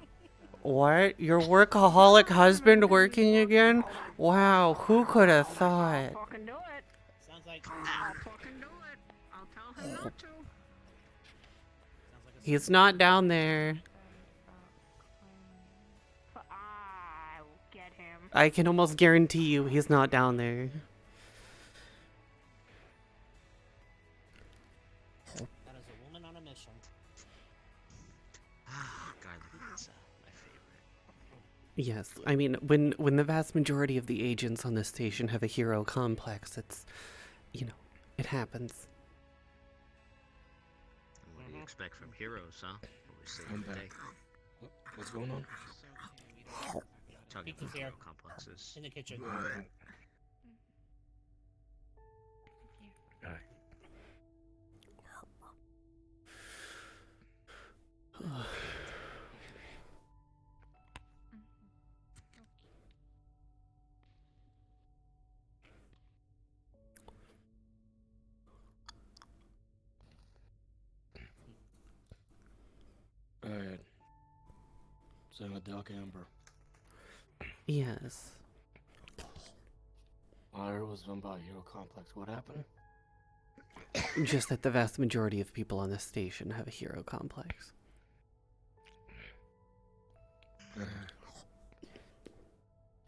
What? Your workaholic husband working again? Wow, who could have thought? I'll fucking do it. Sounds like I'll fucking do it. I'll tell him not to. He's not down there. I will get him. I can almost guarantee you he's not down there. that is a woman on a mission. Garlic pizza, my favorite. Yes, I mean, when the vast majority of the agents on this station have a hero complex, it's, you know, it happens. What do you expect from heroes, huh? Always save I'm the back. day. What's going on? Talking Pizza's about here. hero complexes. In the kitchen. Alright. So a Doc Amber. Yes. I heard it was done by Hero Complex. What happened? Just that the vast majority of people on this station have a hero complex.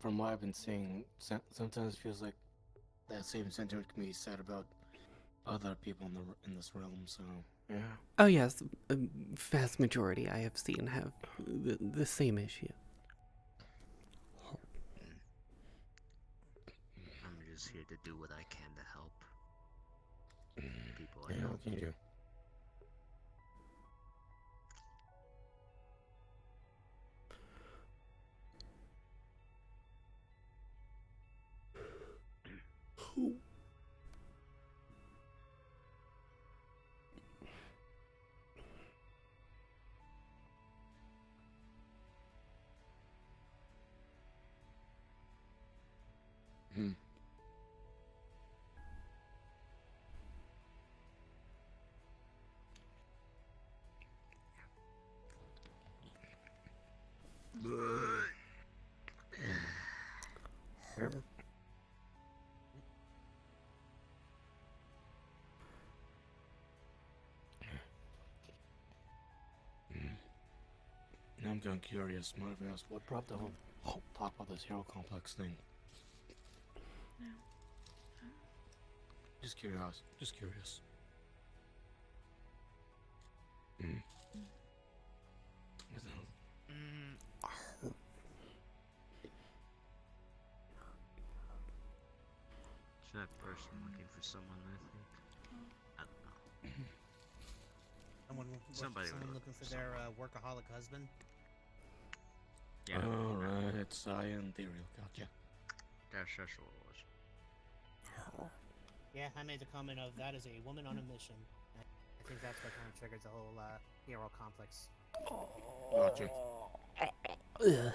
From what I've been seeing, sometimes it feels like that same sentiment can be said about other people in this realm. So yeah. Oh yes, vast majority I have seen have the same issue. I'm just here to do what I can to help people I Yeah, know. what can you do? Hmm. Now I'm getting curious. Might have asked what brought the whole talk about this hero complex thing. Just curious. Just curious. It's that person looking for someone, I think. I don't know. Somebody someone looking for their workaholic husband. Yeah. Alright, Saya and Ethereal. Gotcha. That's what it was. Yeah, I made the comment of that is a woman on a mission. I think that's what kind of triggers the whole hero complex. Gotcha. Ugh.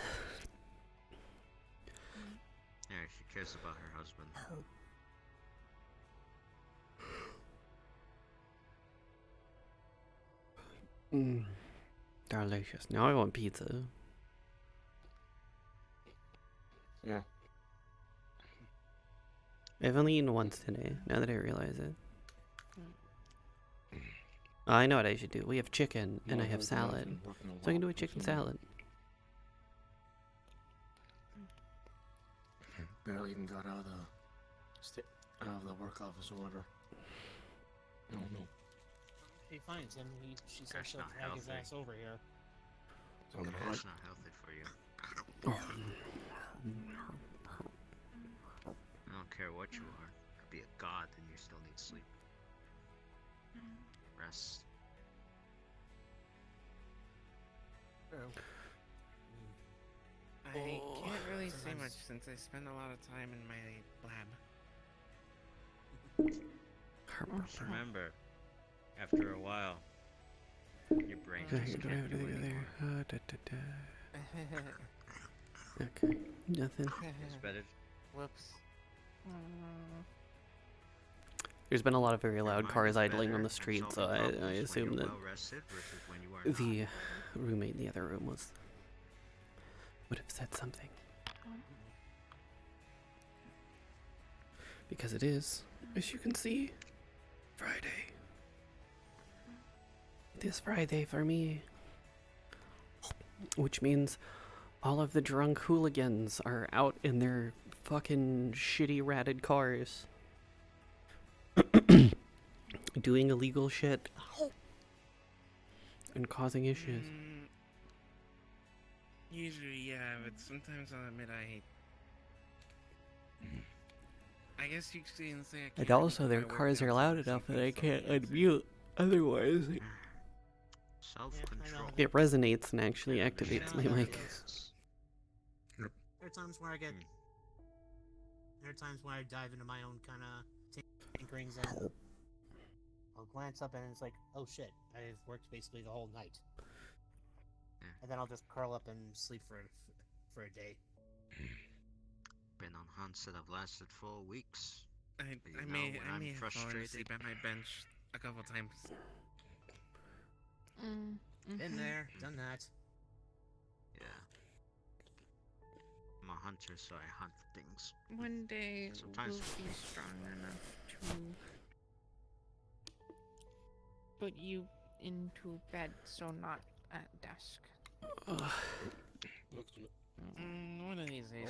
Yeah, she cares about her husband. Delicious. Now I want pizza. Yeah. I've only eaten once today, now that I realize it. I know what I should do. We have chicken, and I have salad. So I can do a chicken salad. Barely even got out of the work office or whatever. I don't know. He finds him. She's That's also not drag his healthy. ass over here. That's not healthy for you. I don't care what you are. You could be a god and you still need sleep. Rest. I can't really say much since I spend a lot of time in my lab. Just remember, After a while, your brain just do I can't have do anything anymore. there? Okay, nothing. It's better. Whoops. There's been a lot of very Your loud mind cars is idling better on the at street, so solving I problems when assume you're that well-rested versus when you are not. the roommate in the other room would have said something. Because it is, as you can see, Friday. This Friday for me. Which means all of the drunk hooligans are out in their fucking shitty ratted cars. Doing illegal shit. And causing issues. Usually, yeah, but sometimes I'll admit I guess you can say I can't And also really their get my work cars done are loud because enough that I sometimes can't I'll be upset. unmute. Otherwise, Self-control. it resonates and actually activates my mic. There are times where I get. There are times where I dive into my own kind of tinkerings and I'll glance up and it's like, oh shit, I've worked basically the whole night. And then I'll just curl up and sleep for a day. Been on hunts that have lasted for weeks. I when may I'm have fallen frustrated. asleep at my bench a couple times. Been there, done that. Yeah. I'm a hunter, so I hunt things. One day Sometimes we'll be strong enough to put you into bed, so not at desk. One of these days,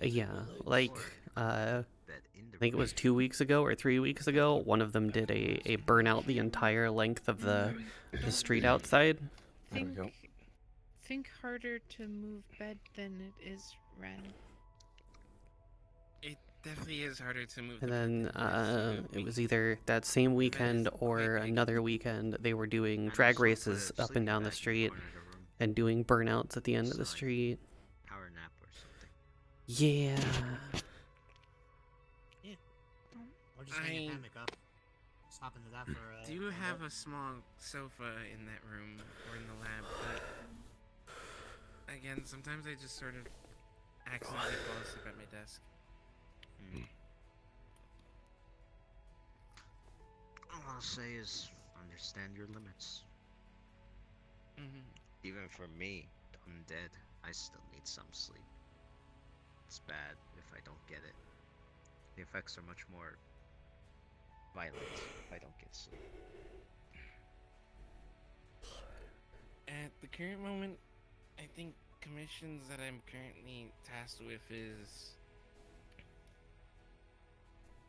Yeah, like, I bed in the think it was 2 weeks ago or 3 weeks ago, one of them did a burnout the entire length of the street outside. Think harder to move bed than it is Ren. It definitely is harder to move. And then it was either that same weekend or another weekend they were doing drag races up and down the street and doing burnouts at the end of the street. Power nap or something. Yeah. Yeah. Or just hang a hammock up. Just hop into that for a... Do have a small sofa in that room or in the lab, but again, sometimes I just sort of accidentally fall asleep at my desk. All I'll say is understand your limits. Even for me, undead, I still need some sleep. It's bad if I don't get it. The effects are much more violent if I don't get sleep. At the current moment, I think commissions that I'm currently tasked with is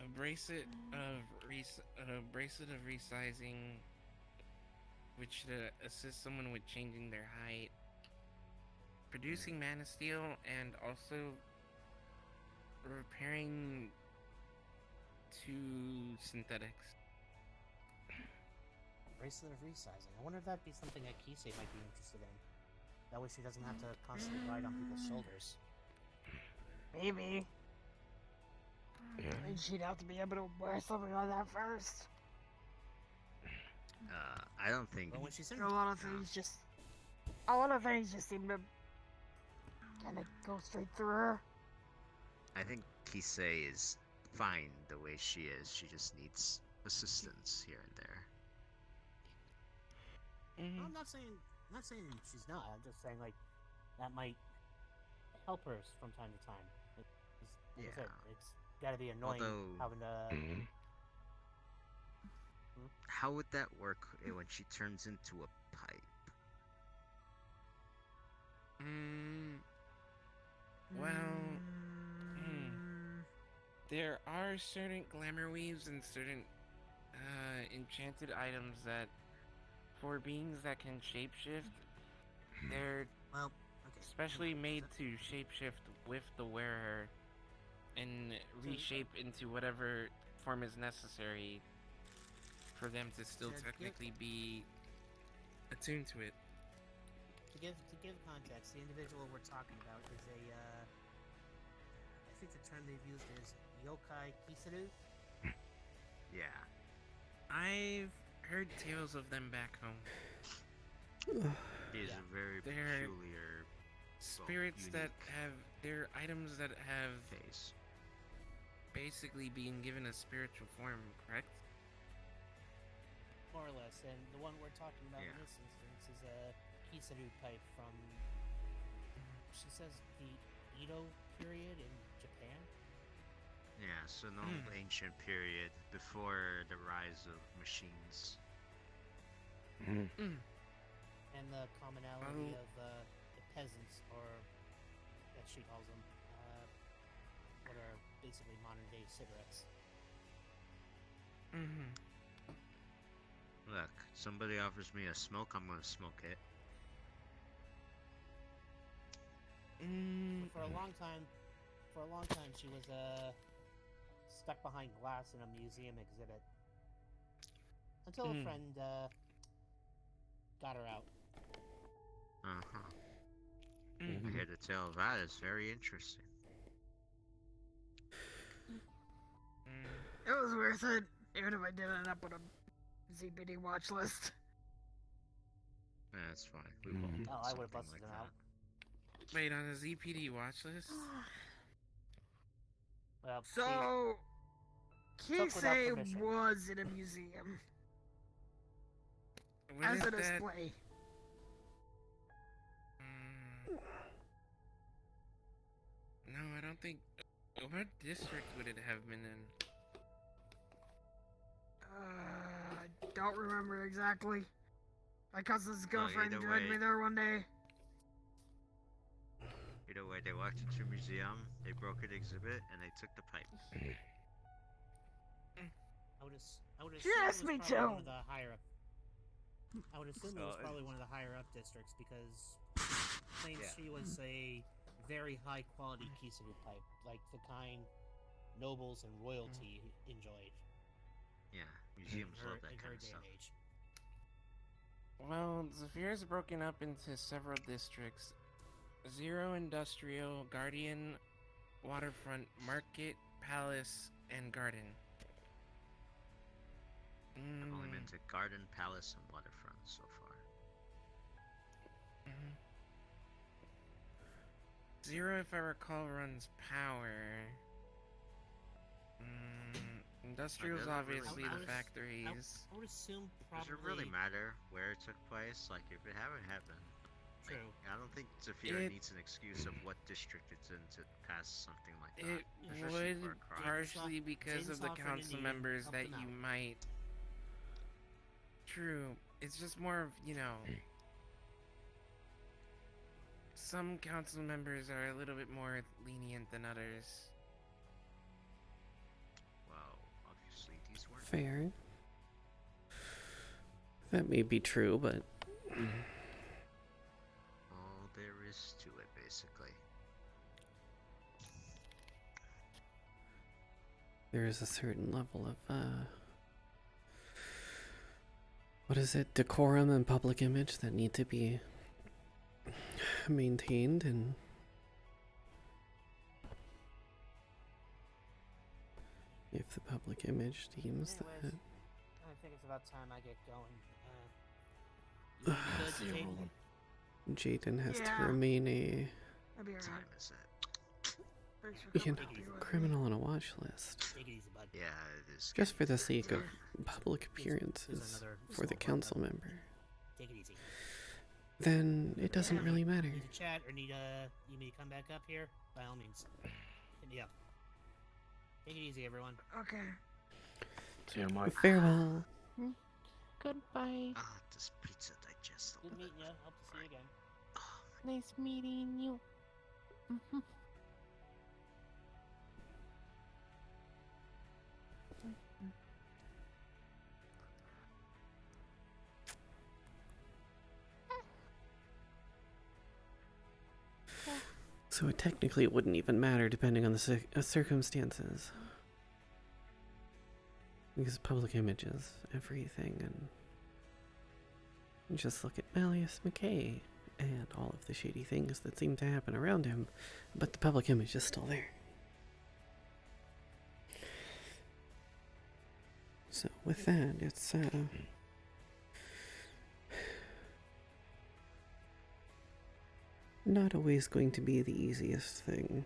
a bracelet of resizing, which should assist someone with changing their height, producing mana steel, and also repairing 2 synthetics. Bracelet of resizing. I wonder if that'd be something that Kisei might be interested in. That way she doesn't have to constantly ride on people's shoulders. Maybe. I think she'd have to be able to wear something like that first. I don't think. But when she's in... A lot of things just seem to kind of go straight through her. I think Kisei is fine the way she is. She just needs assistance here and there. I'm not saying she's not. I'm just saying like that might help her from time to time. Like I said, it's gotta be annoying having to. How would that work when she turns into a pipe? Well, there are certain glamour weaves and certain enchanted items that, for beings that can shapeshift, they're specially made to shapeshift with the wearer and reshape into whatever form is necessary for them to still technically be attuned to it. To give context, the individual we're talking about is a, I think the term they've used is yokai kisaru. Yeah. I've heard tales of them back home. These are very They're peculiar spirits that unique have, they're items that have face. basically being given a spiritual form, correct? More or less, and the one we're talking about in Yeah. this instance is a Kisaru pipe from, she says, the Edo period in Japan. Yeah, so no ancient period before the rise of machines. And the commonality Oh. of the peasants, or as she calls them, what are basically modern day cigarettes. Look, somebody offers me a smoke, I'm gonna smoke it. For a long time, she was stuck behind glass in a museum exhibit until a friend got her out. I hear the tale of that. It's very interesting. It was worth it, even if I did end up on a ZPD watch list. Yeah, that's fine. We both did Oh, I would have something busted like them out. that. Wait, on a ZPD watch list? Well, So, without Kisei permission. was in a museum What as is a that? display. No, I don't think. What district would it have been in? I don't remember exactly. My cousin's girlfriend either dragged me way- there one day. Either way, they walked into a museum, they broke an exhibit, and they took the pipe. I would She assume asked it was me probably to. one of the higher up. I would assume it was So, probably one of the higher up districts because she claims she was a very high quality Kisaru pipe, like the kind nobles and royalty enjoyed. Yeah, museums in her, love that in kind her of day stuff. and age. Well, Zephyr is broken up into several districts: Zero Industrial, Guardian, Waterfront, Market, Palace, and Garden. I've only been to Garden, Palace, and Waterfront so far. Zero, if I recall, runs power. Industrial's doesn't really obviously matter. the factories. I would assume Does probably. it really matter where it took place? Like, if it haven't happened, True. I don't think Zephyr It- needs an excuse of what district it's in to pass something like that. It especially for would a crime. partially because of the Jaden's offering to council need members help that them you out. might. True. It's just more of, some council members are a little bit more lenient than others. Well, obviously these weren't. Fair. That may be true, but All there is to it, basically. there is a certain level of, what is it, decorum and public image that need to be maintained, and if the public image deems Anyways, that I think it's about time I get going. You wanna be good, Jaden? Jaden has Yeah. to remain a I'll be alright. Time is it? Thanks for you coming know, out here with me. criminal on a watch list, Take it easy, bud. Yeah, it is. just for the getting sake of public Here's appearances another for the small council bump. member, Take it easy. then it doesn't really matter. Need to chat or need me to come back up here? By all means, hit me up. Take it easy, everyone. Okay. See you, Mike. Farewell. Goodbye. Ah, this pizza digests a Good little meeting bit. you. Hope to see you again. Nice meeting you. So technically it wouldn't even matter depending on the circumstances. Because public image is everything, and you just look at Malleus McKay and all of the shady things that seem to happen around him, but the public image is still there. So with that, it's not always going to be the easiest thing.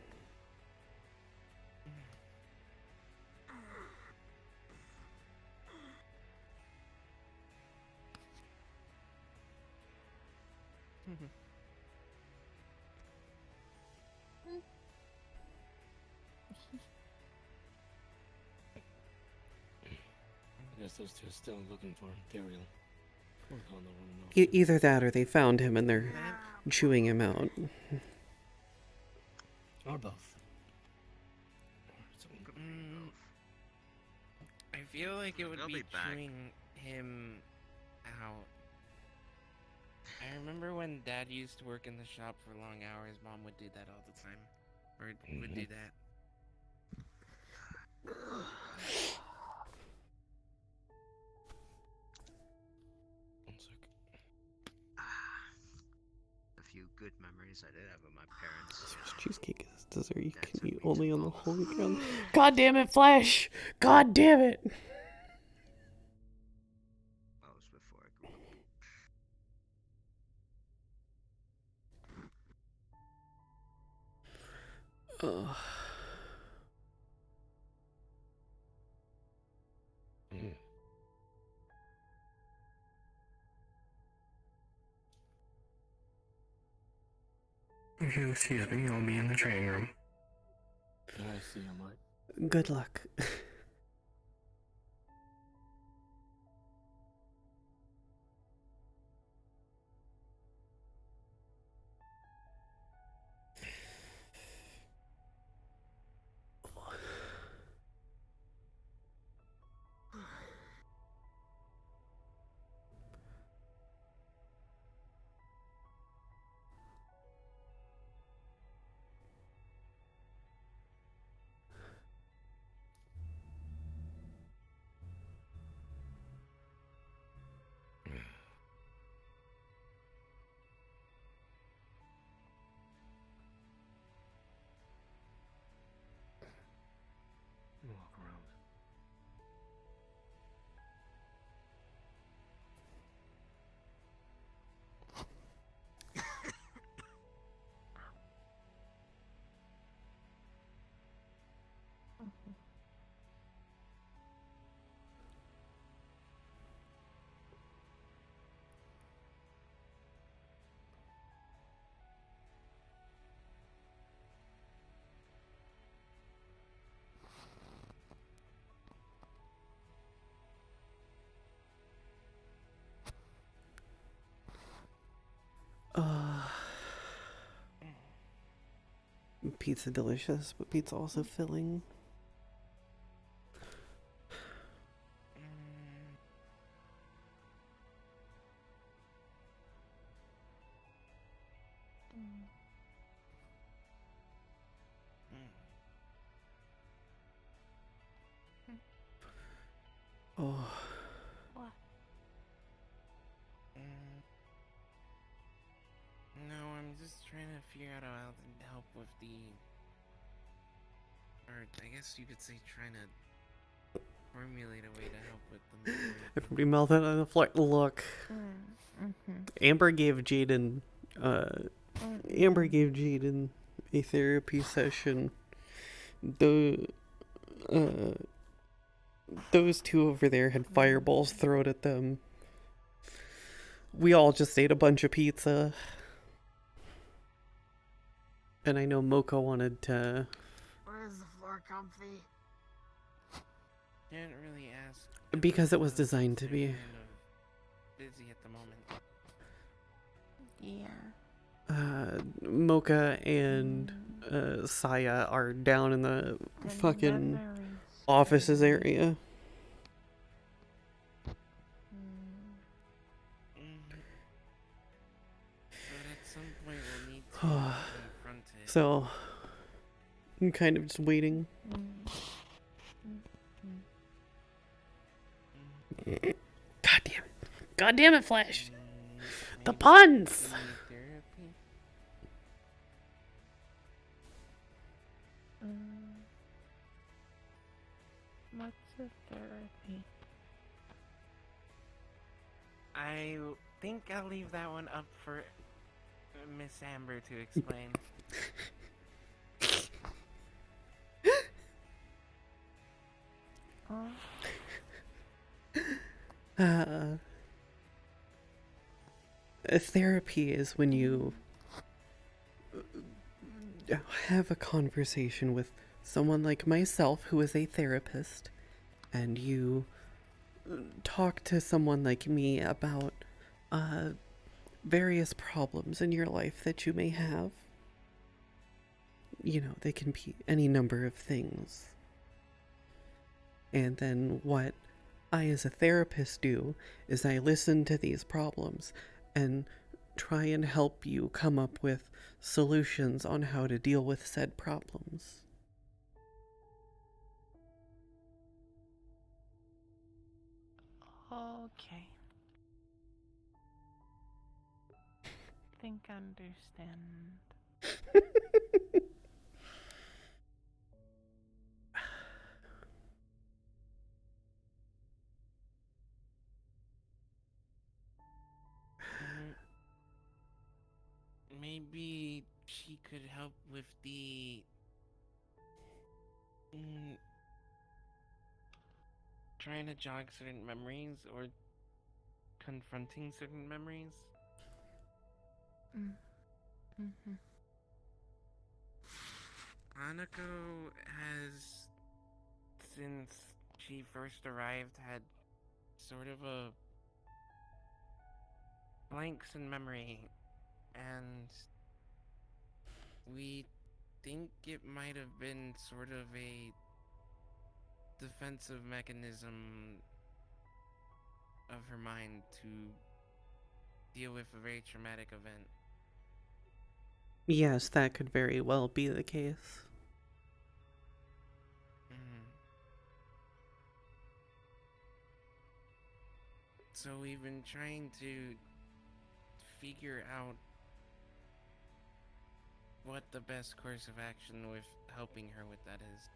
I guess those two are still looking for Tyrael. Either that or they found him and they're chewing him out. Or both. I feel like it would They'll be be back. chewing him out. I remember when Dad used to work in the shop for long hours, Mom would do that all the time. Or would do that. A few good memories I did have with my parents. Swiss cheesecake is dessert you can eat only on the holy ground. God damn it, Flash! God damn it! That was before I grew up. Ugh. If you'll excuse me, I'll be in the training room. I see him, right? Good luck. Walk around. Pizza delicious, but pizza also filling. Oh. What? No, I'm just trying to figure out how to help with the... Or, I guess you could say trying to formulate a way to help with the memory. Everybody melted on the floor. Look. Amber gave Jaden a therapy session. Those two over there had fireballs thrown at them. We all just ate a bunch of pizza. And I know Mocha wanted to... Why is the floor comfy? Can't really ask. Because it was designed to be. Kind of busy at the moment. Yeah. Mocha and Saya are down in the fucking offices area. But at some point we'll need to confront it. So, I'm kind of just waiting. God damn it. God damn it, Flash. The puns! Therapy? What's a therapy? I think I'll leave that one up for Miss Amber to explain. Therapy is when you have a conversation with someone like myself who is a therapist, and you talk to someone like me about various problems in your life that you may have. You know, they can be any number of things. And then what I as a therapist do is I listen to these problems and try and help you come up with solutions on how to deal with said problems. Okay. Think I understand. Maybe she could help with the trying to jog certain memories or confronting certain memories. Mm-hmm. Hanako has, since she first arrived, had sort of a blanks in memory, and we think it might have been sort of a defensive mechanism of her mind to deal with a very traumatic event. Yes, that could very well be the case. So we've been trying to figure out what the best course of action with helping her with that is.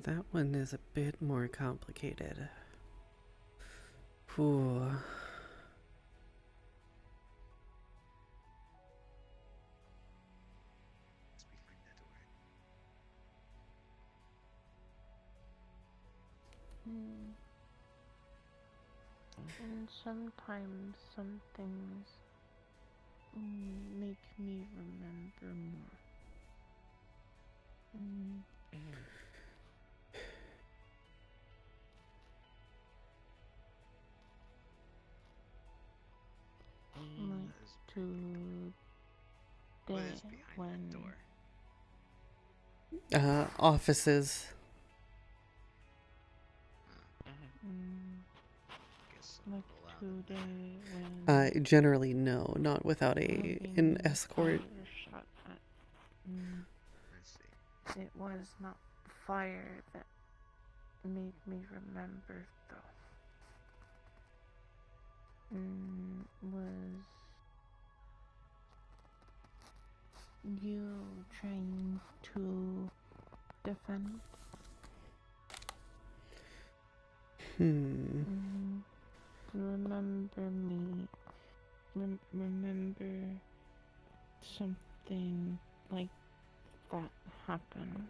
That one is a bit more complicated. Ooh. And sometimes some things make me remember more. Like today when Offices. Like today when Generally no, not without an escort. shot at it was not fire that made me remember though. Was you trying to defend? Remember me. Remember something like that happened.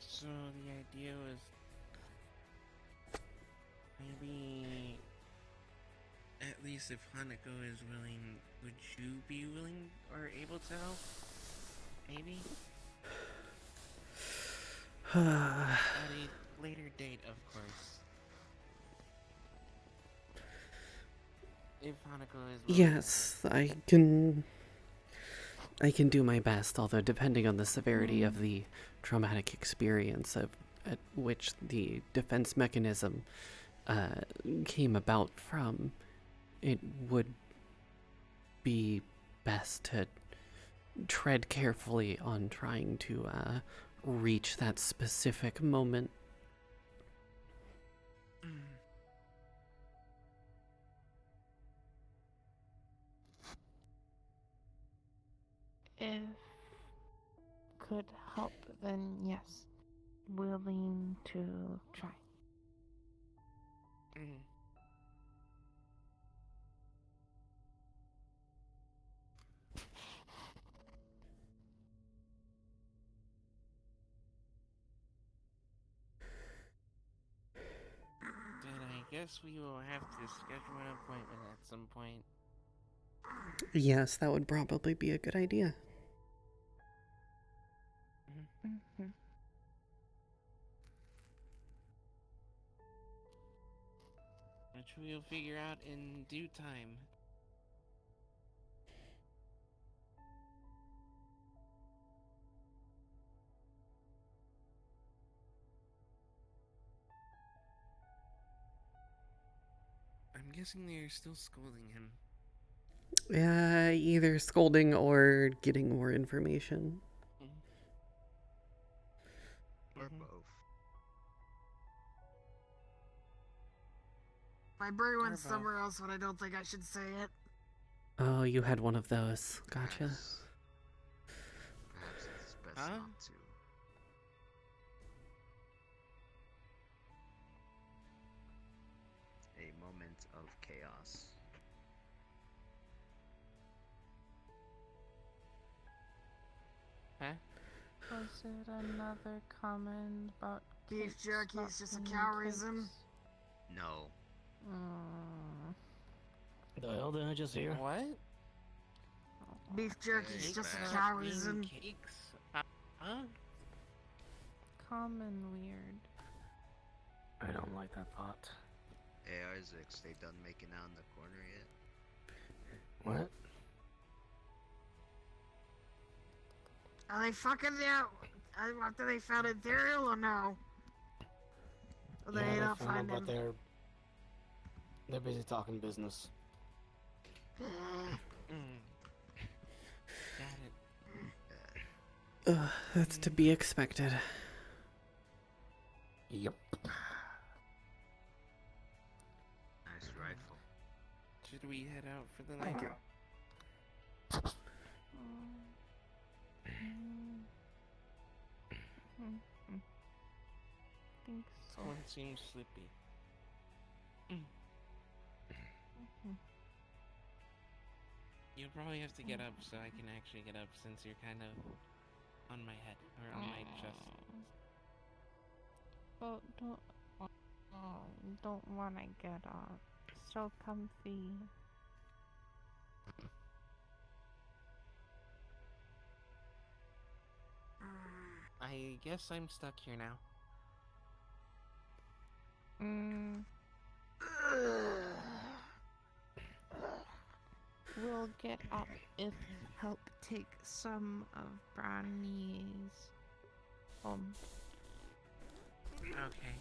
So the idea was maybe At least if Hanako is willing, would you be willing or able to help? Maybe? At a later date, of course. If Hanako is willing. Yes, I can do my best, although depending on the severity of the traumatic experience at which the defense mechanism came about from, it would be best to tread carefully on trying to reach that specific moment. If could help, then yes, willing to try. Then I guess we will have to schedule an appointment at some point. Yes, that would probably be a good idea. Mm-hmm. Which we'll figure out in due time. I'm guessing they're still scolding him. Either scolding or getting more information. Or both. My brain went somewhere else when I don't think I should say it. Oh, you had one of those. Gotcha. Perhaps it's best not to. A moment of chaos. Huh? Was it another comment about beef cakes jerky not is just a being cowrism? cakes? No. The hell did I just hear? What? Beef jerky is just a not cowrism. being cakes? Huh? Common weird. I don't like that pot. Hey Isaacs, they done making out in the corner yet? What? Are they fucking out after they found Ethereal or no? Or they Yeah, not they found find him, him? but they're busy talking business. Got it. That's to be expected. Yep. Nice rifle. Should we head out for the night? Think so. One seems sleepy. You'll probably have to get up so I can actually get up since you're kind of on my head or on my chest. Oh, don't wanna get up. So comfy. I guess I'm stuck here now. We'll get up if help take some of Brownie's home. Okay.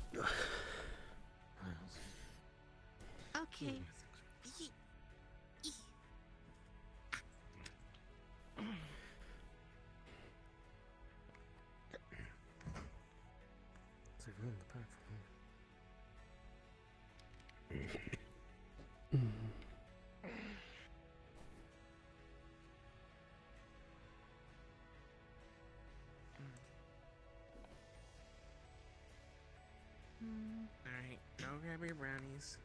Okay. Alright, go grab your brownies.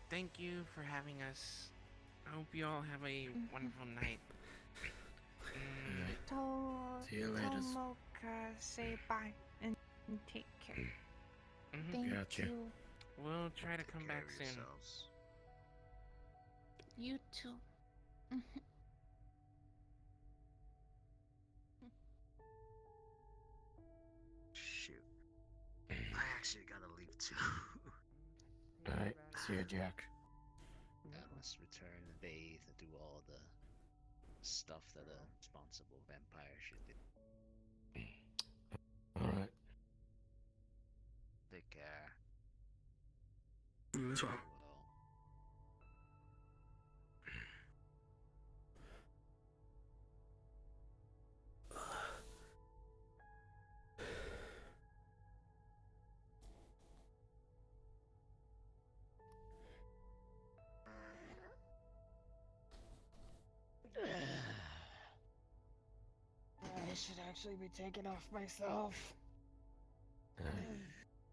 Thank you for having us. I hope you all have a wonderful night. See you later. Tomoka, say bye and take care. Thank Gotcha. you. We'll try to come back soon. You too. Shoot. I actually gotta leave too. Alright, see ya, Jack. I must return and bathe and do all the stuff that a responsible vampire should do. Alright. Take care. You as well. I should actually be taking off myself. Alright.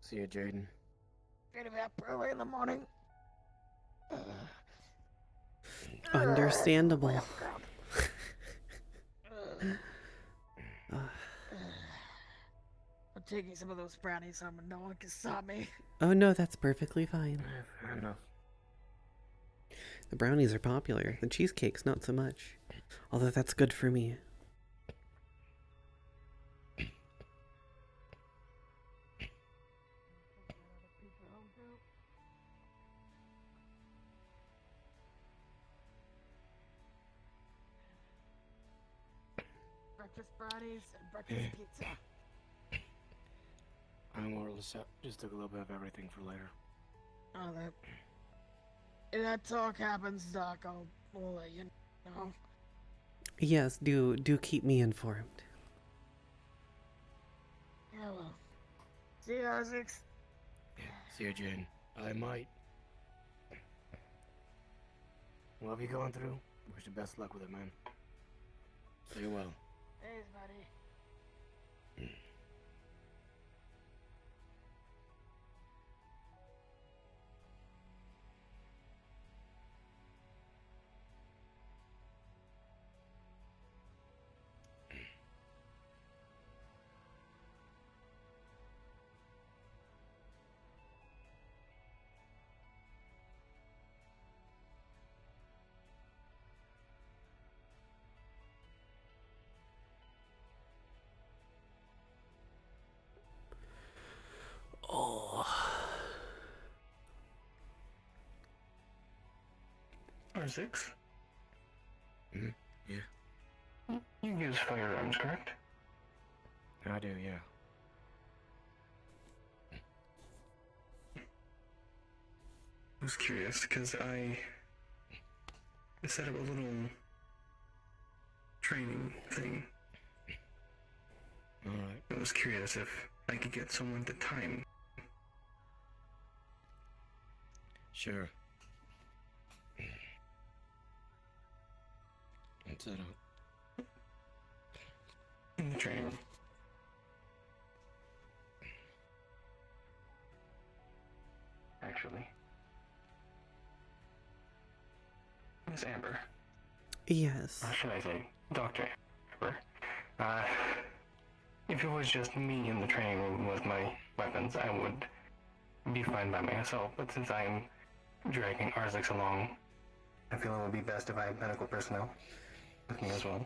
See ya, Jaden. Gonna be up early in the morning. Understandable. I'm taking some of those brownies home and no one can stop me. Oh no, that's perfectly fine. Fair enough. The brownies are popular. The cheesecake's not so much. Although that's good for me. Breakfast brownies and breakfast pizza. I'm more or less just took a little bit of everything for later. Oh, that. If that talk happens, Doc, we'll let you know. Yes, do keep me informed. Yeah, well. See you, Isaac. See ya, Jaden. I might. What have you going through? Wish you best luck with it, man. Stay well. Thanks, buddy. Oh. R6? Yeah. You use firearms, correct? I do, yeah. I was curious because I set up a little training thing. Alright. I was curious if I could get someone to time. Sure. Let's set up. In the training room. Actually. Miss Amber. Yes. Or should I say, Dr. Amber. If it was just me in the training room with my weapons, I would be fine by myself. But since I'm dragging Arzix along, I feel it would be best if I have medical personnel with me as well.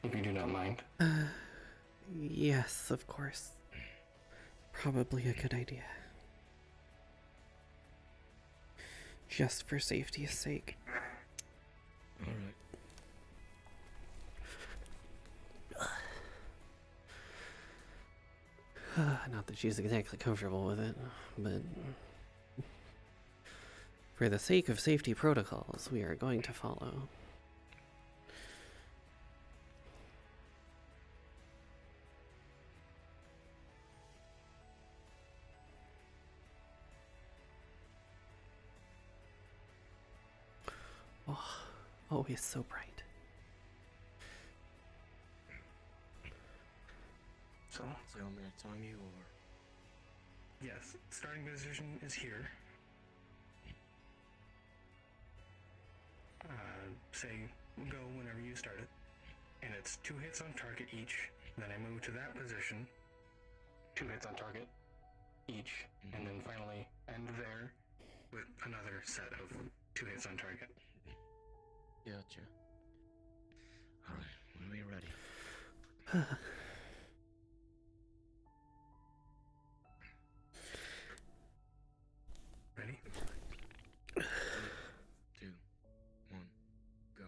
If you do not mind. Yes, of course. Probably a good idea. Just for safety's sake. Alright. Not that she's exactly comfortable with it, but for the sake of safety protocols, we are going to follow. Oh, always so bright. So you want me to time you, or? Yes, starting position is here. Say go whenever you start it. And it's 2 hits on target each. Then I move to that position. 2 hits on target each. And then finally end there with another set of 2 hits on target. Gotcha. Alright, when are we ready? Ready? 3, 2, 1, go.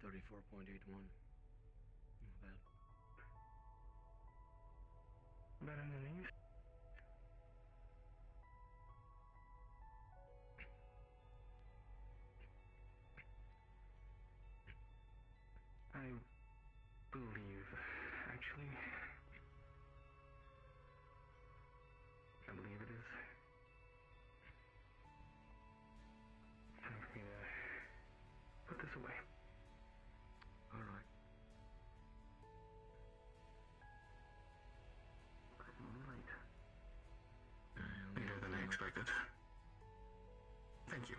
$34.81. Not bad. Better than these? I believe, actually. I believe it is. Time for me to put this away. Alright. Later than I expected. Thank you.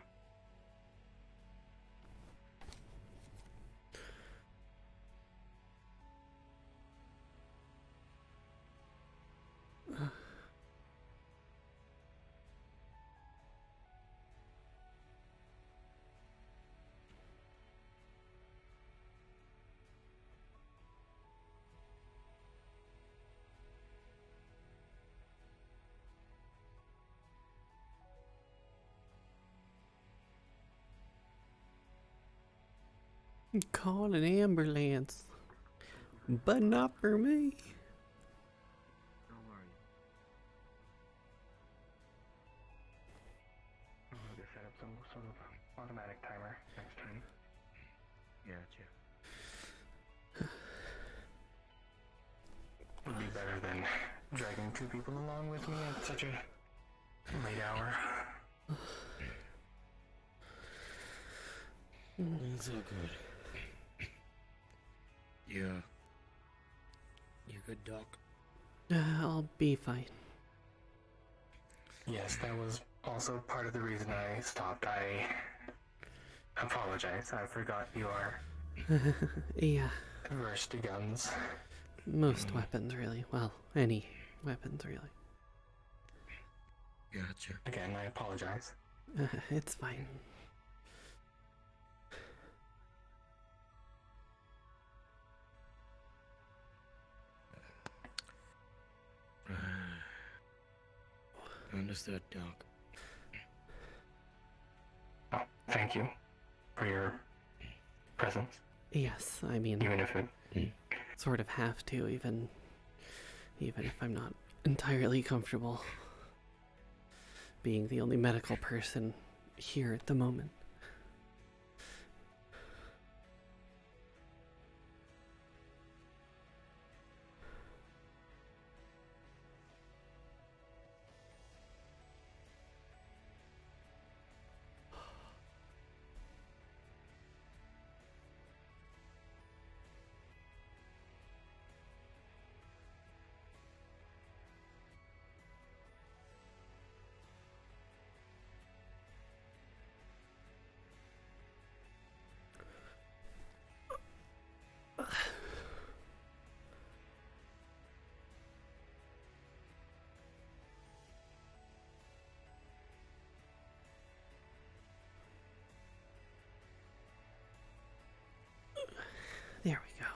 Call an ambulance. But not for me. Don't worry. I'll have to set up some sort of automatic timer next time. Gotcha. Would be better than dragging 2 people along with me at such a late hour. It's all good. Yeah. You good, Doc? I'll be fine. Yes, that was also part of the reason I stopped. I apologize. I forgot you are Yeah. averse to guns. Most weapons, really. Well, any weapons, really. Gotcha. Again, I apologize. It's fine. Understood, Doc. Oh, thank you for your presence. Yes, I mean, Even if it... sort of have to, even if I'm not entirely comfortable being the only medical person here at the moment. There we go.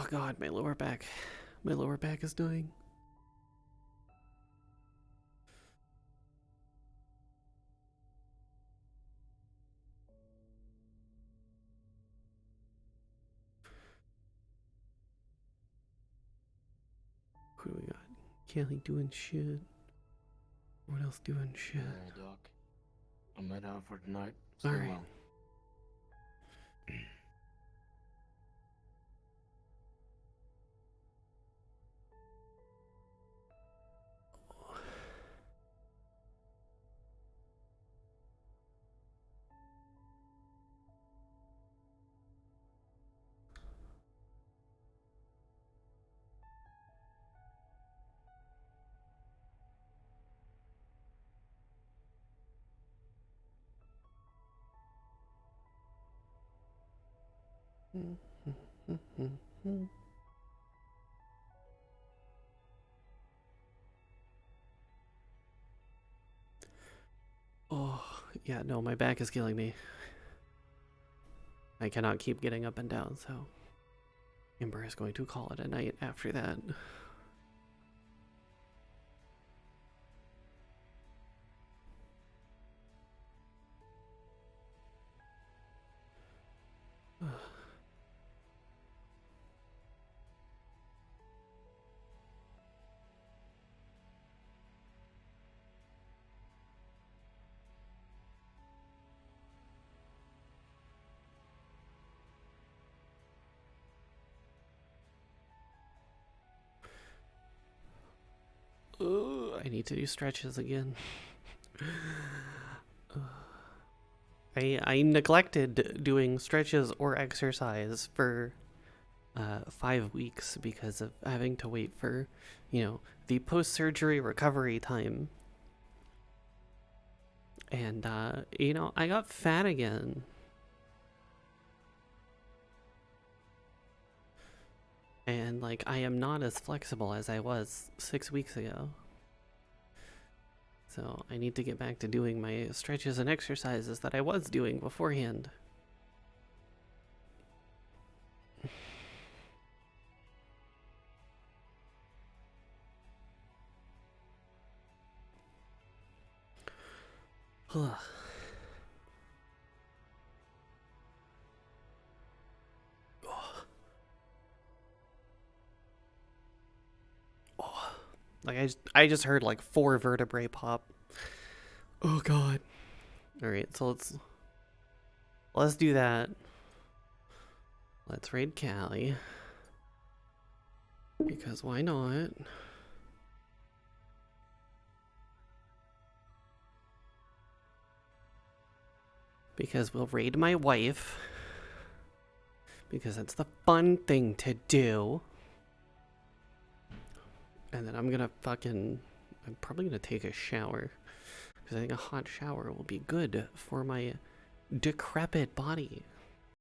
God, my lower back. My lower back is dying. Who do we got? Kelly doing shit. What else doing shit? Alright, Doc. I'm head out for tonight. Stay Alright. well. Oh, yeah, no, my back is killing me. I cannot keep getting up and down, so Ember is going to call it a night after that. I need to do stretches again. I neglected doing stretches or exercise for 5 weeks because of having to wait for, the post-surgery recovery time. And, I got fat again. And, I am not as flexible as I was 6 weeks ago. So I need to get back to doing my stretches and exercises that I was doing beforehand. I just heard 4 vertebrae pop. Oh god. Alright, so let's do that. Let's raid Callie. Because why not? Because we'll raid my wife. Because that's the fun thing to do. And then I'm probably gonna take a shower. Because I think a hot shower will be good for my decrepit body.